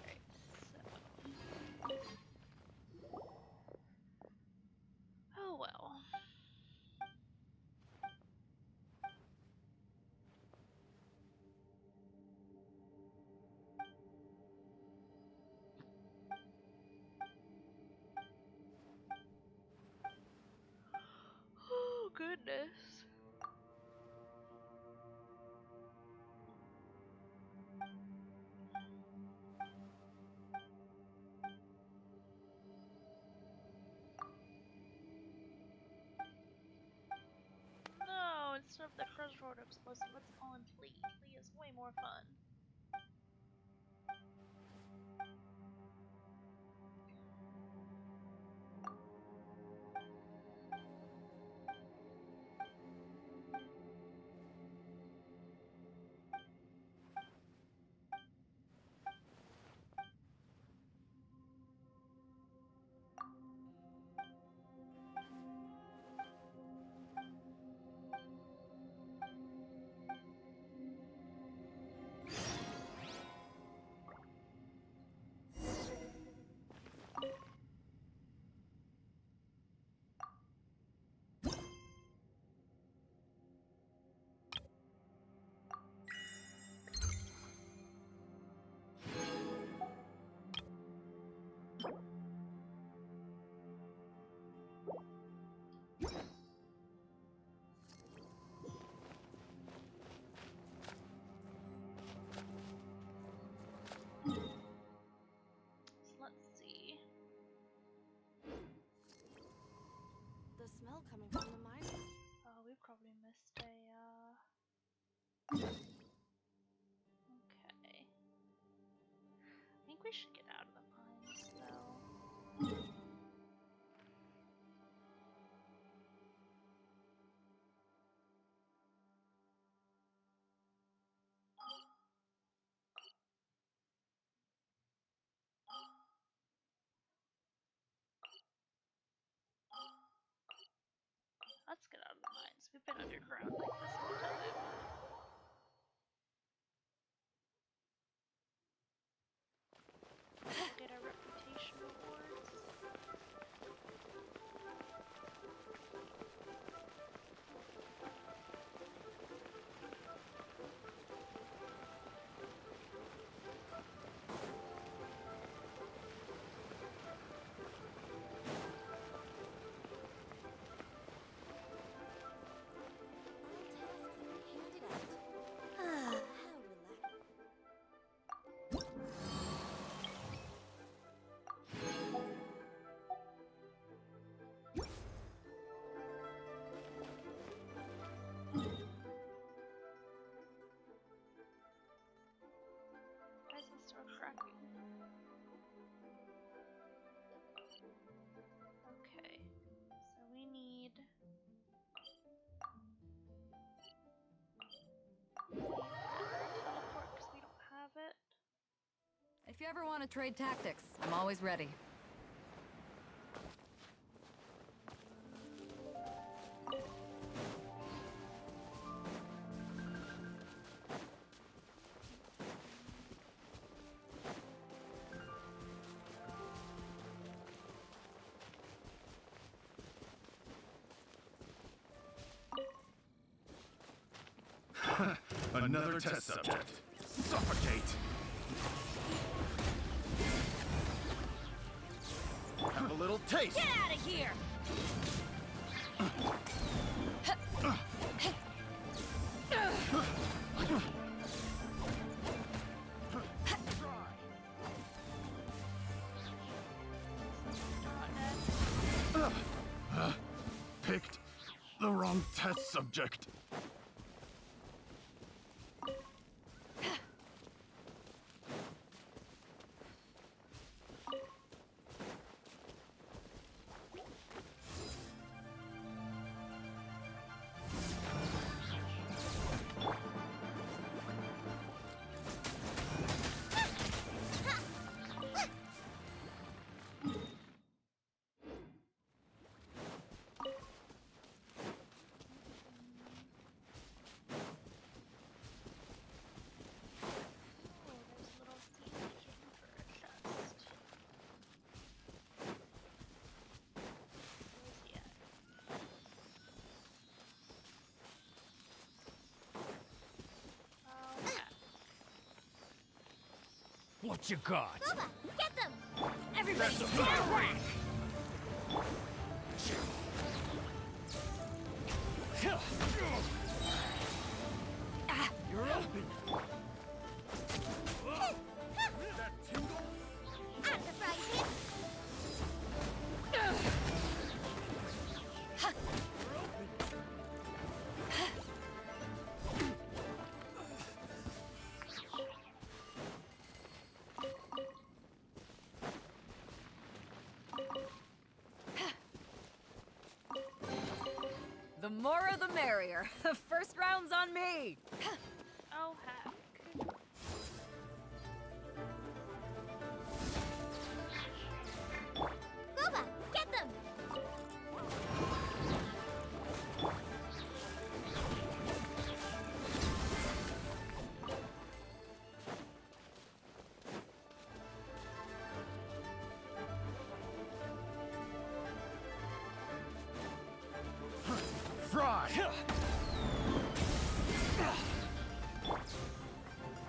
Alright, so. Oh well. Oh goodness. No, instead of the crossroad explosive, let's call him Lee. Lee is way more fun. Let's see. The smell coming from the mine. Oh, we probably missed a, Okay. I think we should get out of the mines, though. Let's get out of the mines. We've been underground like this whole time. Get our reputation rewards. Why is this door cracking? Okay, so we need teleport because we don't have it. If you ever want to trade tactics, I'm always ready. Another test subject. Suffocate! Have a little taste! Get out of here! Picked the wrong test subject. What you got? Boba, get them! Everybody stand back! You're open. That tingle? Out of the frying pan! The more the merrier. First round's on me. Oh heck. Boba, get them! Fry!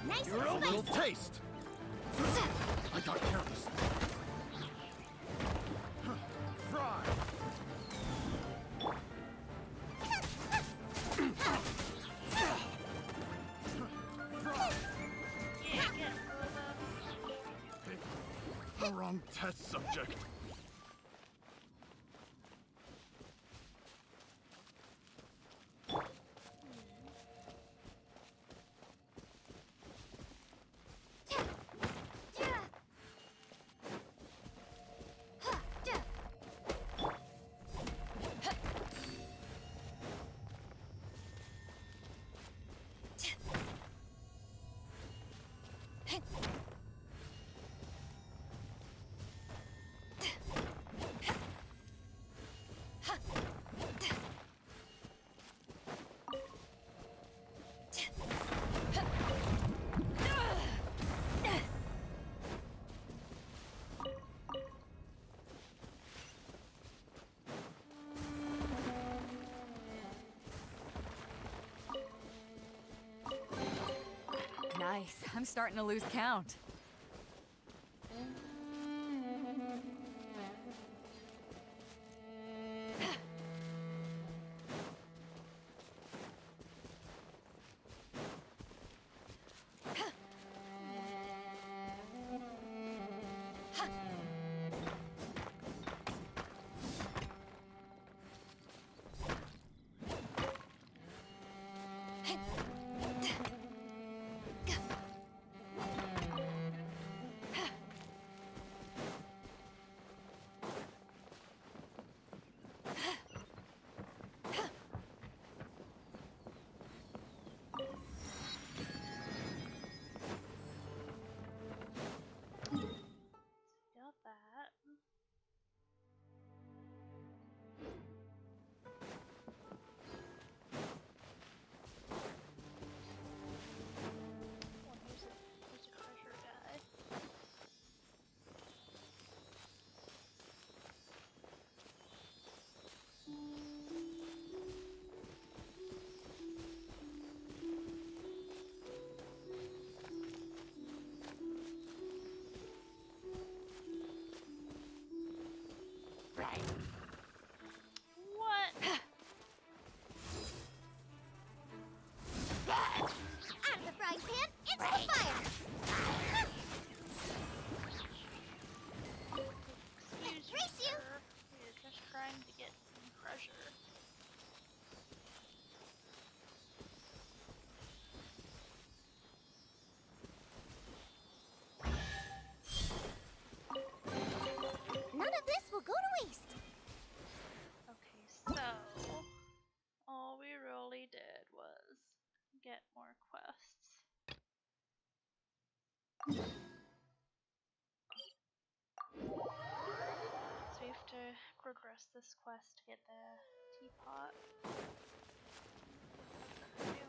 Nice You're and a little spicy! taste! I got careless. try! Picked the wrong test subject. Nice. I'm starting to lose count. Got that. Oh, here's a treasure guy. What? Out of the frying pan, into the fire! Excuse me, Race you! sir. We're just trying to get some treasure. None of this will go to waste. Okay, so all we really did was get more quests. So we have to progress this quest to get the teapot. That's what we're doing.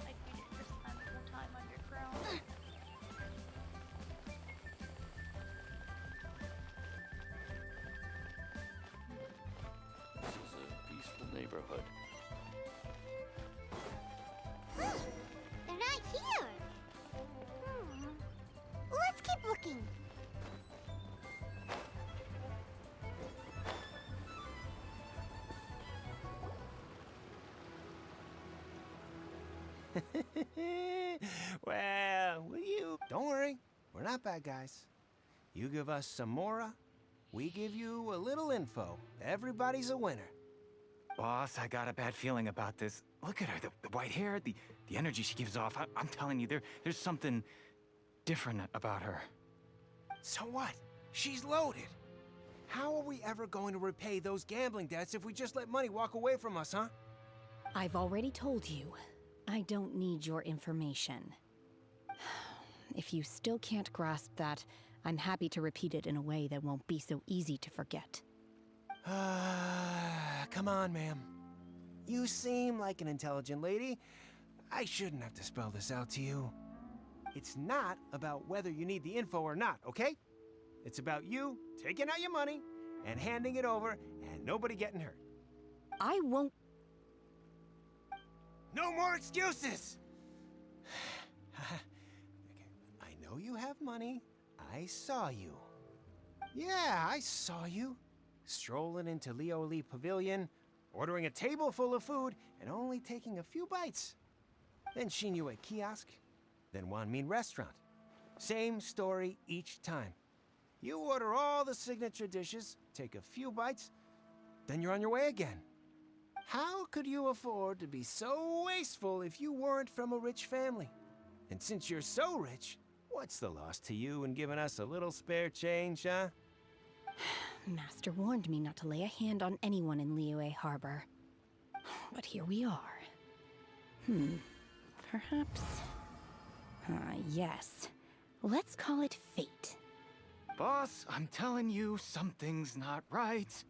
Like we did this time the whole time underground. This is a peaceful neighborhood. They're not here. Let's keep looking. Well, will you? Don't worry, we're not bad guys. You give us some mora, we give you a little info. Everybody's a winner. Boss, I got a bad feeling about this. Look at her, the white hair, the energy she gives off. I'm telling you, there's something different about her. So what? She's loaded. How are we ever going to repay those gambling debts if we just let money walk away from us, huh? I've already told you, I don't need your information. If you still can't grasp that, I'm happy to repeat it in a way that won't be so easy to forget. Come on, ma'am. You seem like an intelligent lady. I shouldn't have to spell this out to you. It's not about whether you need the info or not, okay? It's about you taking out your money and handing it over and nobody getting hurt. I won't. No more excuses! I know you have money. I saw you. Yeah, I saw you. Strolling into Liyue Pavilion, ordering a table full of food, and only taking a few bites. Then Shinyu at kiosk, then Wanmin restaurant. Same story each time. You order all the signature dishes, take a few bites, then you're on your way again. How could you afford to be so wasteful if you weren't from a rich family? And since you're so rich, what's the loss to you in giving us a little spare change, huh? Master warned me not to lay a hand on anyone in Liyue Harbor. But here we are. Perhaps... yes. Let's call it fate. Boss, I'm telling you, something's not right.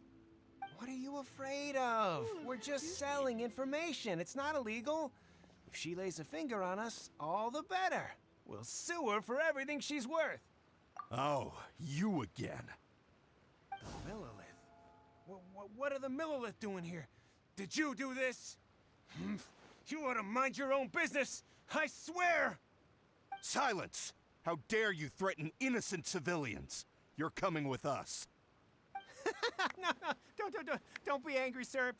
What are you afraid of? We're just selling information. It's not illegal. If she lays a finger on us, all the better. We'll sue her for everything she's worth. Oh, you again. The Millilith? What are the Millilith doing here? Did you do this? You ought to mind your own business, I swear! Silence! How dare you threaten innocent civilians? You're coming with us. No, don't be angry, sir.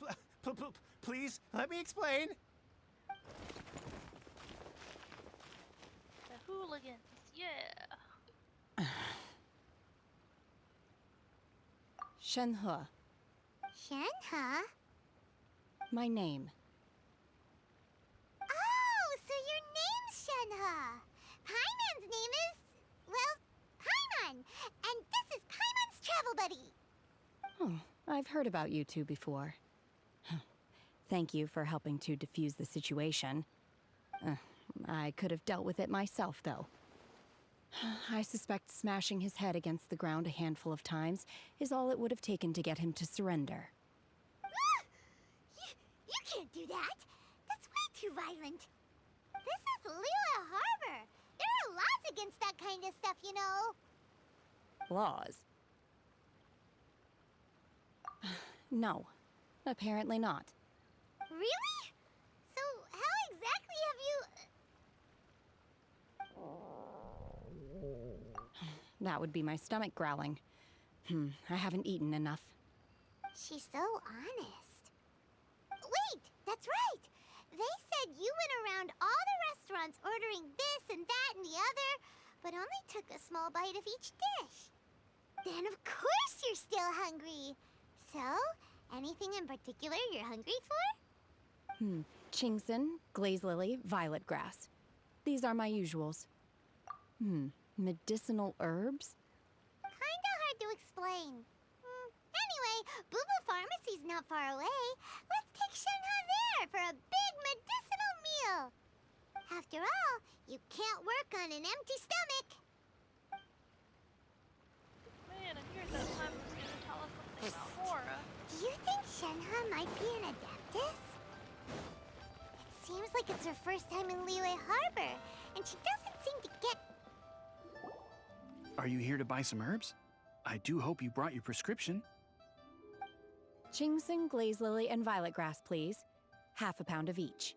Please, let me explain. The hooligans, yeah. Shenhe, Shenhe? my name. Oh, so your name's Shenhe. Paimon's name is, well, Paimon. And this is Paimon's travel buddy. Oh, I've heard about you two before. Thank you for helping to defuse the situation. I could have dealt with it myself, though. I suspect smashing his head against the ground a handful of times is all it would have taken to get him to surrender. You can't do that. That's way too violent. This is Liyue Harbor. There are laws against that kind of stuff, you know. Laws? No, apparently not. Really? So how exactly have you... That would be my stomach growling. I haven't eaten enough. She's so honest. Wait, that's right. They said you went around all the restaurants ordering this and that and the other, but only took a small bite of each dish. Then of course you're still hungry. So, anything in particular you're hungry for? Chingson, glaze lily, violet grass. These are my usuals. Medicinal herbs? Kinda hard to explain. Anyway, Boo Boo Pharmacy's not far away. Let's take Shenhe there for a big medicinal meal. After all, you can't work on an empty stomach. Man, and here's that time was gonna tell us something about Mora. Do you think Shenhe might be an adeptus? It seems like it's her first time in Liyue Harbor, and she doesn't seem to get... Are you here to buy some herbs? I do hope you brought your prescription. Chingson, glaze lily, and violet grass, please. Half a pound of each.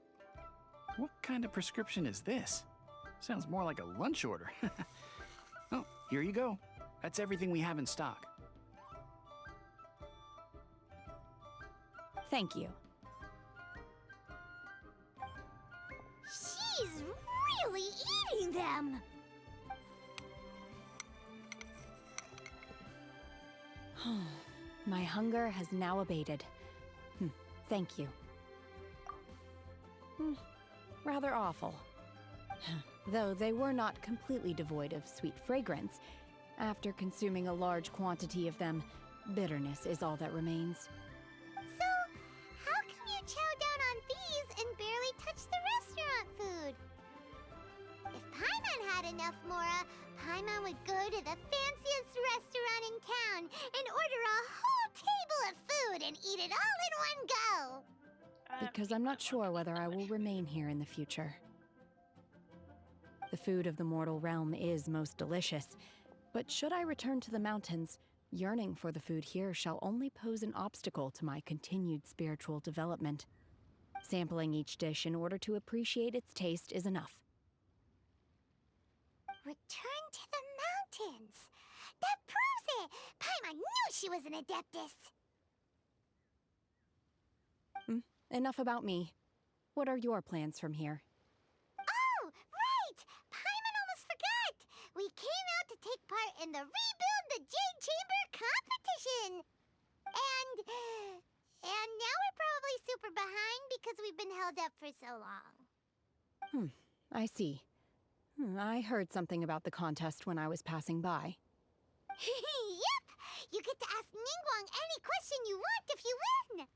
What kind of prescription is this? Sounds more like a lunch order. Oh, here you go. That's everything we have in stock. Thank you. She's really eating them! My hunger has now abated. Thank you. Rather awful. Though they were not completely devoid of sweet fragrance. After consuming a large quantity of them, bitterness is all that remains. So, how come you chow down on these and barely touch the restaurant food? If Paimon had enough Mora, Paimon would go to the fanciest restaurant in town and order a whole table of food and eat it all in one go. Because I'm not sure whether I will remain here in the future. The food of the mortal realm is most delicious, but should I return to the mountains, Yearning for the food here shall only pose an obstacle to my continued spiritual development. Sampling each dish in order to appreciate its taste is enough. Return to the mountains! That proves it! Paimon knew she was an Adeptus! Enough about me. What are your plans from here? Oh, right! Paimon almost forgot! We came out to take part in the Rebuild the Jade Chamber competition! And now we're probably super behind because we've been held up for so long. I see. I heard something about the contest when I was passing by. Yep! You get to ask Ningguang any question you want if you win!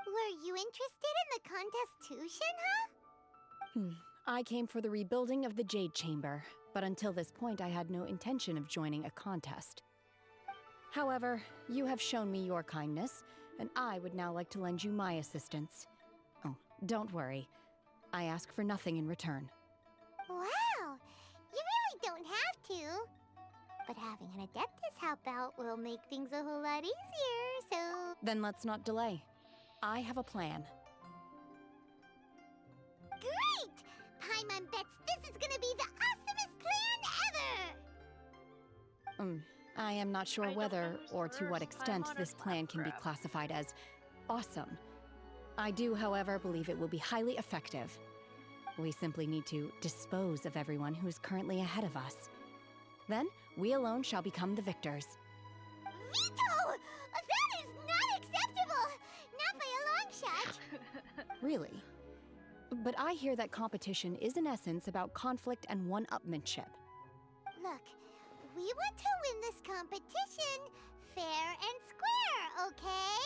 Were you interested in the contest too, Shenhe? I came for the rebuilding of the Jade Chamber, but until this point I had no intention of joining a contest. However, you have shown me your kindness, and I would now like to lend you my assistance. Oh, don't worry. I ask for nothing in return. Wow! You really don't have to. But having an Adeptus help out will make things a whole lot easier, so... Then let's not delay. I have a plan. Great! Paimon bets this is gonna be the awesomest plan ever! I am not sure whether or to what extent this plan can be classified as awesome. I do, however, believe it will be highly effective. We simply need to dispose of everyone who is currently ahead of us. Then, we alone shall become the victors. Veto! That is not acceptable! Not by a long shot! Really? But I hear that competition is in essence about conflict and one-upmanship. Look, we want to win this competition fair and square, okay?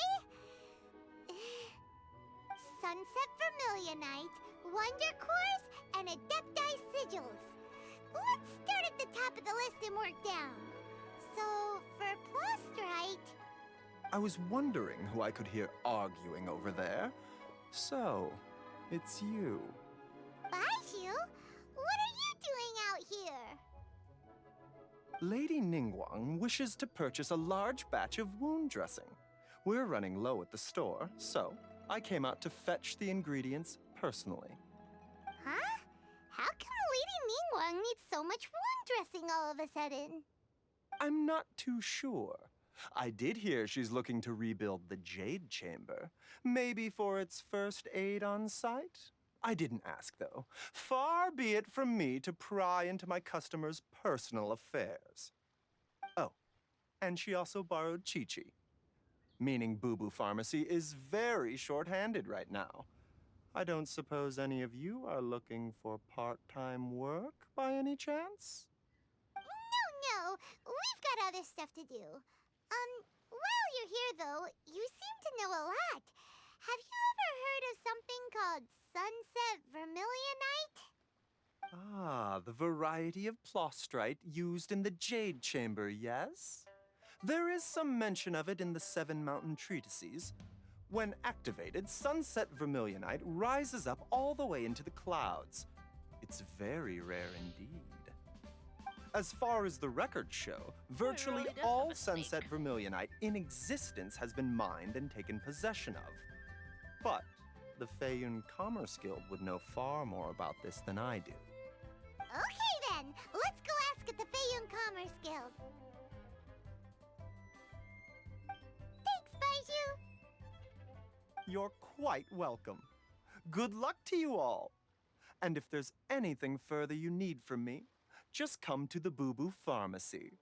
Sunset Vermilionite, Wonder Cores, and Adepti Sigils. Let's start at the top of the list and work down. So, for Plostrite... I was wondering who I could hear arguing over there. So, it's you. Baiju? What are you doing out here? Lady Ningguang wishes to purchase a large batch of wound dressing. We're running low at the store, so I came out to fetch the ingredients personally. Huh? How come Lady Ningguang needs so much wound dressing all of a sudden? I'm not too sure. I did hear she's looking to rebuild the Jade Chamber. Maybe for its first aid on site? I didn't ask, though. Far be it from me to pry into my customers' personal affairs. Oh, and she also borrowed Chi-Chi. Meaning Boo Boo Pharmacy is very short-handed right now. I don't suppose any of you are looking for part-time work by any chance? No, we've got other stuff to do. While you're here, though, you seem to know a lot. Have you ever heard of something called Sunset Vermilionite? Ah, the variety of plostrite used in the Jade Chamber, yes? There is some mention of it in the Seven Mountain Treatises. When activated, Sunset Vermilionite rises up all the way into the clouds. It's very rare indeed. As far as the records show, virtually all Sunset Vermilionite in existence has been mined and taken possession of. But the Feiyun Commerce Guild would know far more about this than I do. Okay then, let's go ask at the Feiyun Commerce Guild. Thanks, Baiju! You're quite welcome. Good luck to you all. And if there's anything further you need from me, just come to the Boo Boo Pharmacy.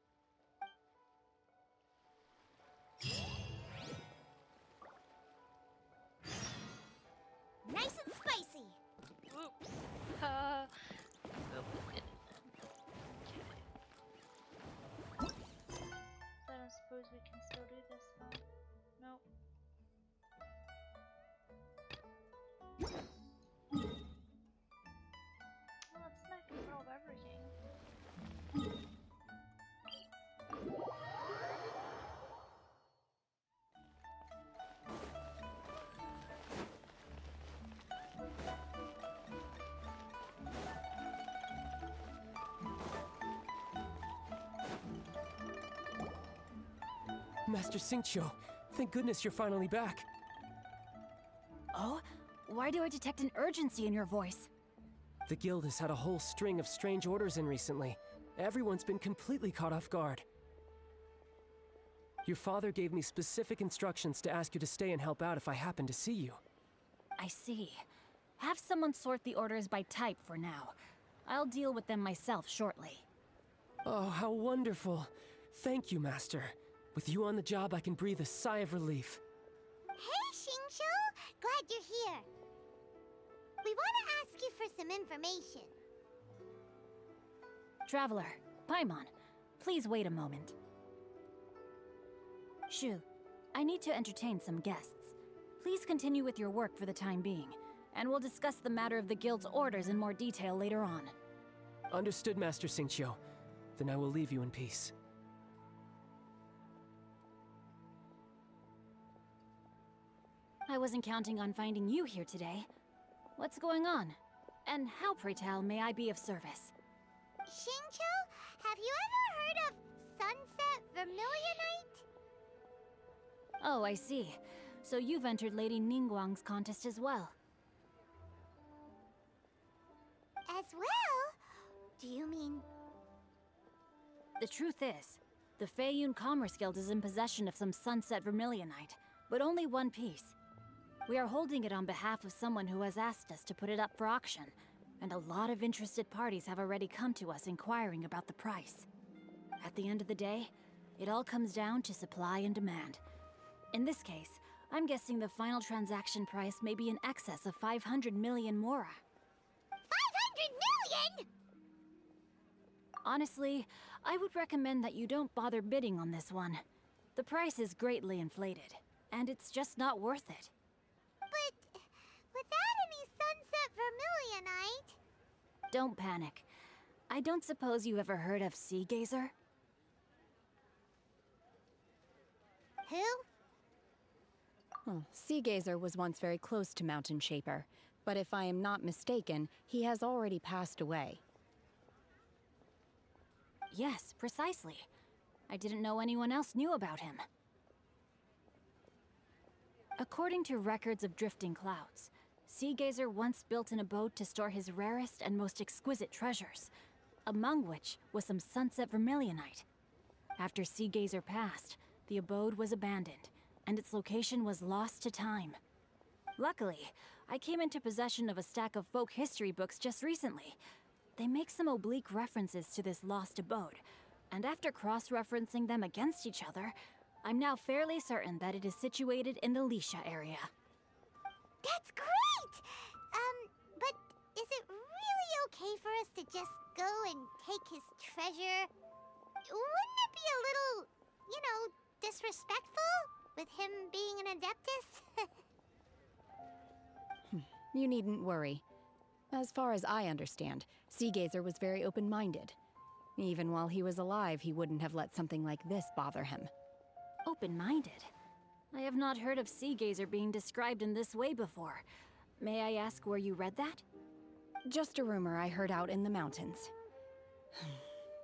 Nice and spicy! Oops. I don't suppose we can still do this, huh? Nope. Well, let's not control everything. Master Xingqiu, thank goodness you're finally back. Oh? Why do I detect an urgency in your voice? The guild has had a whole string of strange orders in recently. Everyone's been completely caught off guard. Your father gave me specific instructions to ask you to stay and help out if I happen to see you. I see. Have someone sort the orders by type for now. I'll deal with them myself shortly. Oh, how wonderful. Thank you, Master. With you on the job, I can breathe a sigh of relief. Hey, Xingqiu! Glad you're here. We want to ask you for some information. Traveler, Paimon, please wait a moment. Shu, I need to entertain some guests. Please continue with your work for the time being, and we'll discuss the matter of the guild's orders in more detail later on. Understood, Master Xingqiu. Then I will leave you in peace. I wasn't counting on finding you here today. What's going on? And how, pray tell, may I be of service? Xingqiu, have you ever heard of Sunset Vermilionite? Oh, I see. So you've entered Lady Ningguang's contest as well. As well? Do you mean... The truth is, the Feiyun Commerce Guild is in possession of some Sunset Vermilionite, but only one piece. We are holding it on behalf of someone who has asked us to put it up for auction, and a lot of interested parties have already come to us inquiring about the price. At the end of the day, it all comes down to supply and demand. In this case, I'm guessing the final transaction price may be in excess of 500 million mora. 500 million?! Honestly, I would recommend that you don't bother bidding on this one. The price is greatly inflated, and it's just not worth it. But without any Sunset Vermilionite... Don't panic. I don't suppose you ever heard of Sea Gazer? Who? Oh, Sea Gazer was once very close to Mountain Shaper, but if I am not mistaken, he has already passed away. Yes, precisely. I didn't know anyone else knew about him. According to records of drifting clouds, Sea Gazer once built an abode to store his rarest and most exquisite treasures, among which was some Sunset Vermilionite. After Sea Gazer passed, the abode was abandoned, and its location was lost to time. Luckily, I came into possession of a stack of folk history books just recently. They make some oblique references to this lost abode, and after cross-referencing them against each other, I'm now fairly certain that it is situated in the Liyue area. That's great! But is it really okay for us to just go and take his treasure? Wouldn't it be a little, you know, disrespectful with him being an Adeptus? You needn't worry. As far as I understand, Sea Gazer was very open-minded. Even while he was alive, he wouldn't have let something like this bother him. Open-minded? I have not heard of Sea Gazer being described in this way before. May I ask where you read that? Just a rumor I heard out in the mountains.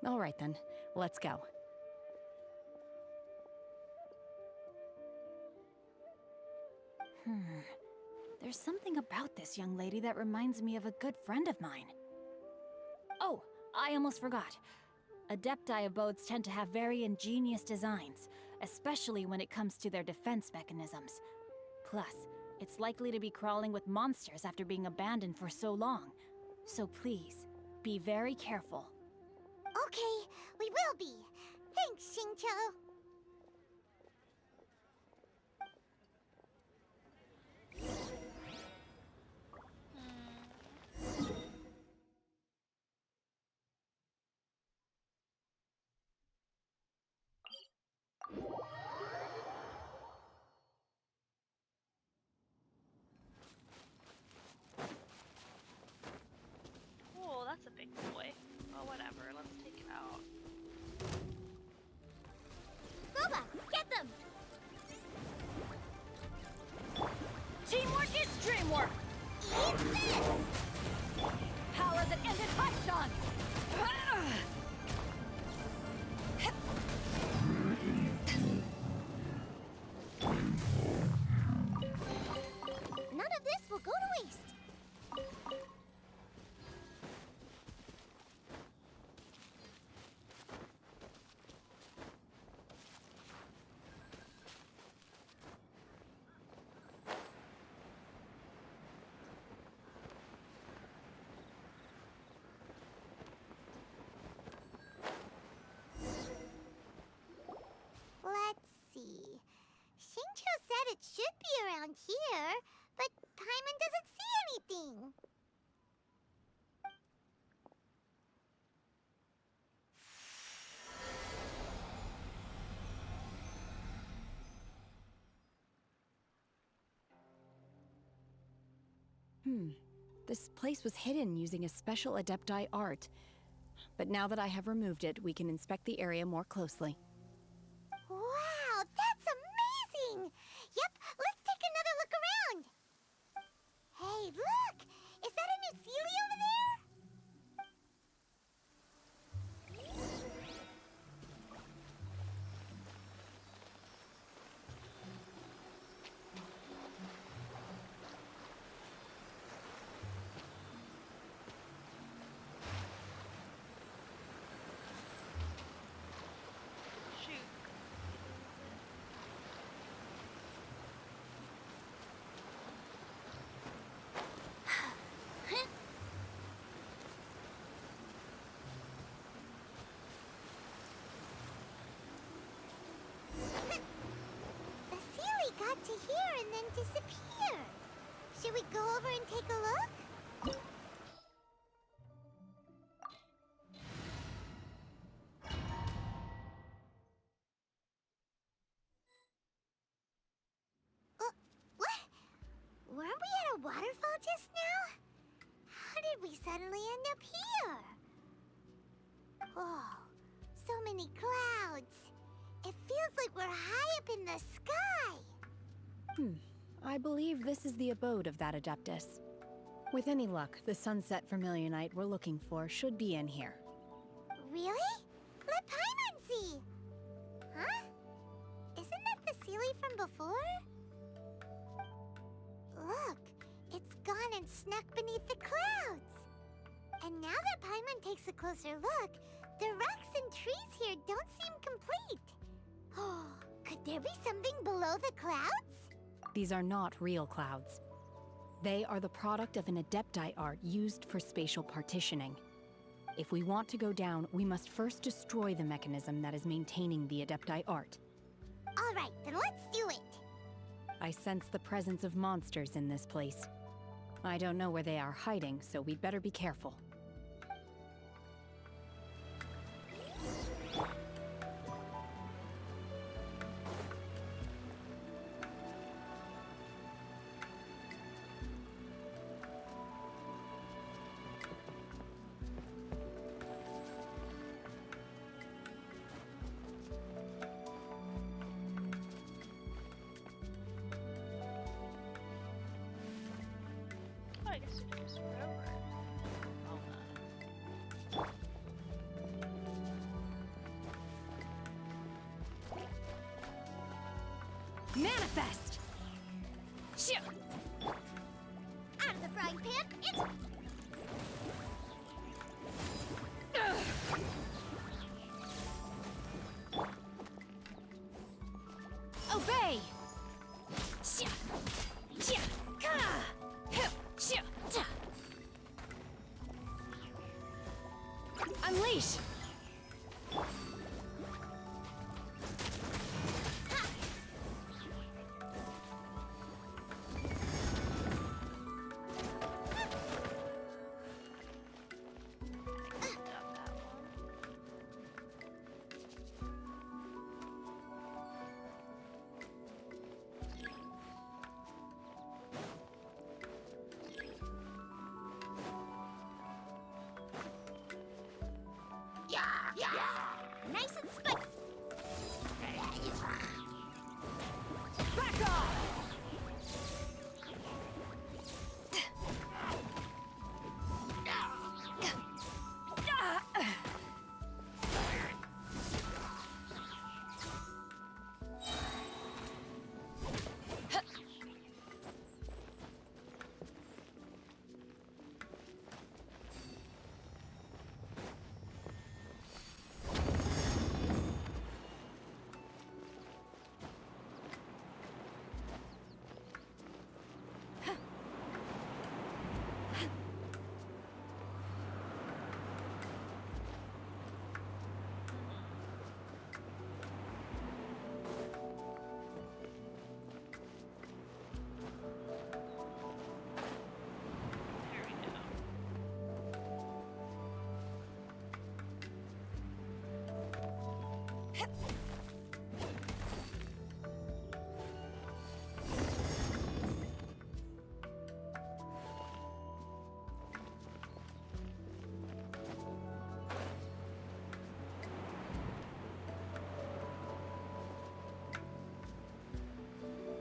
All right then, let's go. There's something about this young lady that reminds me of a good friend of mine. Oh, I almost forgot. Adepti abodes tend to have very ingenious designs, especially when it comes to their defense mechanisms. Plus, it's likely to be crawling with monsters after being abandoned for so long. So please, be very careful. Okay, we will be. Thanks, Xingqiu. Cool, that's a big boy. Well, whatever, let's take it out. around here, but Paimon doesn't see anything. This place was hidden using a special Adepti art. But now that I have removed it, we can inspect the area more closely. Wow, that's amazing! Yep, let's take another look around. Hey, look! Is that a new Sealy over there? Shoot. The Sealy got to here and then disappeared. Should we go over and take a look? What? Weren't we at a waterfall just now? How did we suddenly end up here? Oh, so many clouds. It feels like we're high up in the sky. I believe this is the abode of that Adeptus. With any luck, the sunset Vermilionite we're looking for should be in here. Really? Let Paimon see. Huh? Isn't that the Sealy from before? Look, it's gone and snuck beneath the clouds. And now that Paimon takes a closer look, the rocks and trees here don't seem complete. Oh, could there be something below the clouds? These are not real clouds. They are the product of an Adepti art used for spatial partitioning. If we want to go down, we must first destroy the mechanism that is maintaining the Adepti art. All right, then let's do it. I sense the presence of monsters in this place. I don't know where they are hiding, so we'd better be careful. Oh, I guess we can just run over it. Hold on. Manifest! Shoo! Out of the frying pan, it's... Obey! Shoo! Shoo! Ka! Hoo! Shoo! Ta! Unleash! Dump that one. Nice and spiky. Back off!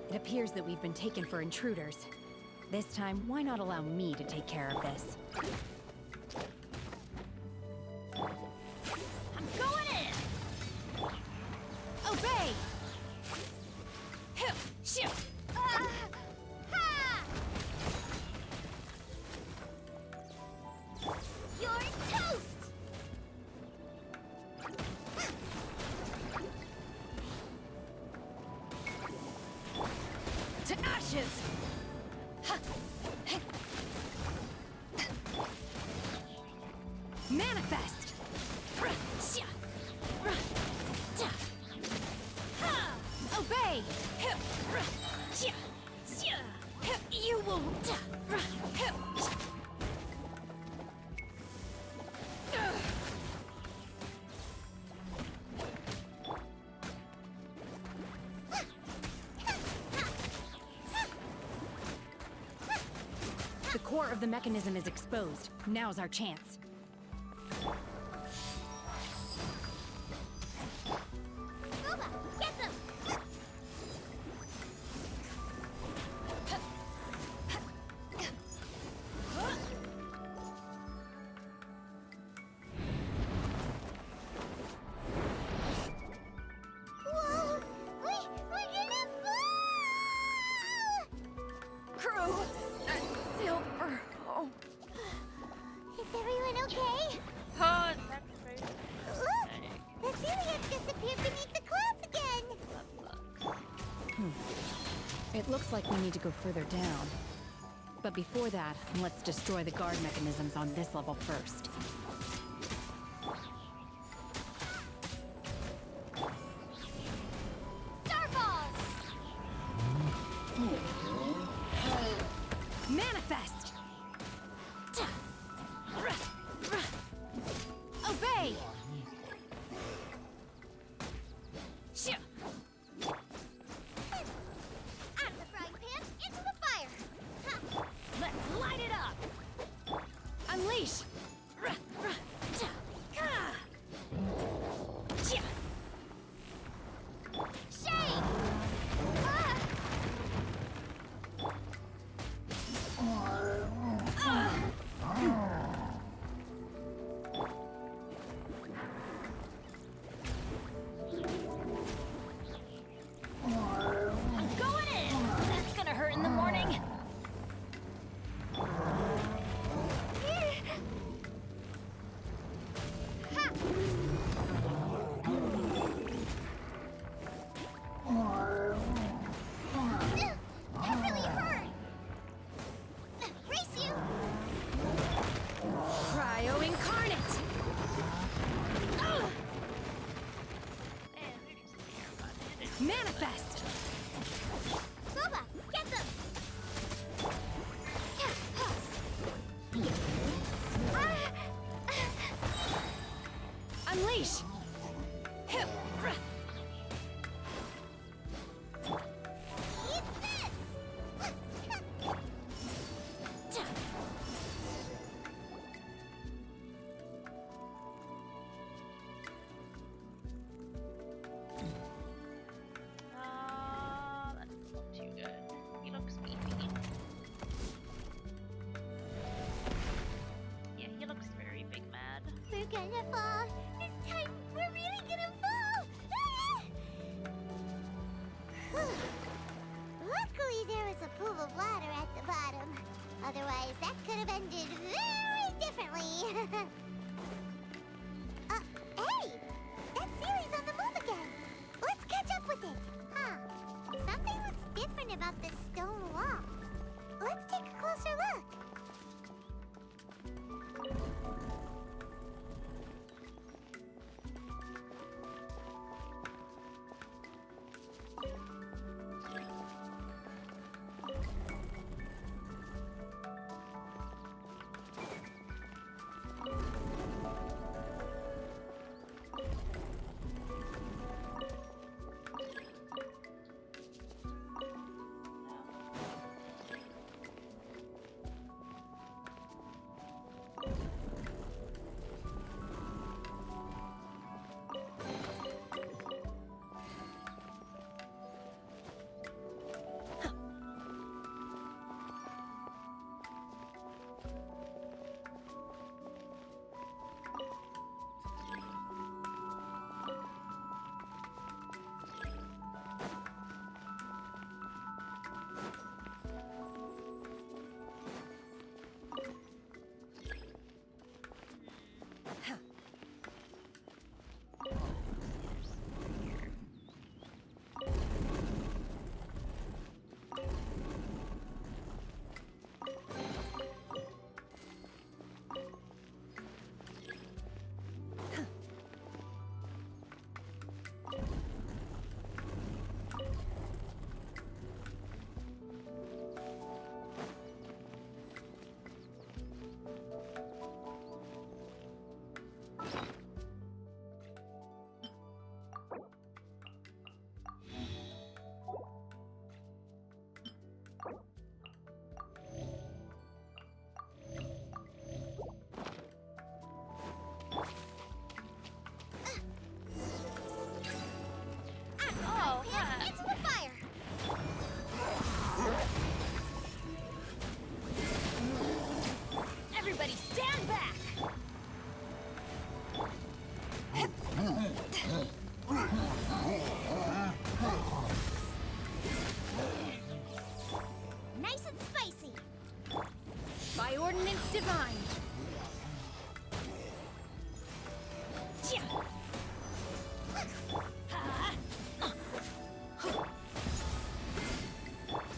It appears that we've been taken for intruders. This time, why not allow me to take care of this? I'm going in! Obey! You're toast! To ashes! Manifest! Obey! You will... The core of the mechanism is exposed. Now's our chance. Boba, get them! Whoa! We're gonna fall! Crew! Silver! Oh. Is everyone okay? Oh, it's actually very Look! The Celiac disappeared beneath the clouds again! It looks like we need to go further down. But before that, let's destroy the guard mechanisms on this level first. Starballs! Manifest! Obey! Out of the frying pan, into the fire! Ha! Let's light it up! Unleash! Shake! Ah! I'm going in! That's gonna hurt in the morning. That really hurt! Race you! Cryo incarnate! Man, we need some air, but it is- Manifest! Boba, get them! Unleash! Eat this! That doesn't look too good. He looks beefy. Yeah, he looks very big mad. We're gonna fall! This time, we're really gonna fall! Luckily, there was a pool of water at the bottom. Otherwise, that could have ended very differently. Hey! That Sealy's on the move again! Let's catch up with it! Huh. Something looks different about this stone wall. Let's take a closer look.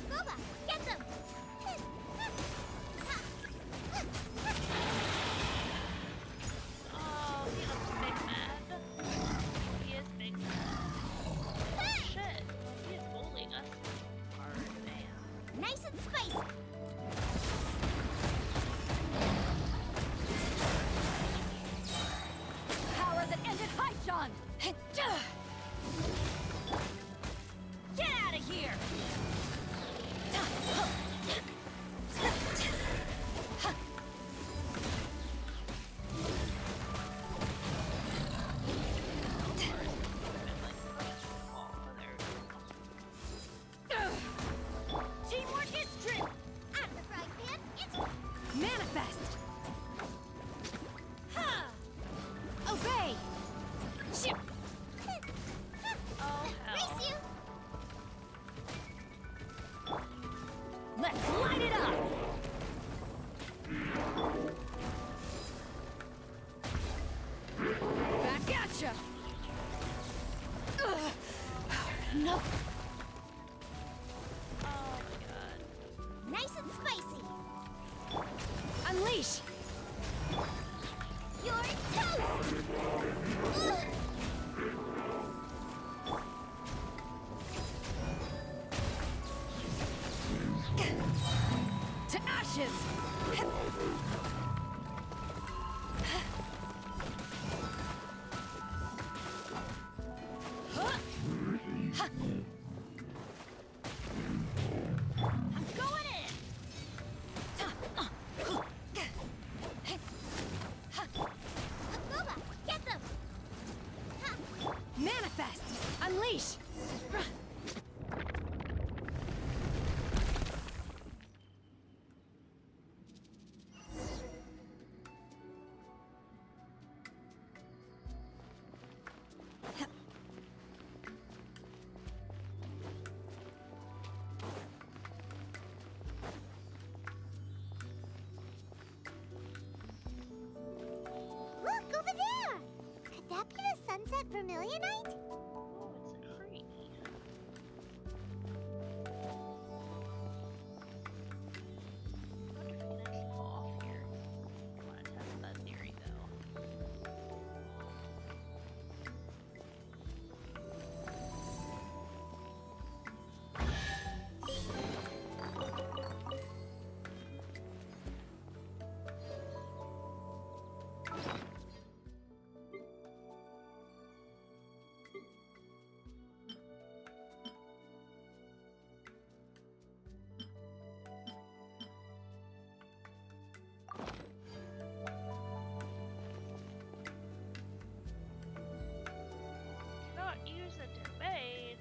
Boba, get them! Oh, he looks big mad. He is big mad. Shit. He is bullying us. Hard, man. Nice and spicy! Power that ended Haishan! Get out of here! Teamwork is strength! Out of the frying pan, it's... Manifest! Obey! Shoot! Oh, hell. Race you! Let's light it up! Back at ya! No. Oh my god. Nice and spicy! Unleash! You're toast! Ugh. To ashes! I'm going in! Boba, get them! Manifest! Unleash! Look, over there! Could that be the sunset vermilionite? Oh, it's a tree. I wonder if we can actually go off here. I want to test that theory, though. Cannot use a domain.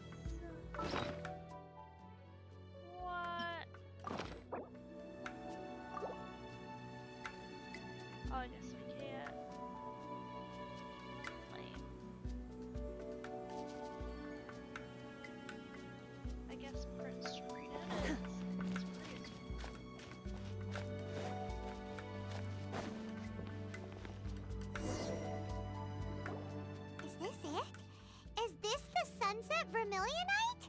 What? Oh, I guess we can't. Lame. I guess Prince Serena is. It's pretty. Is this it? Is this the sunset vermilionite?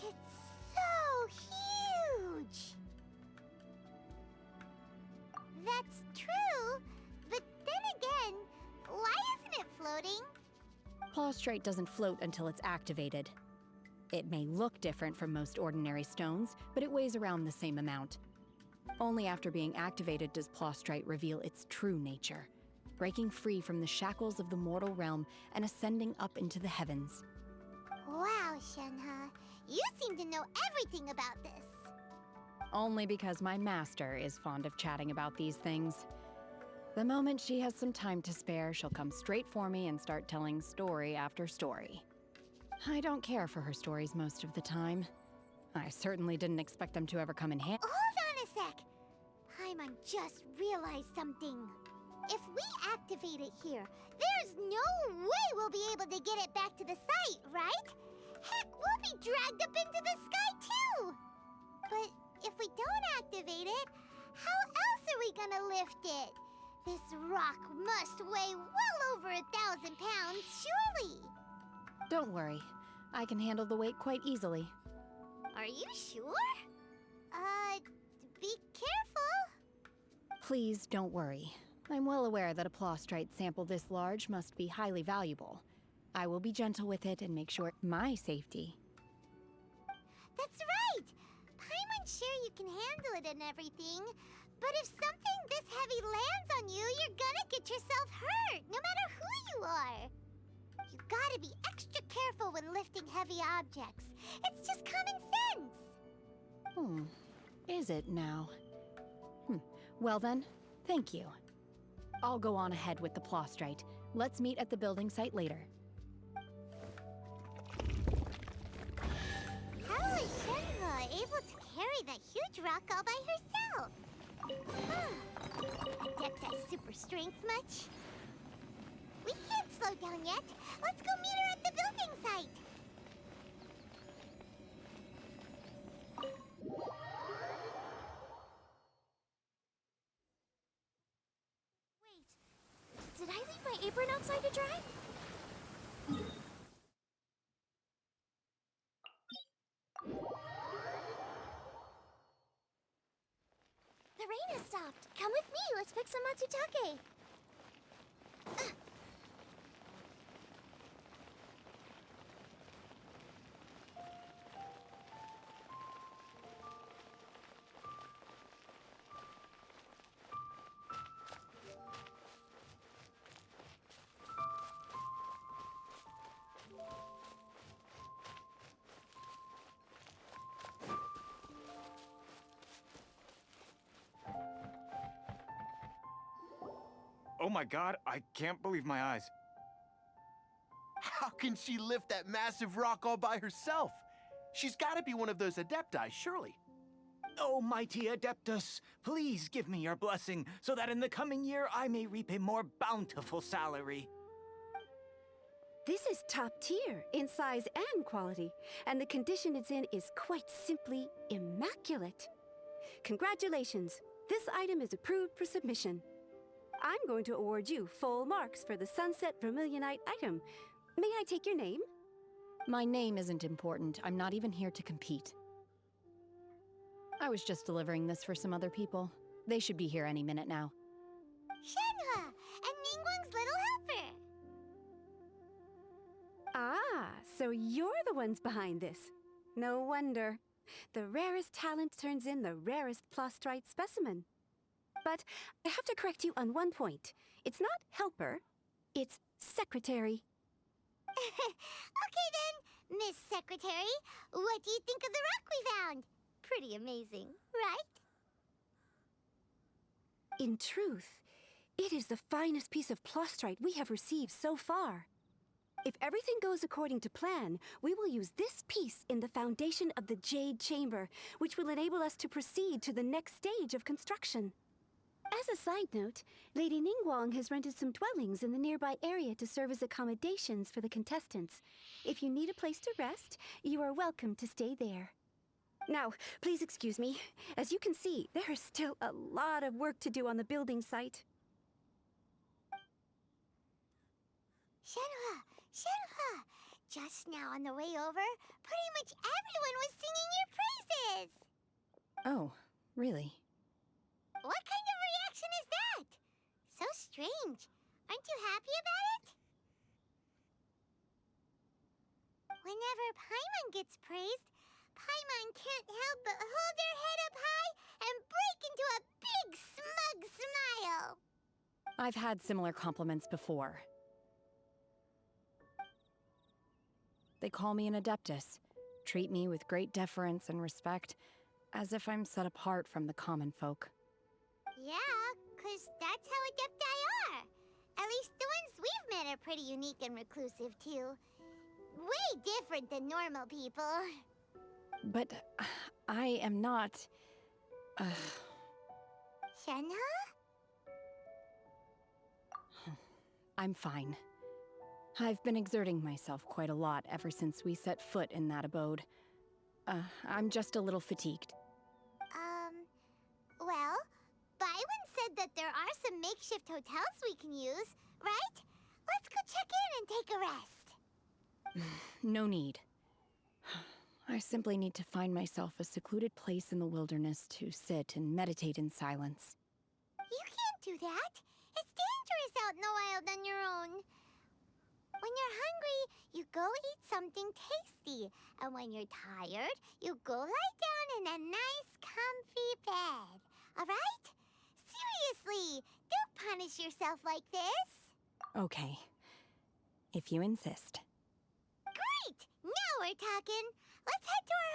It's so huge! That's true, but then again, why isn't it floating? Plaustrite doesn't float until it's activated. It may look different from most ordinary stones, but it weighs around the same amount. Only after being activated does Plaustrite reveal its true nature, breaking free from the shackles of the mortal realm and ascending up into the heavens. Wow, Shenhe, you seem to know everything about this. Only because my master is fond of chatting about these things. The moment she has some time to spare, she'll come straight for me and start telling story after story. I don't care for her stories most of the time. I certainly didn't expect them to ever come in handy. Hold on a sec. Paimon just realized something. If we activate it here, there's no way we'll be able to get it back to the site, right? Heck, we'll be dragged up into the sky too! But if we don't activate it, how else are we gonna lift it? This rock must weigh well over 1,000 pounds, surely! Don't worry. I can handle the weight quite easily. Are you sure? Be careful! Please don't worry. I'm well aware that a plostrite sample this large must be highly valuable. I will be gentle with it and make sure my safety. That's right! Paimon's sure you can handle it and everything, but if something this heavy lands on you, you're gonna get yourself hurt, no matter who you are. You gotta be extra careful when lifting heavy objects. It's just common sense. Is it now? Well then, thank you. I'll go on ahead with the plostrite. Let's meet at the building site later. How is Shenhe able to carry that huge rock all by herself? Adepti super strength much? We can't slow down yet. Let's go meet her at the building site. Wait, did I leave my apron outside to dry? The rain has stopped. Come with me. Let's pick some matsutake. Oh my god, I can't believe my eyes. How can she lift that massive rock all by herself? She's got to be one of those Adepti, surely. Oh, mighty Adeptus, please give me your blessing so that in the coming year I may reap a more bountiful salary. This is top tier in size and quality, and the condition it's in is quite simply immaculate. Congratulations, this item is approved for submission. I'm going to award you full marks for the Sunset Vermilionite item. May I take your name? My name isn't important. I'm not even here to compete. I was just delivering this for some other people. They should be here any minute now. Shenhe, and Ningguang's little helper. Ah, so you're the ones behind this. No wonder. The rarest talent turns in the rarest plostrite specimen. But I have to correct you on one point. It's not helper, it's secretary. Okay then, Miss Secretary, what do you think of the rock we found? Pretty amazing, right? In truth, it is the finest piece of plostrite we have received so far. If everything goes according to plan, we will use this piece in the foundation of the Jade Chamber, which will enable us to proceed to the next stage of construction. As a side note, Lady Ningguang has rented some dwellings in the nearby area to serve as accommodations for the contestants. If you need a place to rest, you are welcome to stay there. Now, please excuse me. As you can see, there is still a lot of work to do on the building site. Shenhe, just now on the way over, pretty much everyone was singing your praises. Oh, really? What kind of reaction is that? So strange. Aren't you happy about it? Whenever Paimon gets praised, Paimon can't help but hold their head up high and break into a big smug smile. I've had similar compliments before. They call me an Adeptus, treat me with great deference and respect, as if I'm set apart from the common folk. Yeah, 'cause that's how Adepti are. At least the ones we've met are pretty unique and reclusive, too. Way different than normal people. But I am not... Shenhe? I'm fine. I've been exerting myself quite a lot ever since we set foot in that abode. I'm just a little fatigued. Well, Byron said that there are some makeshift well-equipped hotels we can use, right? Let's go check in and take a rest. No need. I simply need to find myself a secluded place in the wilderness to sit and meditate in silence. You can't do that. It's dangerous out in the wild on your own. When you're hungry, you go eat something tasty. And when you're tired, you go lie down in a nice, comfy bed. All right? Seriously, don't punish yourself like this. Okay. If you insist. Great! Now we're talking. Let's head to our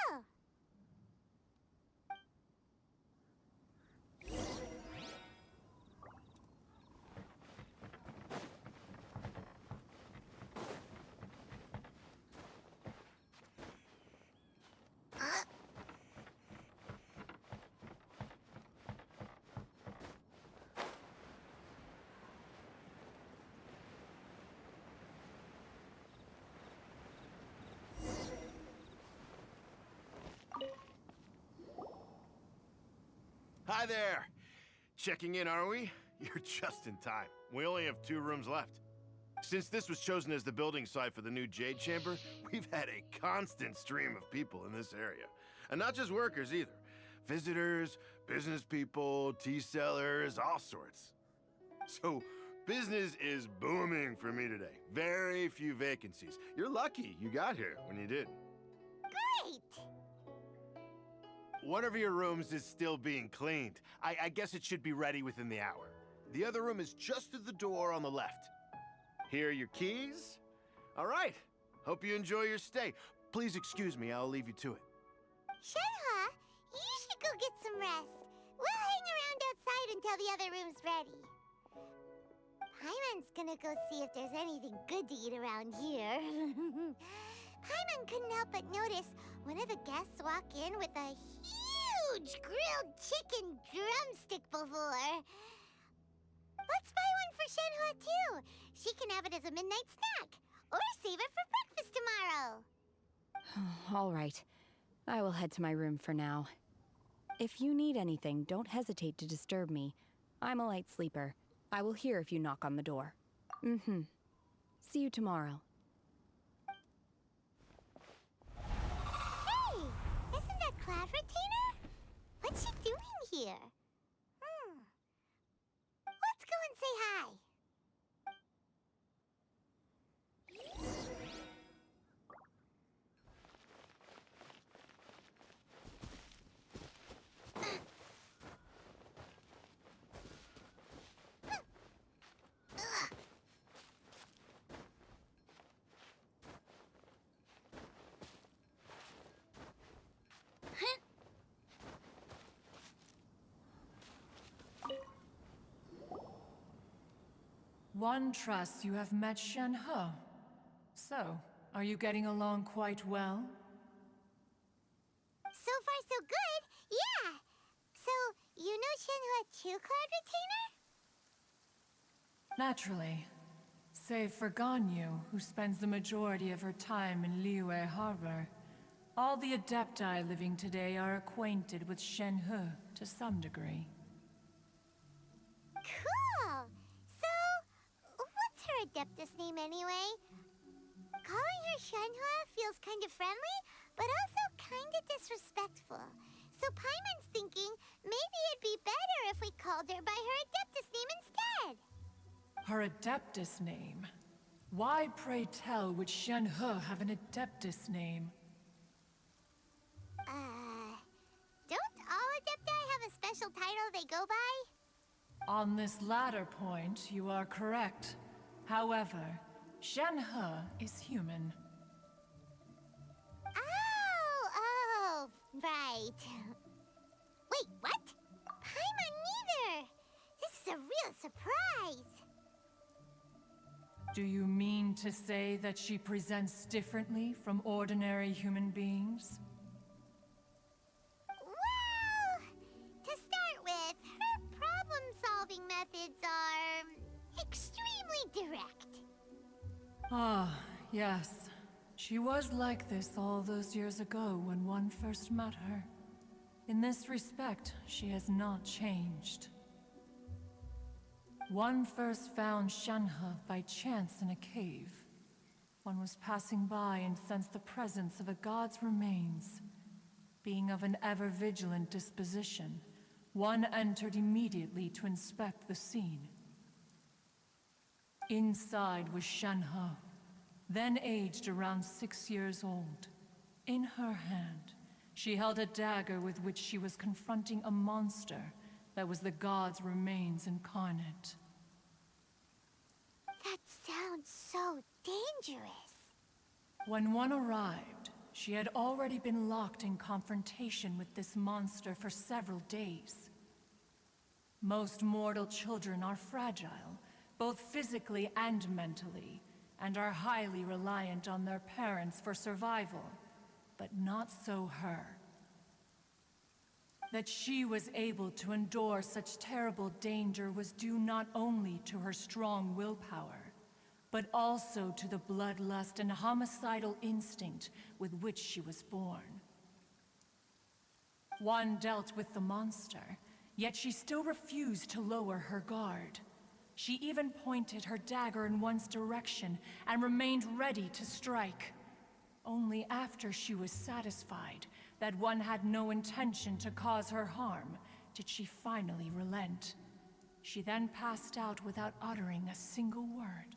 hotel. Hi there! Checking in, are we? You're just in time. We only have 2 rooms left. Since this was chosen as the building site for the new Jade Chamber, we've had a constant stream of people in this area. And not just workers either. Visitors, business people, tea sellers, all sorts. So, business is booming for me today. Very few vacancies. You're lucky you got here when you did. Great! One of your rooms is still being cleaned. I guess it should be ready within the hour. The other room is just through the door on the left. Here are your keys. All right. Hope you enjoy your stay. Please excuse me, I'll leave you to it. Shenhe, you should go get some rest. We'll hang around outside until the other room's ready. Paimon's gonna go see if there's anything good to eat around here. Paimon couldn't help but notice one of the guests walk in with a huge grilled chicken drumstick before. Let's buy one for Shenhe too. She can have it as a midnight snack, or save it for breakfast tomorrow. All right. I will head to my room for now. If you need anything, don't hesitate to disturb me. I'm a light sleeper. I will hear if you knock on the door. See you tomorrow. Hey! Isn't that Cloud Retainer? What's she doing here? Let's go and say hi. One trusts you have met Shenhe. So, are you getting along quite well? So far, so good. Yeah. So, you know Shenhe too, Cloud Retainer? Naturally. Save for Ganyu, who spends the majority of her time in Liyue Harbor. All the Adepti living today are acquainted with Shenhe to some degree. Cool. So, what's her Adeptus name anyway? Calling her Shenhe feels kind of friendly, but also kind of disrespectful. So Paimon's thinking maybe it'd be better if we called her by her Adeptus name instead. Her Adeptus name? Why, pray tell, would Shenhe have an Adeptus name? Don't all Adepti have a special title they go by? On this latter point, you are correct. However, Shenhe is human. Oh, right. Wait, what? Paimon neither! This is a real surprise! Do you mean to say that she presents differently from ordinary human beings? Well, to start with, her problem-solving methods are extremely direct. Ah, yes. She was like this all those years ago when one first met her. In this respect, she has not changed. One first found Shenhe by chance in a cave. One was passing by and sensed the presence of a god's remains. Being of an ever-vigilant disposition, one entered immediately to inspect the scene. Inside was Shenhe, then aged around 6 years old. In her hand, she held a dagger with which she was confronting a monster that was the god's remains incarnate. That sounds so dangerous. When one arrived, she had already been locked in confrontation with this monster for several days. Most mortal children are fragile, both physically and mentally, and are highly reliant on their parents for survival, but not so her. That she was able to endure such terrible danger was due not only to her strong willpower, but also to the bloodlust and homicidal instinct with which she was born. One dealt with the monster, yet she still refused to lower her guard. She even pointed her dagger in one's direction and remained ready to strike. Only after she was satisfied that one had no intention to cause her harm did she finally relent. She then passed out without uttering a single word.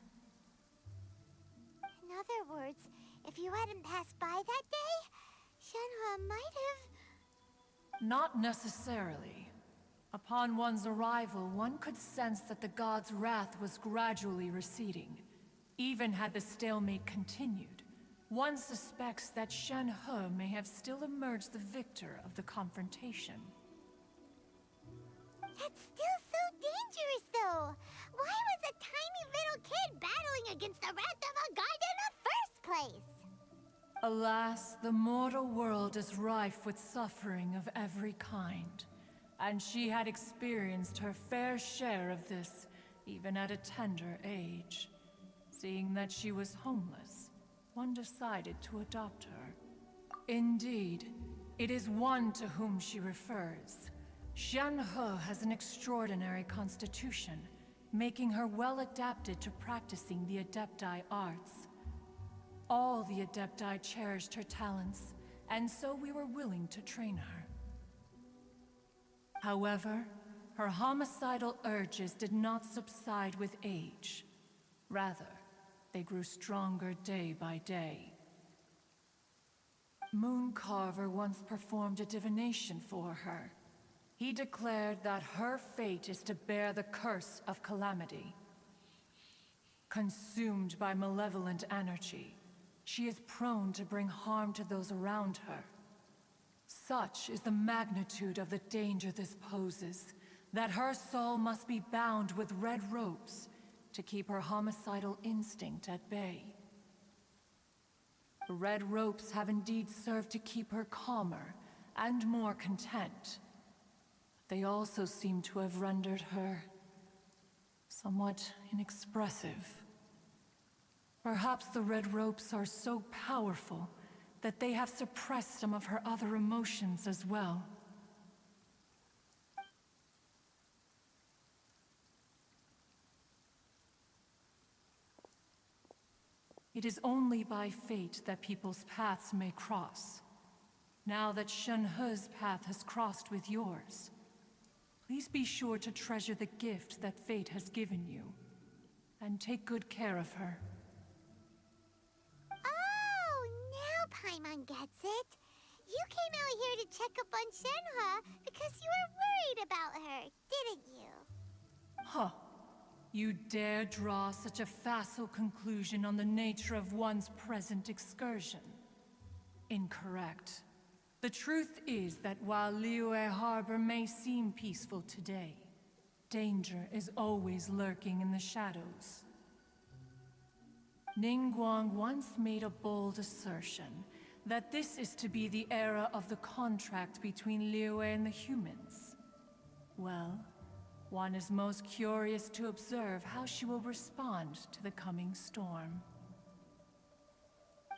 In other words, if you hadn't passed by that day, Shenhe might have... Not necessarily. Upon one's arrival, one could sense that the god's wrath was gradually receding. Even had the stalemate continued, one suspects that Shenhe may have still emerged the victor of the confrontation. That's still so dangerous, though. Why was a tiny little kid battling against the wrath of a god in the first place? Alas, the mortal world is rife with suffering of every kind, and she had experienced her fair share of this, even at a tender age. Seeing that she was homeless, one decided to adopt her. Indeed, it is one to whom she refers. Shenhe has an extraordinary constitution, making her well adapted to practicing the Adepti arts. All the Adepti cherished her talents, and so we were willing to train her. However, her homicidal urges did not subside with age. Rather, they grew stronger day by day. Mooncarver once performed a divination for her. He declared that her fate is to bear the curse of calamity. Consumed by malevolent energy, she is prone to bring harm to those around her. Such is the magnitude of the danger this poses, that her soul must be bound with red ropes to keep her homicidal instinct at bay. The red ropes have indeed served to keep her calmer and more content. They also seem to have rendered her somewhat inexpressive. Perhaps the red ropes are so powerful that they have suppressed some of her other emotions as well. It is only by fate that people's paths may cross. Now that Shenhe's path has crossed with yours, please be sure to treasure the gift that fate has given you, and take good care of her. Oh, now Paimon gets it. You came out here to check up on Shenhe because you were worried about her, didn't you? Huh. You dare draw such a facile conclusion on the nature of one's present excursion? Incorrect. The truth is that while Liyue Harbor may seem peaceful today, danger is always lurking in the shadows. Ningguang once made a bold assertion that this is to be the era of the contract between Liyue and the humans. Well, one is most curious to observe how she will respond to the coming storm.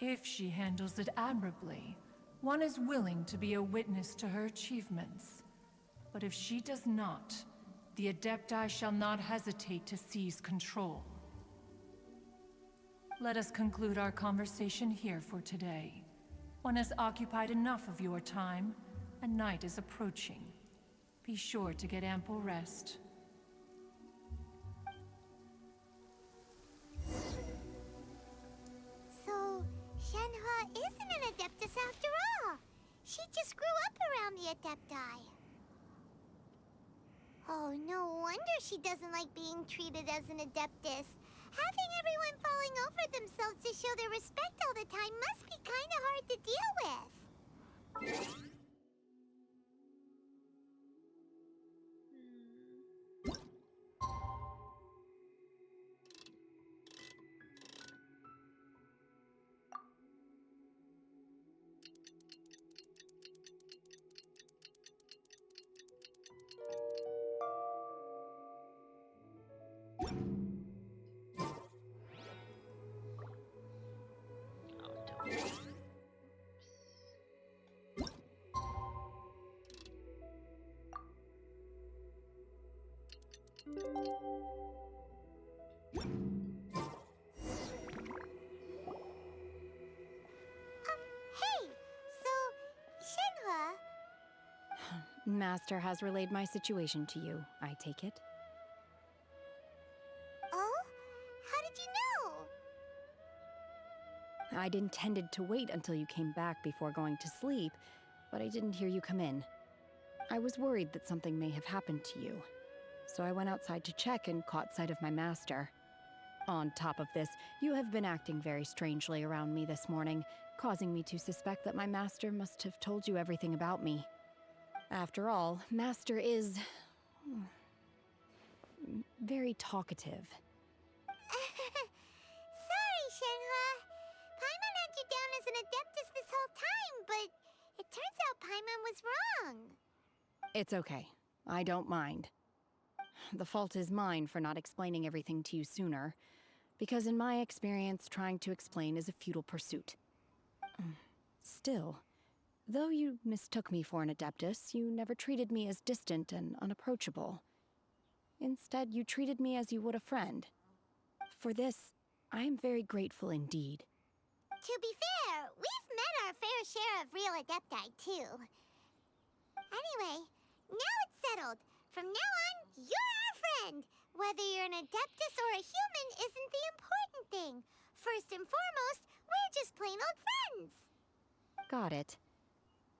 If she handles it admirably, one is willing to be a witness to her achievements. But if she does not, the Adepti shall not hesitate to seize control. Let us conclude our conversation here for today. One has occupied enough of your time, and night is approaching. Be sure to get ample rest. So, Shenhua isn't an Adeptus after all. She just grew up around the Adepti. Oh, no wonder she doesn't like being treated as an Adeptus. Having everyone falling over themselves to show their respect all the time must be kinda hard to deal with. Hey! So, Shenhua... Master has relayed my situation to you, I take it. Oh? How did you know? I'd intended to wait until you came back before going to sleep, but I didn't hear you come in. I was worried that something may have happened to you, so I went outside to check and caught sight of my master. On top of this, you have been acting very strangely around me this morning, causing me to suspect that my master must have told you everything about me. After all, Master is... very talkative. Sorry, Shenhua. Paimon had you down as an Adeptus this whole time, but it turns out Paimon was wrong. It's okay. I don't mind. The fault is mine for not explaining everything to you sooner, because in my experience, trying to explain is a futile pursuit. Still, though you mistook me for an Adeptus, you never treated me as distant and unapproachable. Instead, you treated me as you would a friend. For this, I am very grateful indeed. To be fair, we've met our fair share of real Adepti, too. Anyway, now it's settled. From now on, you're our friend. Whether you're an Adeptus or a human isn't the important thing. First and foremost, we're just plain old friends. Got it.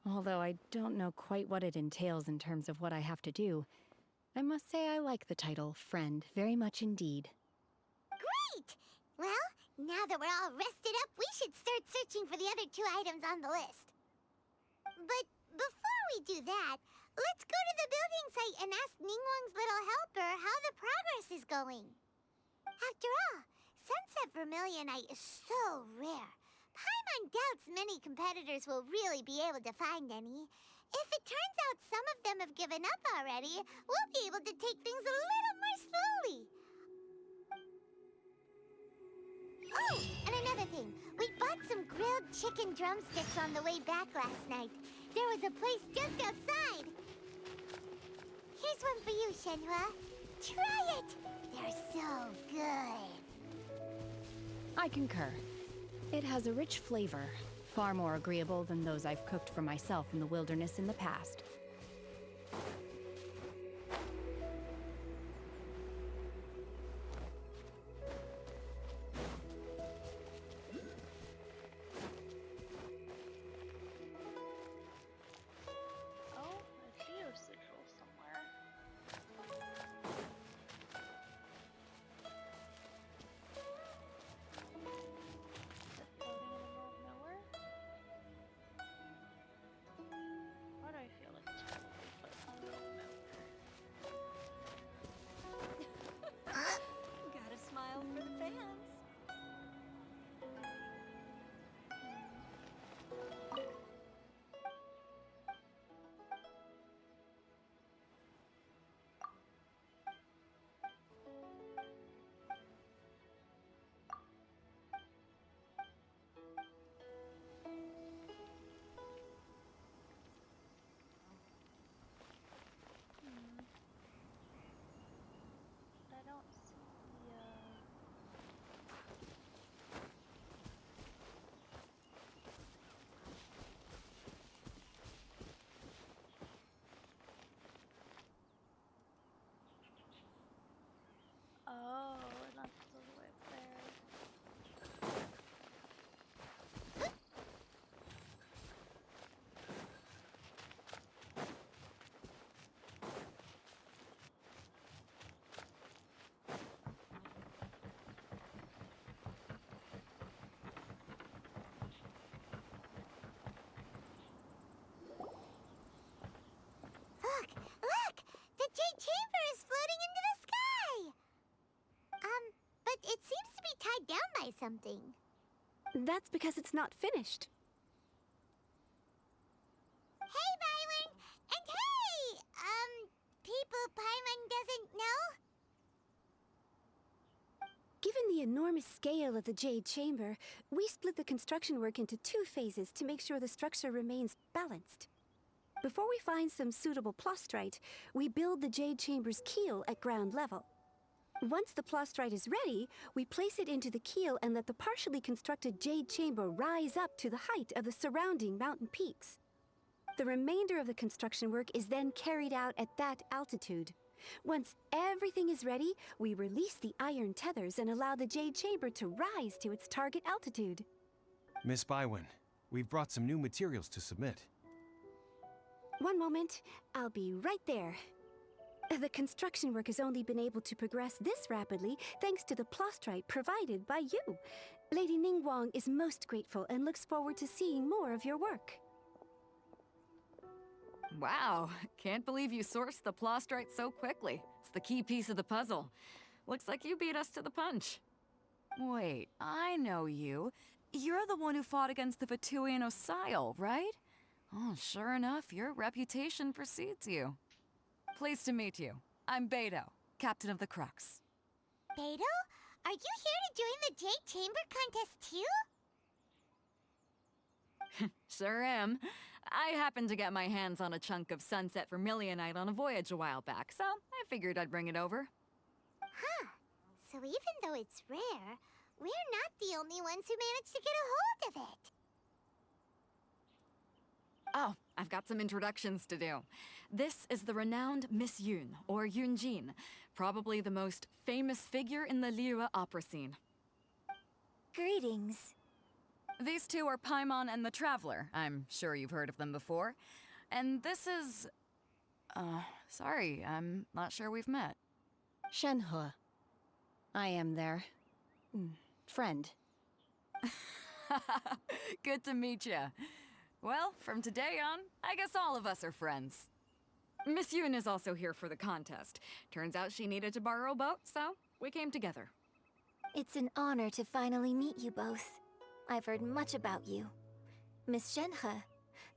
Although I don't know quite what it entails in terms of what I have to do, I must say I like the title friend very much indeed. Great! Well, now that we're all rested up, we should start searching for the other 2 items on the list. But before we do that, let's go to the building site and ask Ningguang's little helper how the progress is going. After all, Sunset Vermilionite is so rare. Paimon doubts many competitors will really be able to find any. If it turns out some of them have given up already, we'll be able to take things a little more slowly. Oh, and another thing. We bought some grilled chicken drumsticks on the way back last night. There was a place just outside. Here's one for you, Shenhua. Try it! They're so good. I concur. It has a rich flavor, far more agreeable than those I've cooked for myself in the wilderness in the past. Oh, a geosigil somewhere. Why do I feel like something. That's because it's not finished. Hey, Byron! And hey! People Paimon doesn't know? Given the enormous scale of the Jade Chamber, we split the construction work into 2 phases to make sure the structure remains balanced. Before we find some suitable plastrite, we build the Jade Chamber's keel at ground level. Once the plastrite is ready, we place it into the keel and let the partially constructed Jade Chamber rise up to the height of the surrounding mountain peaks. The remainder of the construction work is then carried out at that altitude. Once everything is ready, we release the iron tethers and allow the Jade Chamber to rise to its target altitude. Miss Bywin, we've brought some new materials to submit. One moment, I'll be right there. The construction work has only been able to progress this rapidly thanks to the plastrite provided by you. Lady Ningguang is most grateful and looks forward to seeing more of your work. Wow, can't believe you sourced the plastrite so quickly. It's the key piece of the puzzle. Looks like you beat us to the punch. Wait, I know you. You're the one who fought against the Fatui and Osile, right? Oh, sure enough, your reputation precedes you. Pleased to meet you. I'm Beto, captain of the Crux. Beto? Are you here to join the Jade Chamber contest too? Sure am. I happened to get my hands on a chunk of sunset vermilionite on a voyage a while back, so I figured I'd bring it over. Huh. So even though it's rare, we're not the only ones who managed to get a hold of it. Oh, I've got some introductions to do. This is the renowned Miss Yun, or Yunjin, probably the most famous figure in the Liyue opera scene. Greetings. These two are Paimon and the Traveler. I'm sure you've heard of them before. And this is... sorry, I'm not sure we've met. Shenhe. I am their... friend. Good to meet you. Well, from today on, I guess all of us are friends. Miss Yun is also here for the contest. Turns out she needed to borrow a boat, so we came together. It's an honor to finally meet you both. I've heard much about you. Miss Shenhe,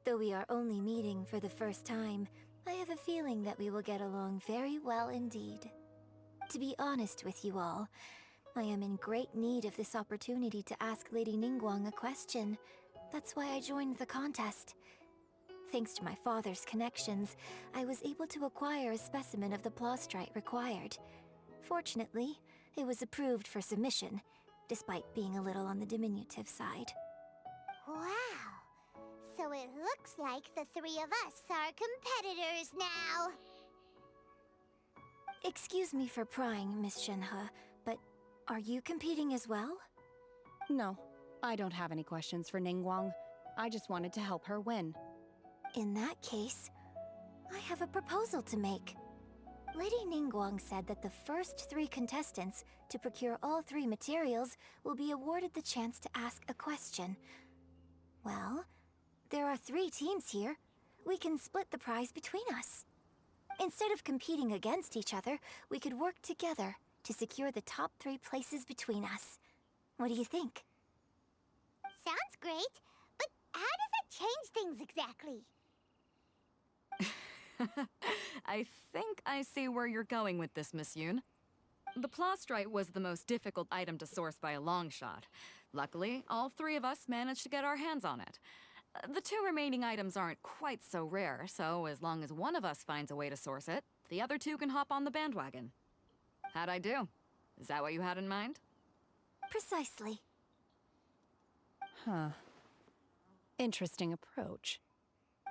though we are only meeting for the first time, I have a feeling that we will get along very well indeed. To be honest with you all, I am in great need of this opportunity to ask Lady Ningguang a question. That's why I joined the contest. Thanks to my father's connections, I was able to acquire a specimen of the plastrite required. Fortunately, it was approved for submission, despite being a little on the diminutive side. Wow. So it looks like the 3 of us are competitors now. Excuse me for prying, Miss Shenhe, but are you competing as well? No, I don't have any questions for Ningguang. I just wanted to help her win. In that case, I have a proposal to make. Lady Ningguang said that the first 3 contestants to procure all 3 materials will be awarded the chance to ask a question. Well, there are 3 teams here. We can split the prize between us. Instead of competing against each other, we could work together to secure the top 3 places between us. What do you think? Sounds great, but how does it change things exactly? I think I see where you're going with this, Miss Yun. The plastrite was the most difficult item to source by a long shot. Luckily, all 3 of us managed to get our hands on it. The 2 remaining items aren't quite so rare, so as long as one of us finds a way to source it, the other 2 can hop on the bandwagon. How'd I do? Is that what you had in mind? Precisely. Huh. Interesting approach.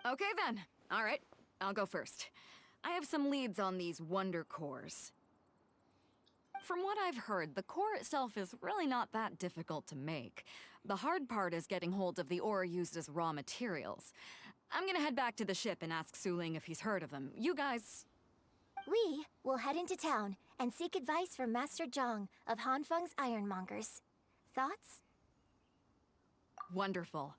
Okay then. All right, I'll go first. I have some leads on these wonder cores. From what I've heard, the core itself is really not that difficult to make. The hard part is getting hold of the ore used as raw materials. I'm gonna head back to the ship and ask Suling if he's heard of them. You guys... We will head into town and seek advice from Master Zhang of Hanfeng's Ironmongers. Thoughts? Wonderful.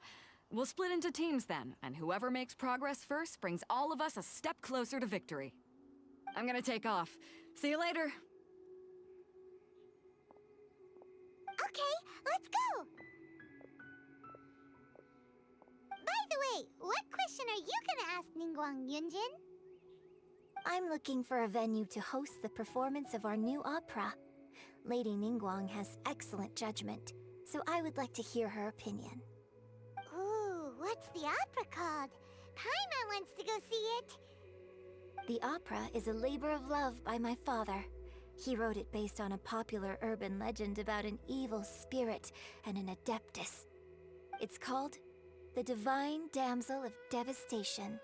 We'll split into teams then, and whoever makes progress first brings all of us a step closer to victory. I'm gonna take off. See you later. Okay, Okay, let's go! By the way, what question are you gonna ask Ningguang, Yunjin? I'm looking for a venue to host the performance of our new opera. Lady Ningguang has excellent judgment, so I would like to hear her opinion. Ooh, what's the opera called? Paimon wants to go see it. The opera is a labor of love by my father. He wrote it based on a popular urban legend about an evil spirit and an adeptus. It's called The Divine Damsel of Devastation.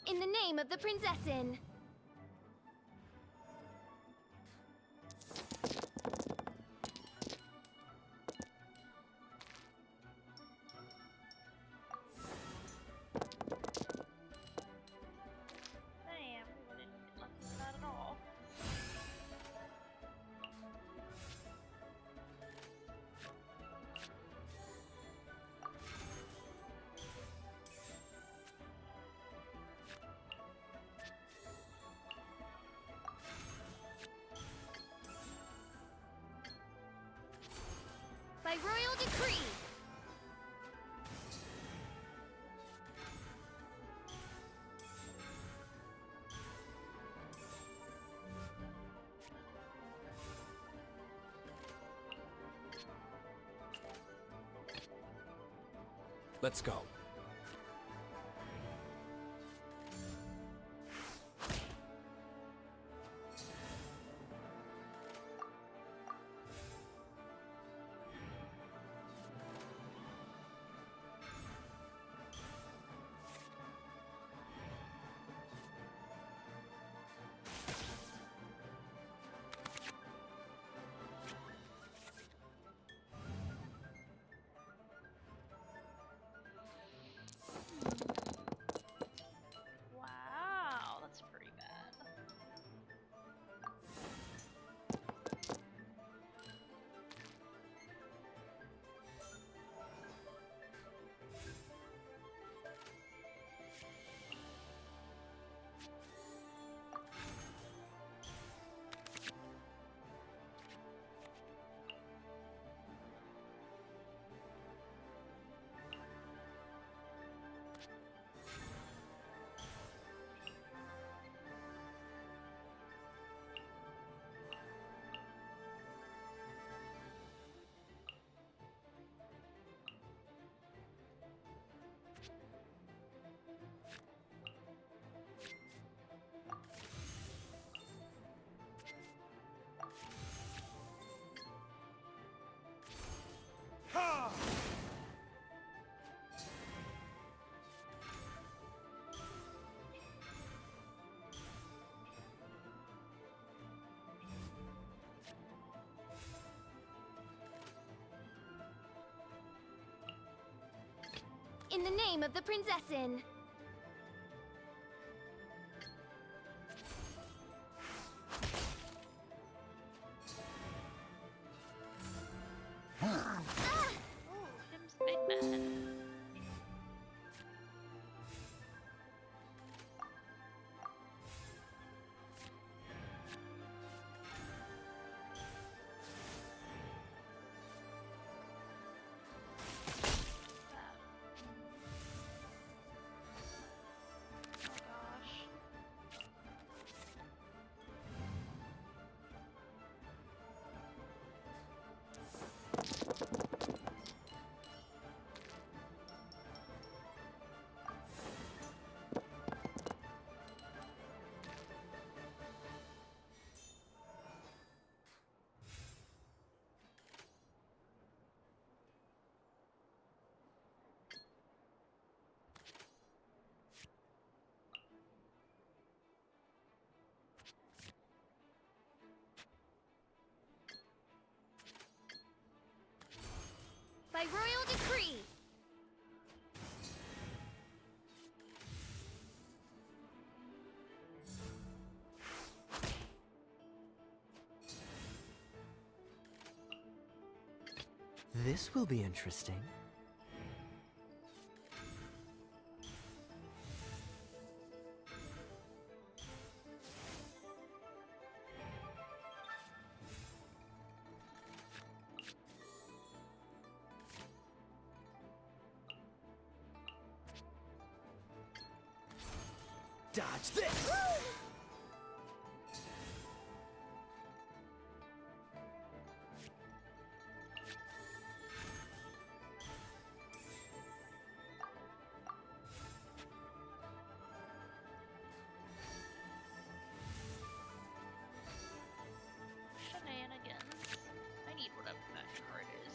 In the name of the Prinzessin. Damn, we didn't get lucky with that at all. By royal decree. Let's go. Wow, that's pretty bad. In the name of the Prinzessin. Ooh, him's big man. by royal decree. This will be interesting. Dodge this! Shenanigans. I need whatever that card is.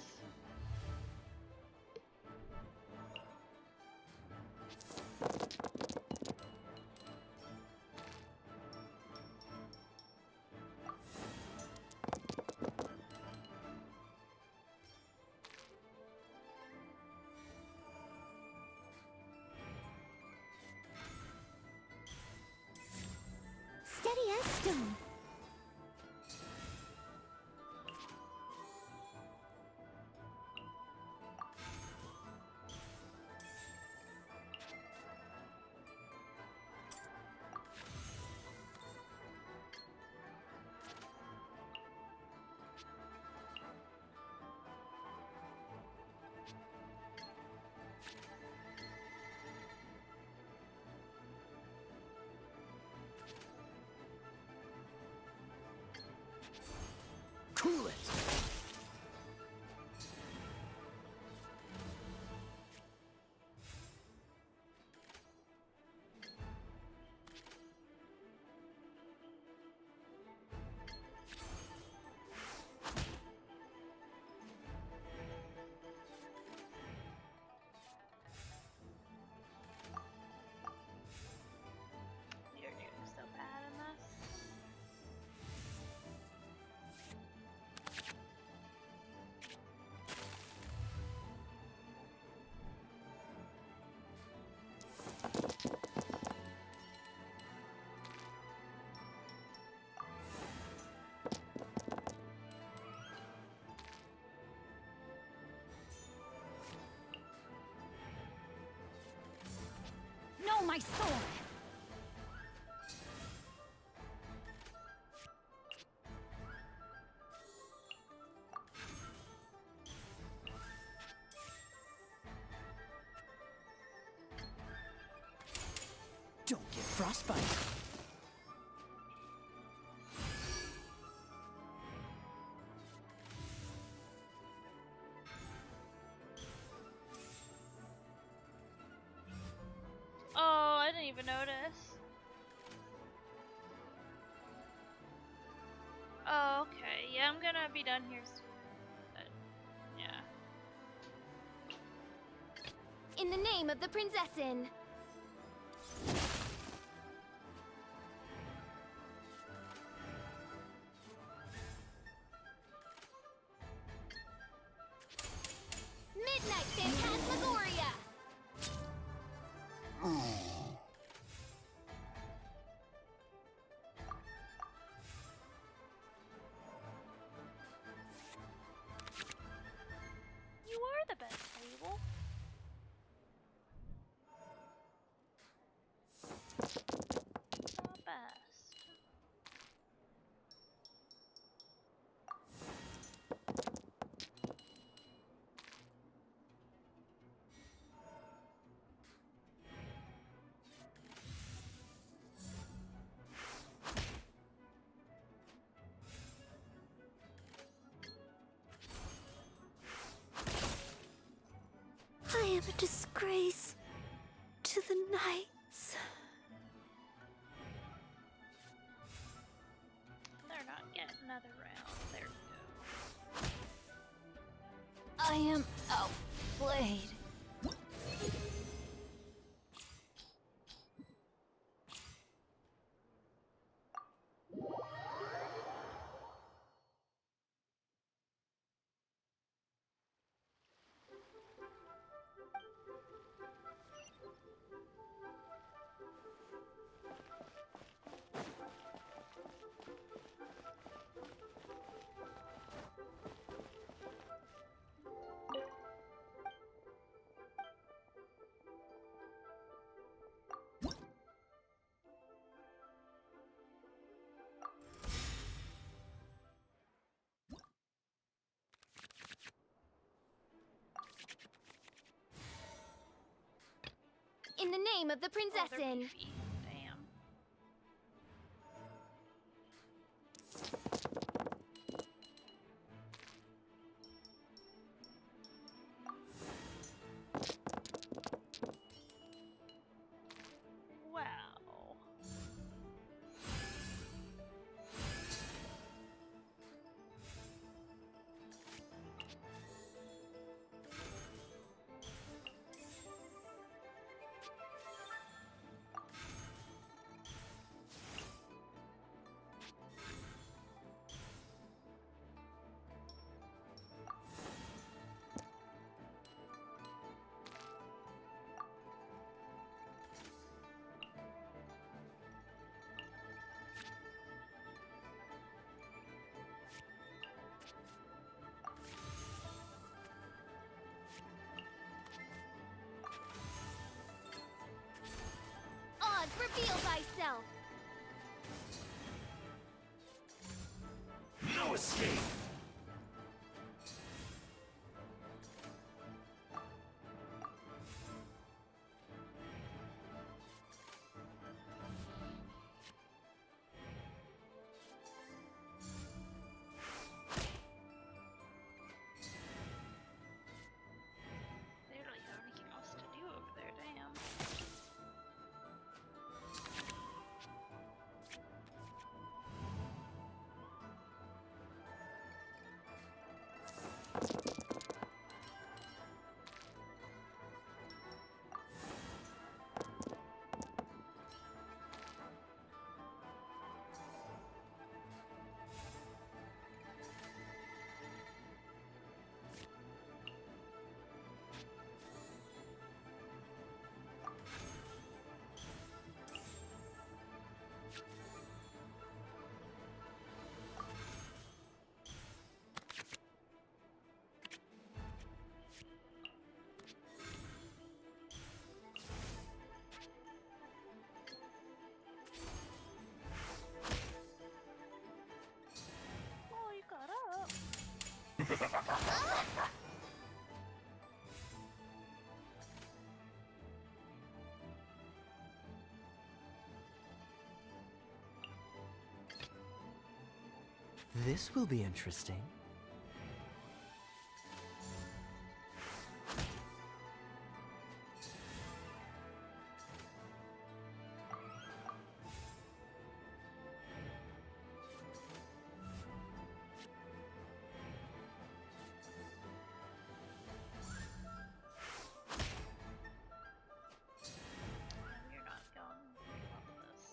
Steady as stone. Cool it! You're doing so bad in this. No, my sword! Don't get frostbite. Oh, I didn't even notice. Oh, okay. Yeah, I'm gonna be done here soon. But, yeah. In the name of the Prinzessin. Midnight Phantasmagoria! You are the best, Fable. The best. I am a disgrace to the knights. They're not getting another round. There we go. I am outplayed. In the name of the Oh, they're Princessin. beefy. Damn. Wow. Oz, reveal thyself. No escape! They don't really have anything else to do over there, damn. Oh, you got up. This will be interesting. You're not going about this.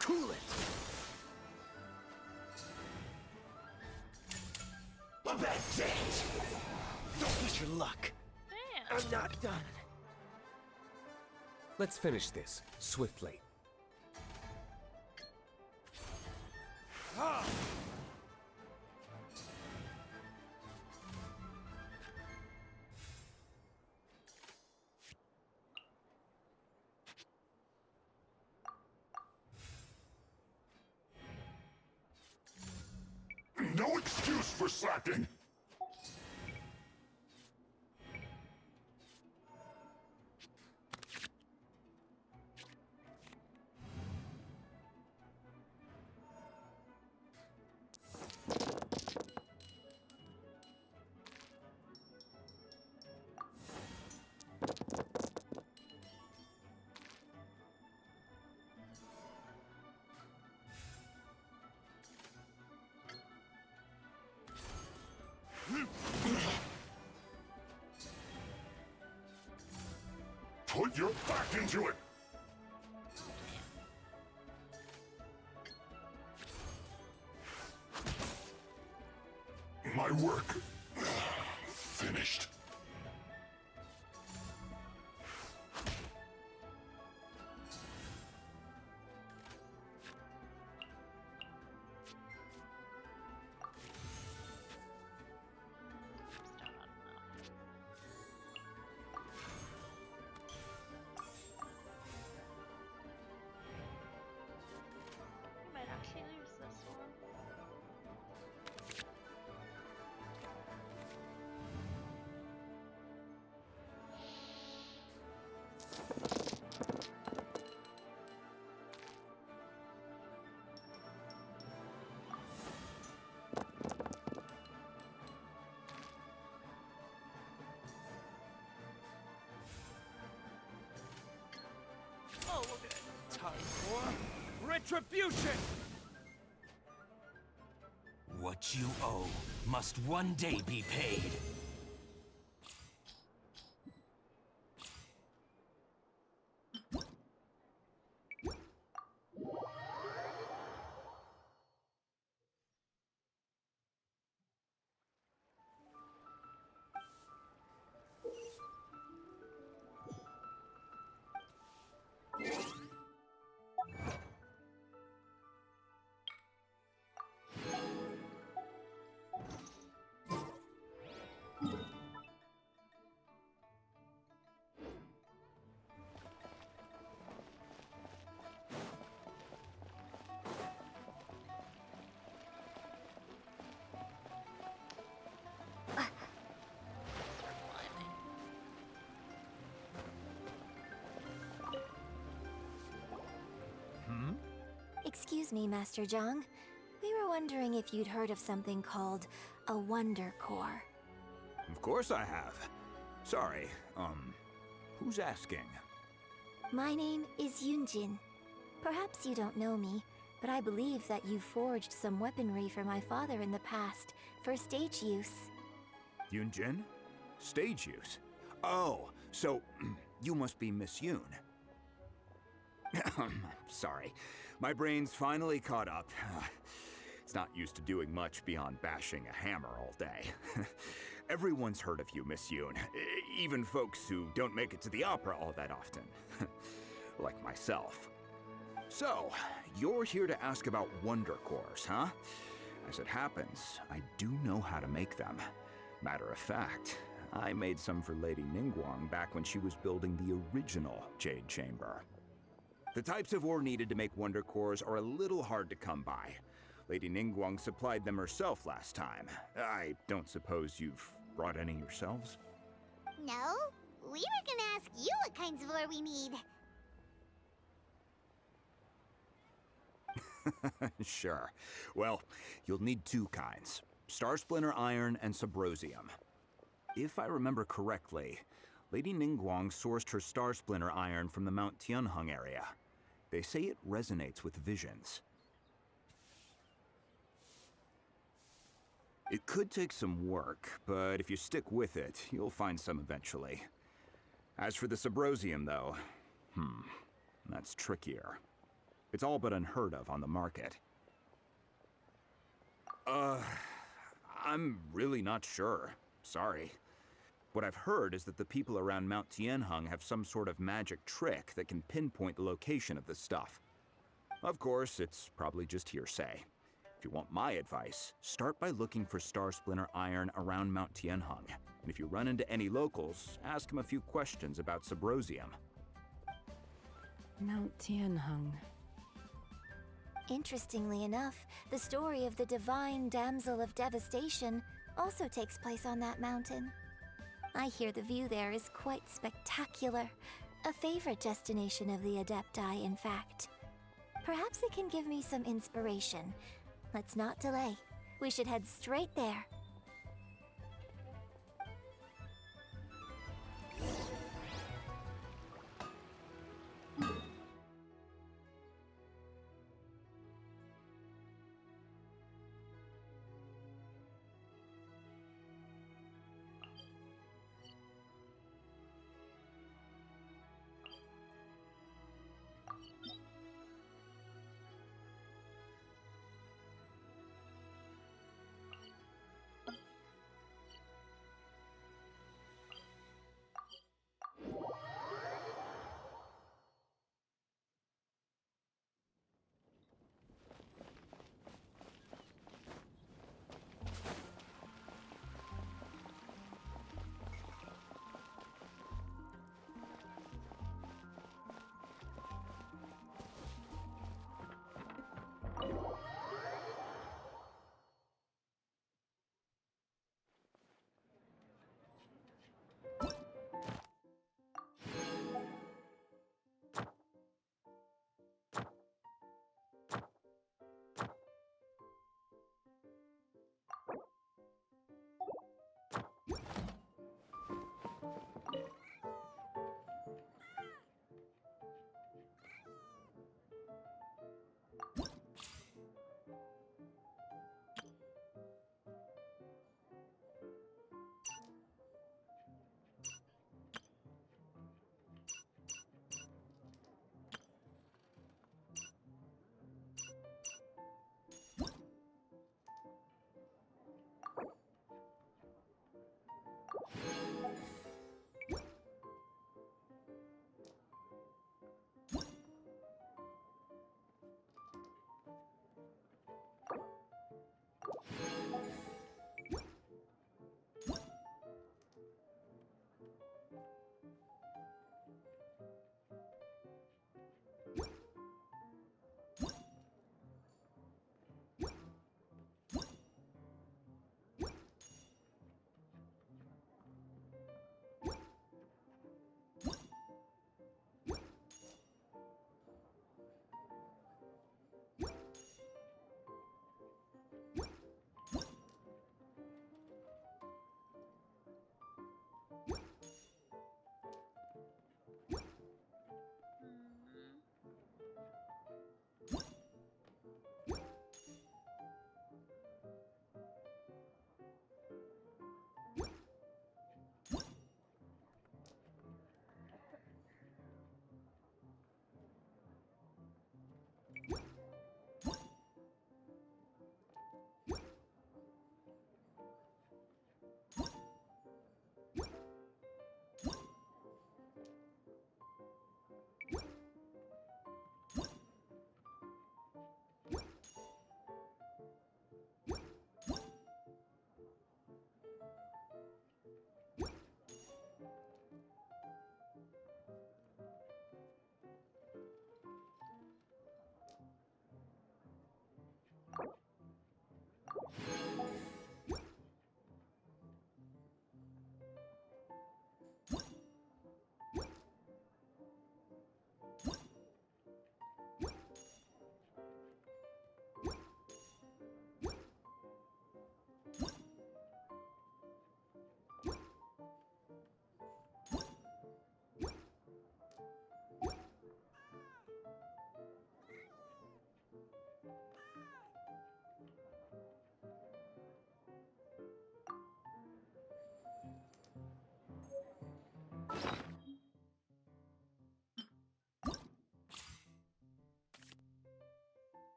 Cool it! A bad date! Don't push your luck. Damn. I'm not done. Let's finish this swiftly. No excuse for slacking! Put your back into it! finished. We might actually lose this one. Oh, we're good. Time for retribution! What you owe must one day be paid. Excuse me, Master Zhang. We were wondering if you'd heard of something called a Wonder Core. Of course I have. Sorry, who's asking? My name is Yunjin. Perhaps you don't know me, but I believe that you forged some weaponry for my father in the past for stage use. Yunjin? Stage use? Oh, so you must be Miss Yoon. Sorry, my brain's finally caught up. It's not used to doing much beyond bashing a hammer all day. Everyone's heard of you, Miss Yoon. Even folks who don't make it to the opera all that often. Like myself. So, you're here to ask about Wonder Cores, huh? As it happens, I do know how to make them. Matter of fact, I made some for Lady Ningguang back when she was building the original Jade Chamber. The types of ore needed to make Wonder Cores are a little hard to come by. Lady Ningguang supplied them herself last time. I don't suppose you've brought any yourselves? No, we were gonna ask you what kinds of ore we need. Sure. Well, you'll need two kinds. Star Splinter Iron and Subrosium. If I remember correctly, Lady Ningguang sourced her Star Splinter Iron from the Mount Tianheng area. They say it resonates with visions. It could take some work, but if you stick with it, you'll find some eventually. As for the Subrosium, though, that's trickier. It's all but unheard of on the market. I'm really not sure. Sorry. What I've heard is that the people around Mount Tianheng have some sort of magic trick that can pinpoint the location of the stuff. Of course, it's probably just hearsay. If you want my advice, start by looking for Star Splinter Iron around Mount Tianheng. And if you run into any locals, ask them a few questions about Subrosium. Mount Tianheng. Interestingly enough, the story of the divine damsel of devastation also takes place on that mountain. I hear the view there is quite spectacular. A favorite destination of the Adepti, in fact. Perhaps it can give me some inspiration. Let's not delay. We should head straight there.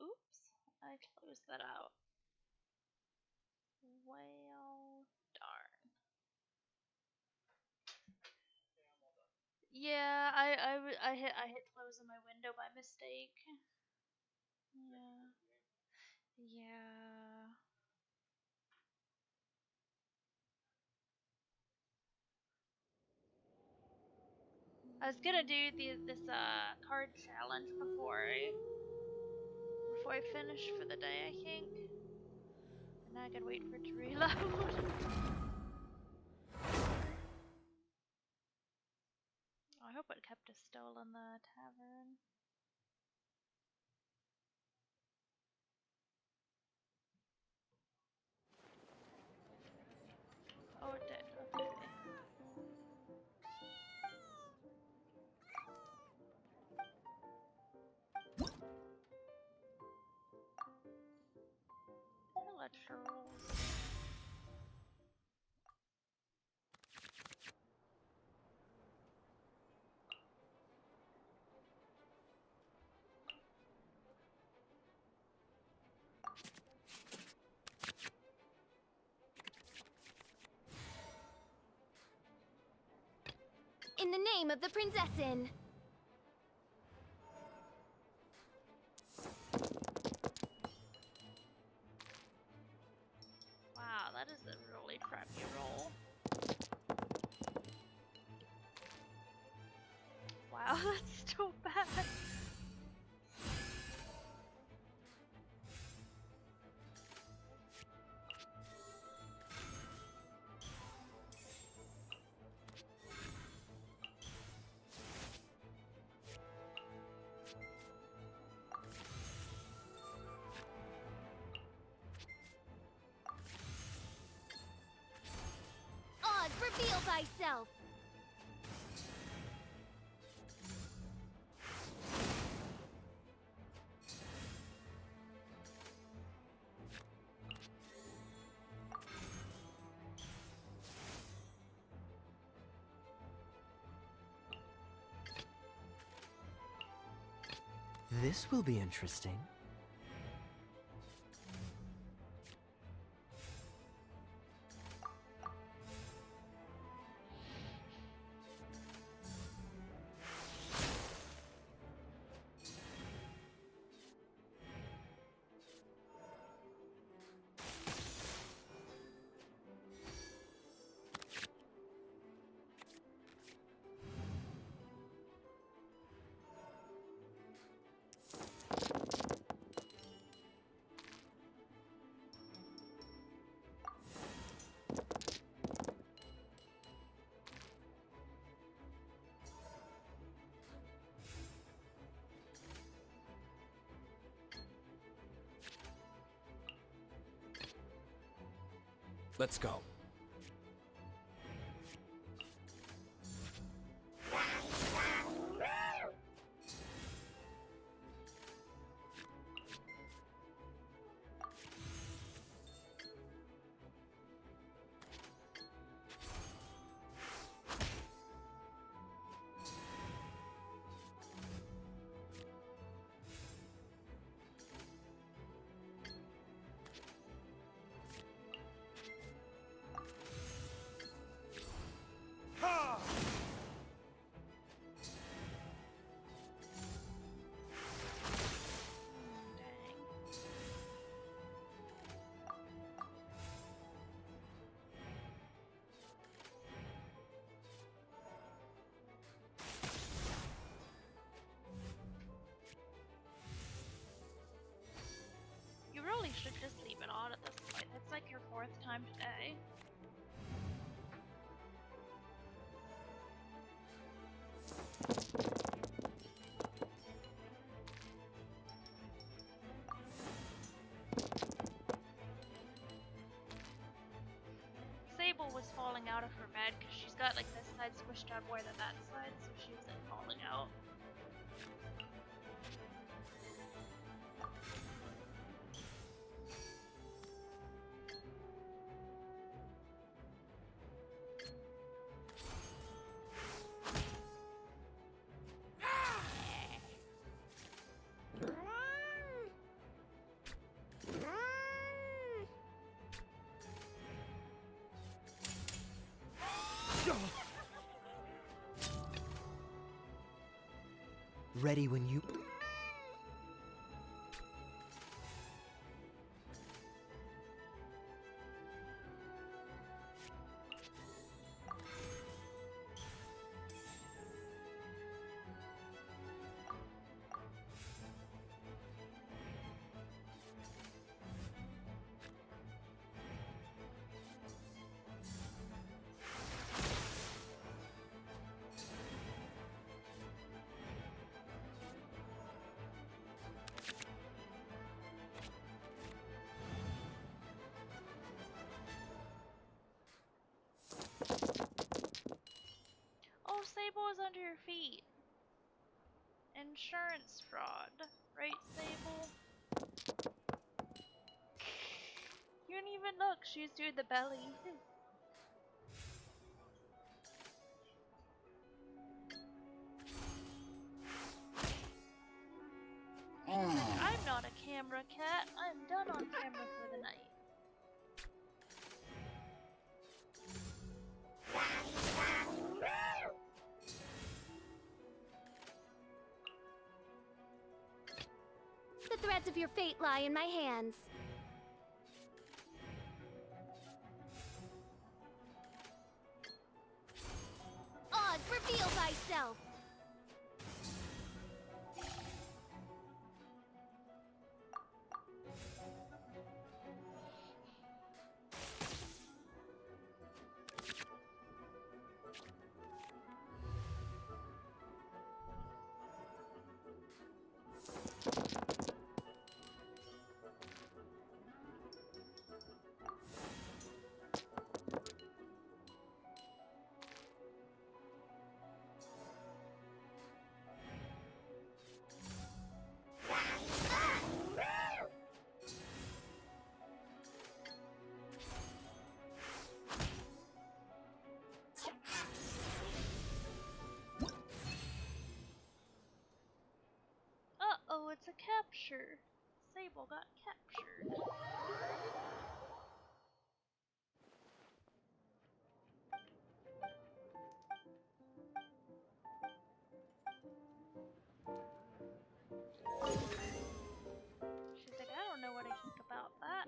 Oops, I closed that out. Well, darn. Yeah, I hit close on my window by mistake. Yeah. Yeah. I was gonna do this card challenge before I finish for the day, I think. And now I gotta wait for it to reload. I hope it kept us still in the tavern. Oh, it did. Okay. Hello, trolls. In the name of the Prinzessin! Wow, that is a really crappy roll. Wow, that's so bad. Oz, reveal thyself! This will be interesting. Let's go. You really should just leave it on at this point. It's like your 4th time today. Sable was falling out of her bed side because she's got like this side squished out more than that side, so she was like falling out. Ready when you... Oh, Sable is under your feet. Insurance fraud, right, Sable? You didn't even look. She's through the belly. I'm not a camera cat. I'm done on camera for the night. The threads of your fate lie in my hands. Oz, reveal thyself! Uh-oh, it's a capture. Sable got captured. She's like, I don't know what I think about that.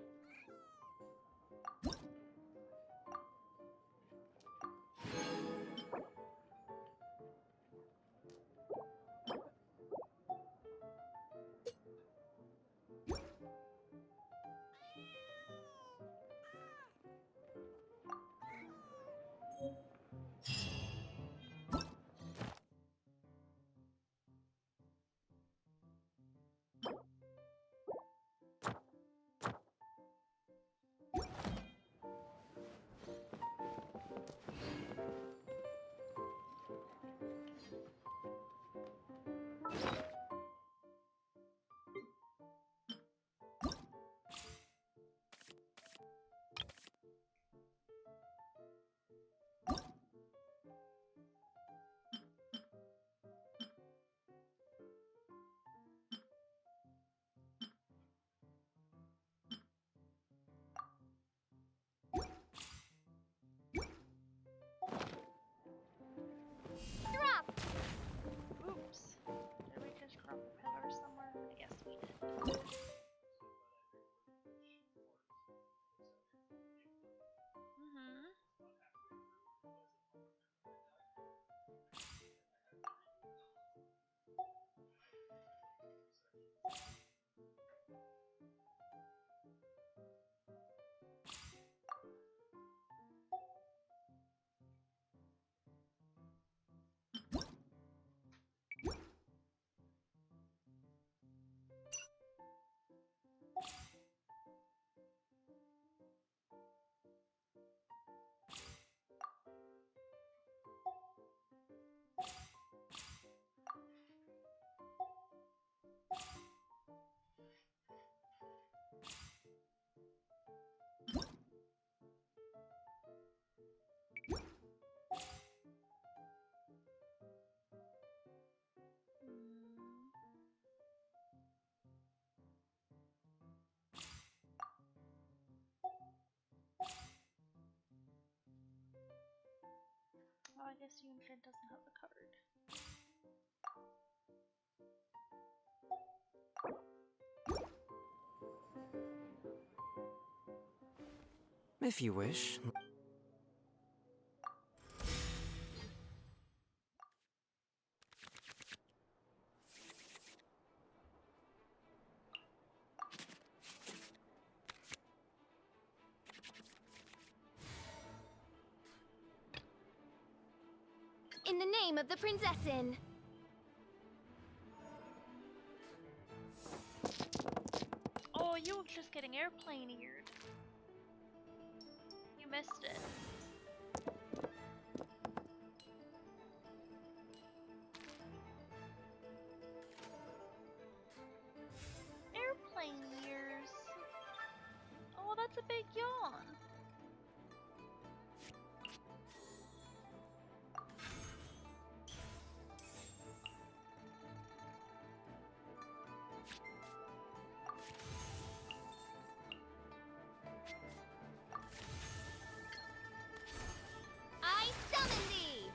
guess Yunjin doesn't have a card. If you wish. In the name of the Prinzessin! Oh, you were just getting airplane-eared. You missed it. Airplane ears. Oh, that's a big yawn. I summon thee!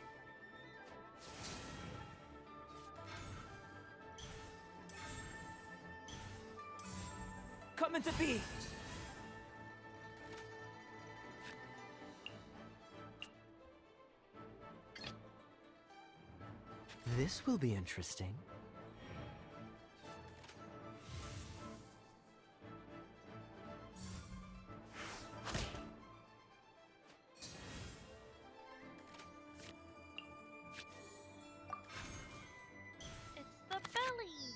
Coming to be! This will be interesting. It's the belly.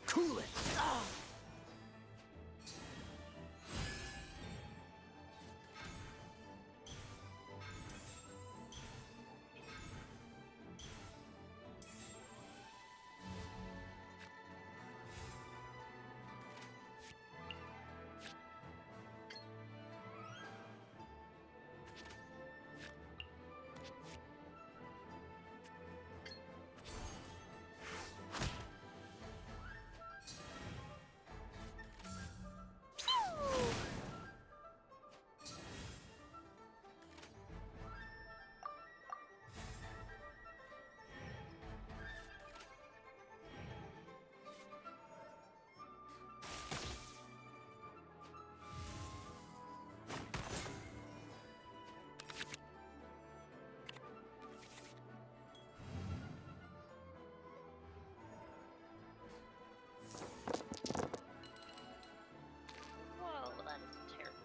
Cool it! Ah! Whoa, that is terrible.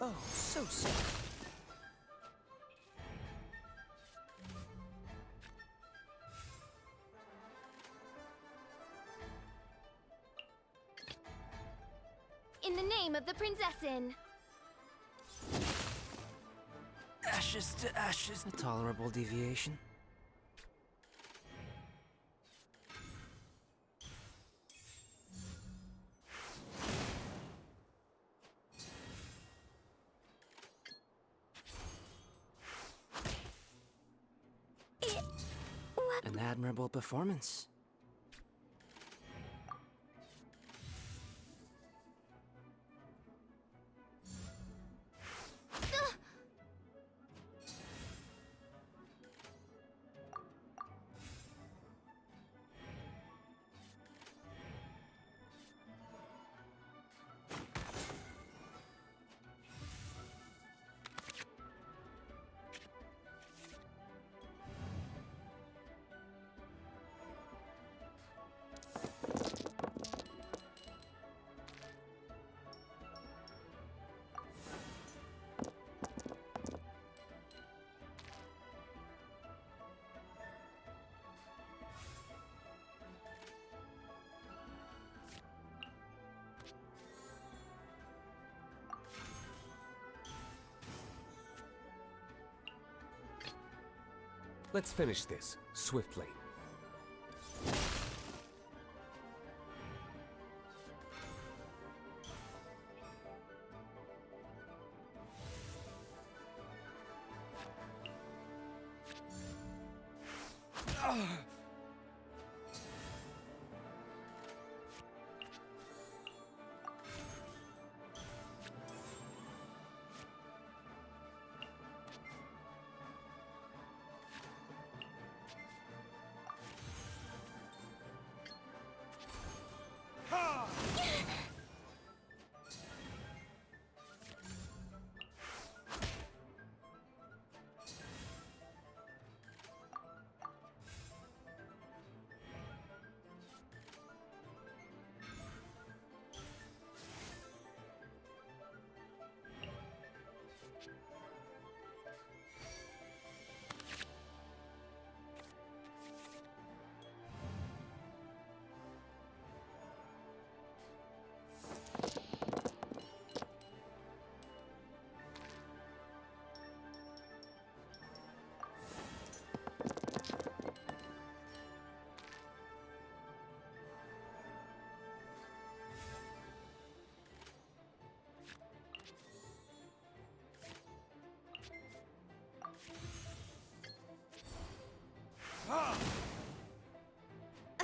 Oh, so sad. In the name of the Prinzessin! Ashes to ashes. A tolerable deviation. An admirable performance. Let's finish this, swiftly.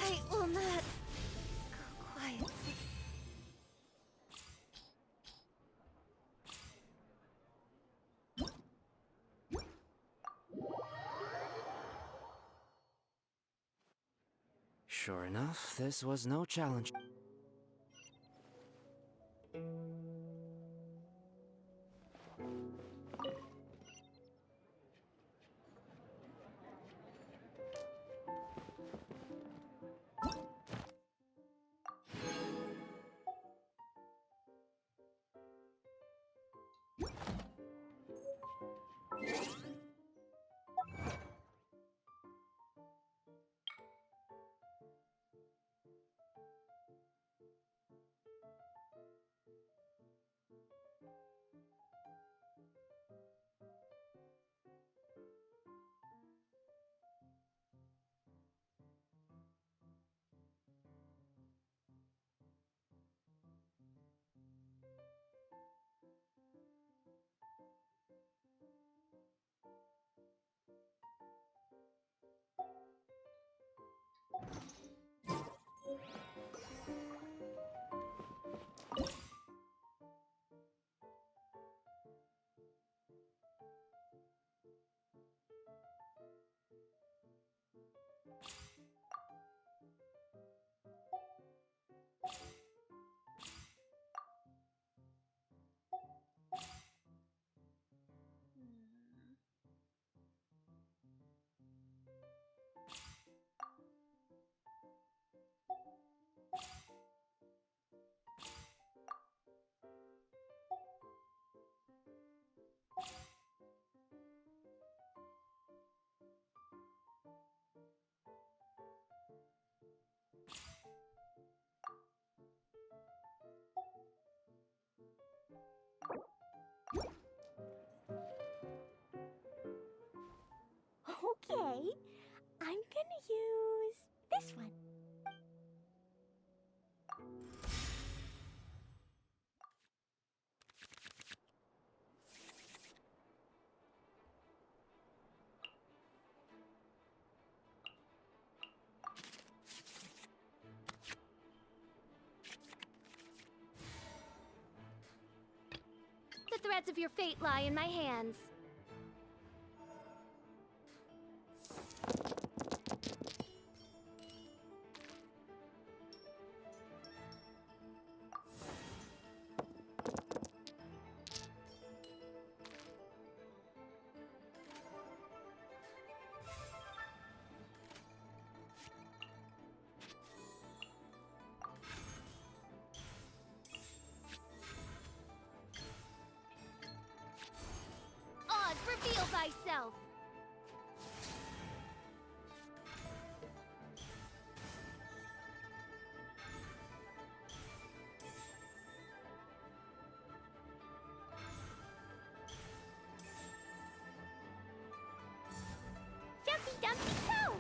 I will not go quietly. Sure enough, this was no challenge. Okay, I'm gonna use this one. The threads of your fate lie in my hands. Oz, reveal thyself! Jumpy! Dumpty Cove!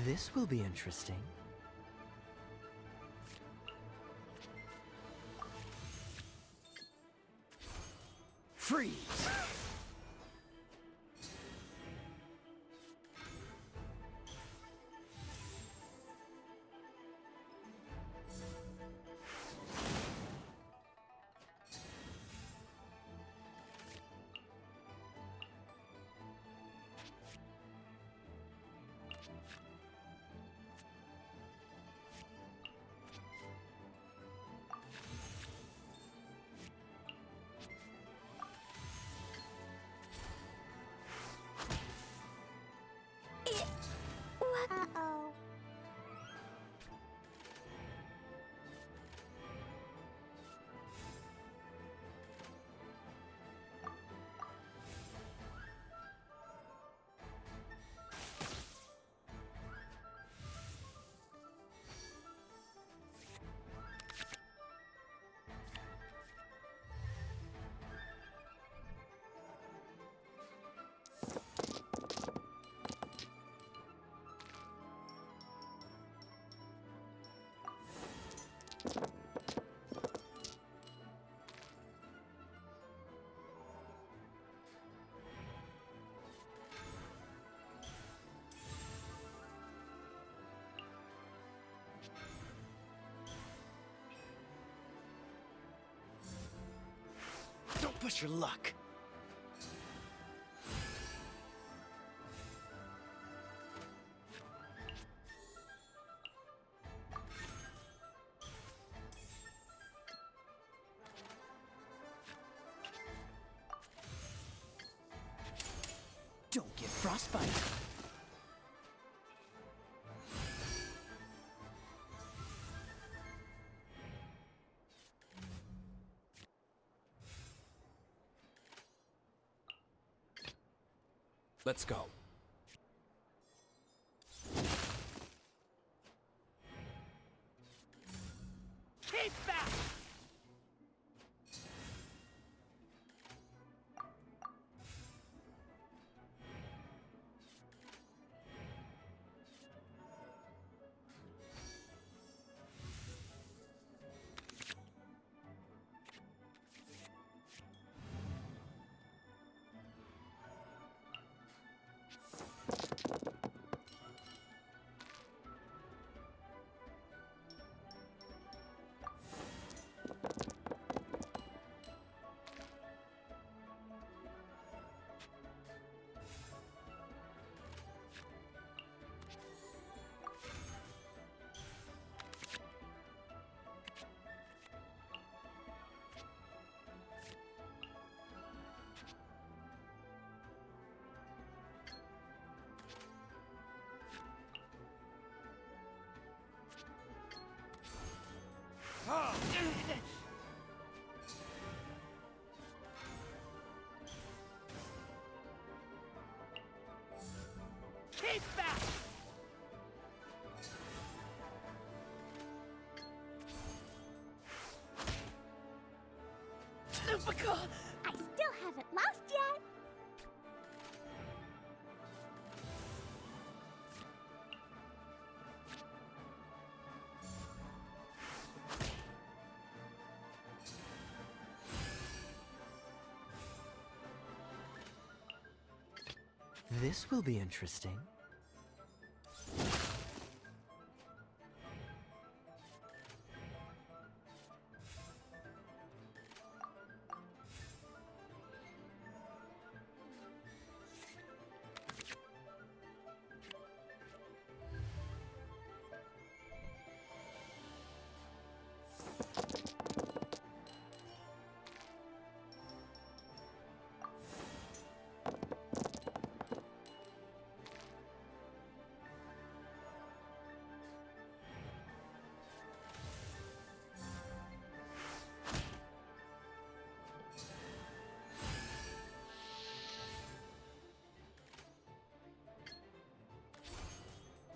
This will be interesting. Freeze! Uh-oh. Don't push your luck. Don't get frostbite. Let's go. Keep back! Keep back! I still haven't lost yet. This will be interesting.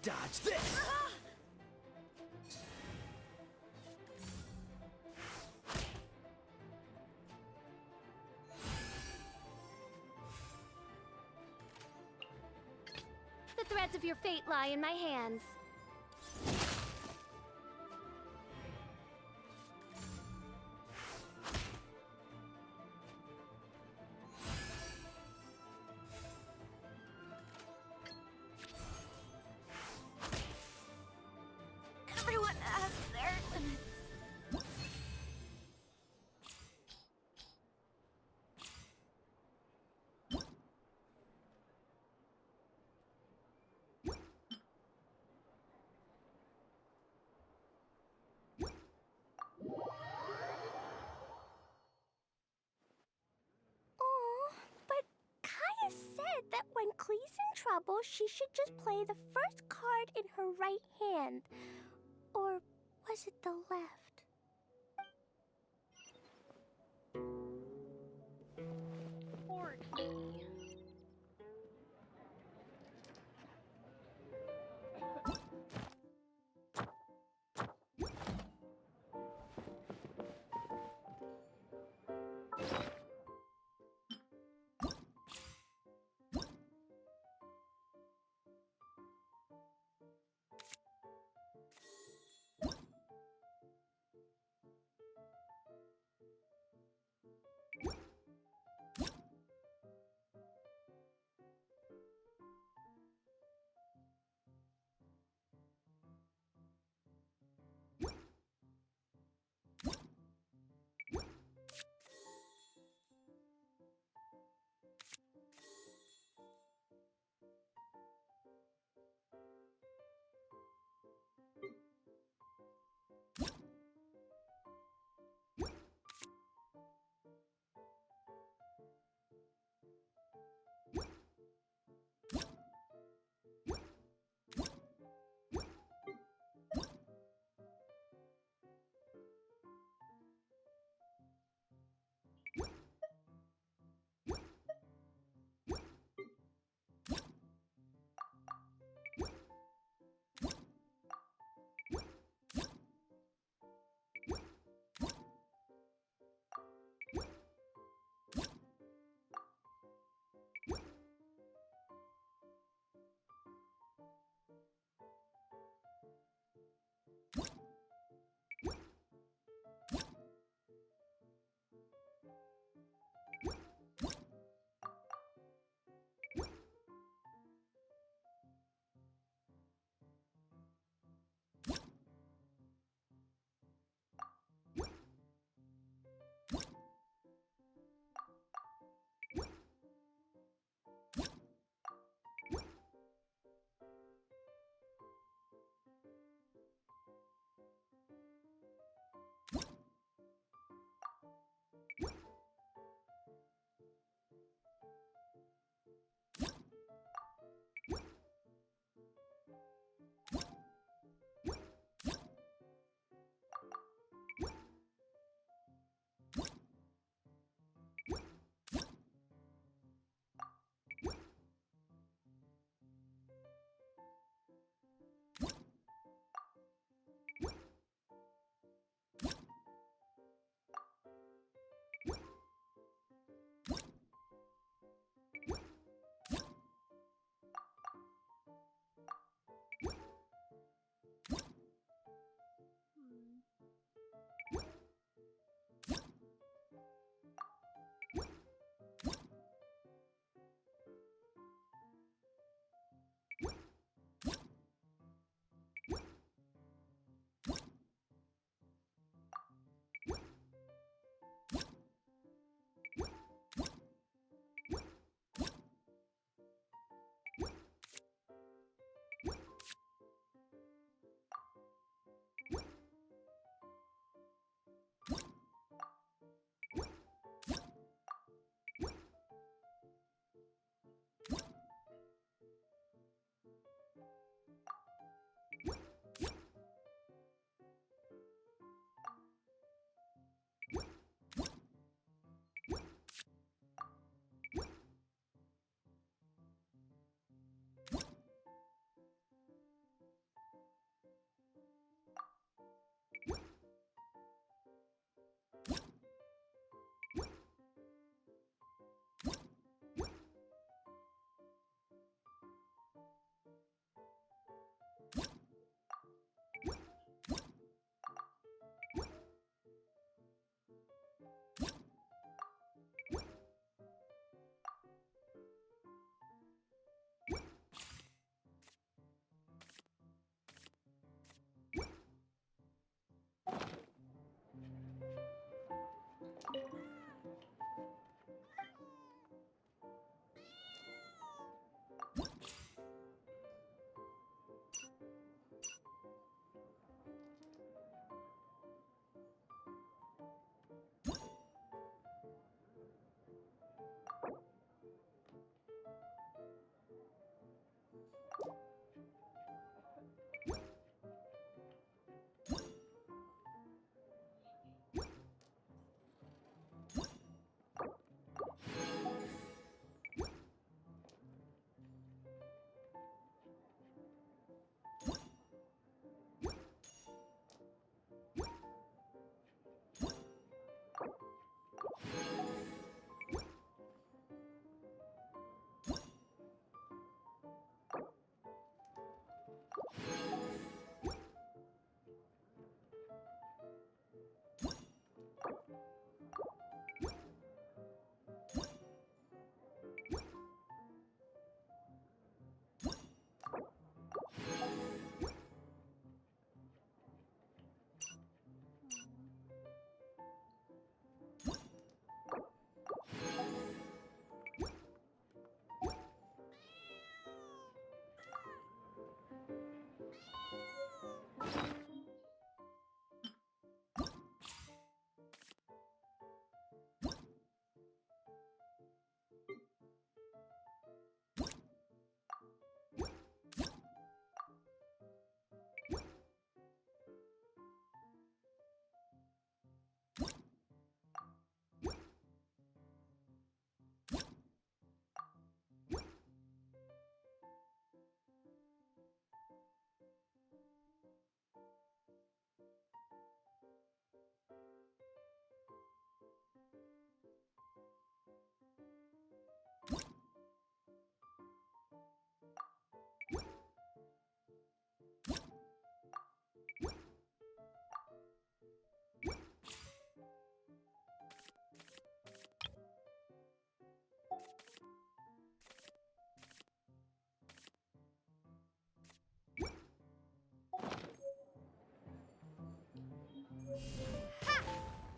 Dodge this! The threads of your fate lie in my hands. Everyone has their limits. Oh, but Kaya said that when Klee's in trouble, she should just play the first card in her right hand. Or was it the left? Poor Key.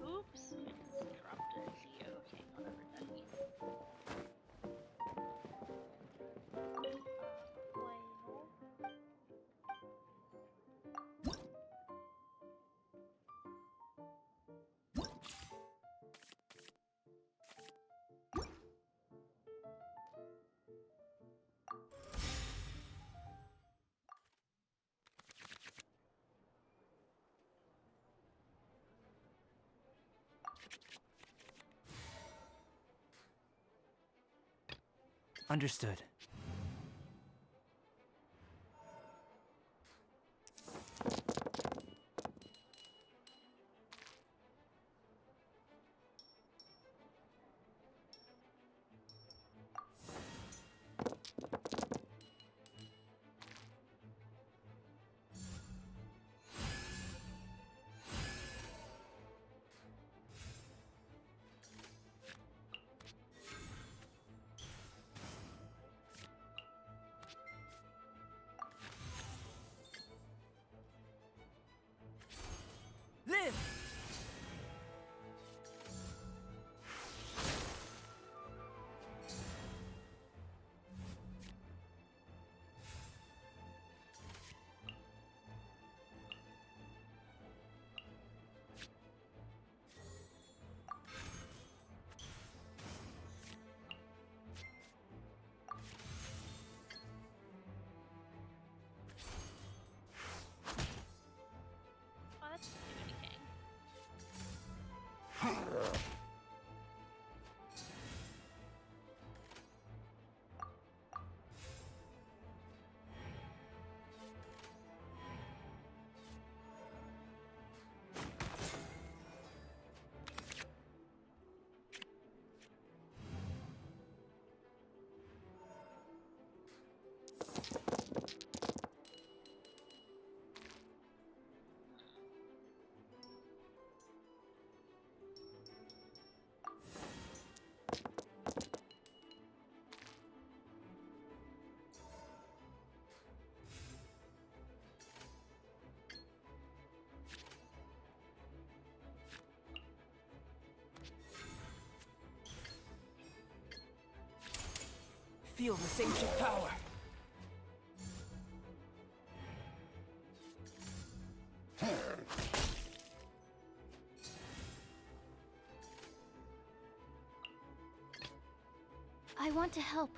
Oops, I just dropped a geocache on everybody. Well. Understood. Live! Oh, that's Liyue King. Feel this ancient power. I want to help.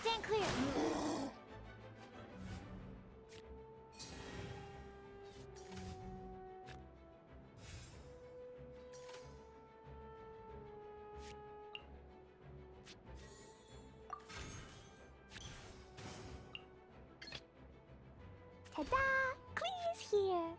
Stand clear! Ta-da! Clee's here!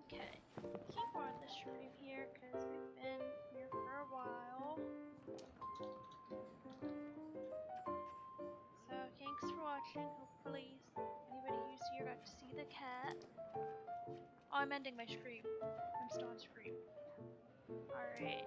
Okay, keep on the stream here because we've been here for a while. So thanks for watching. Hopefully anybody who's here got to see the cat. Oh, I'm ending my stream. I'm still on stream. Alright.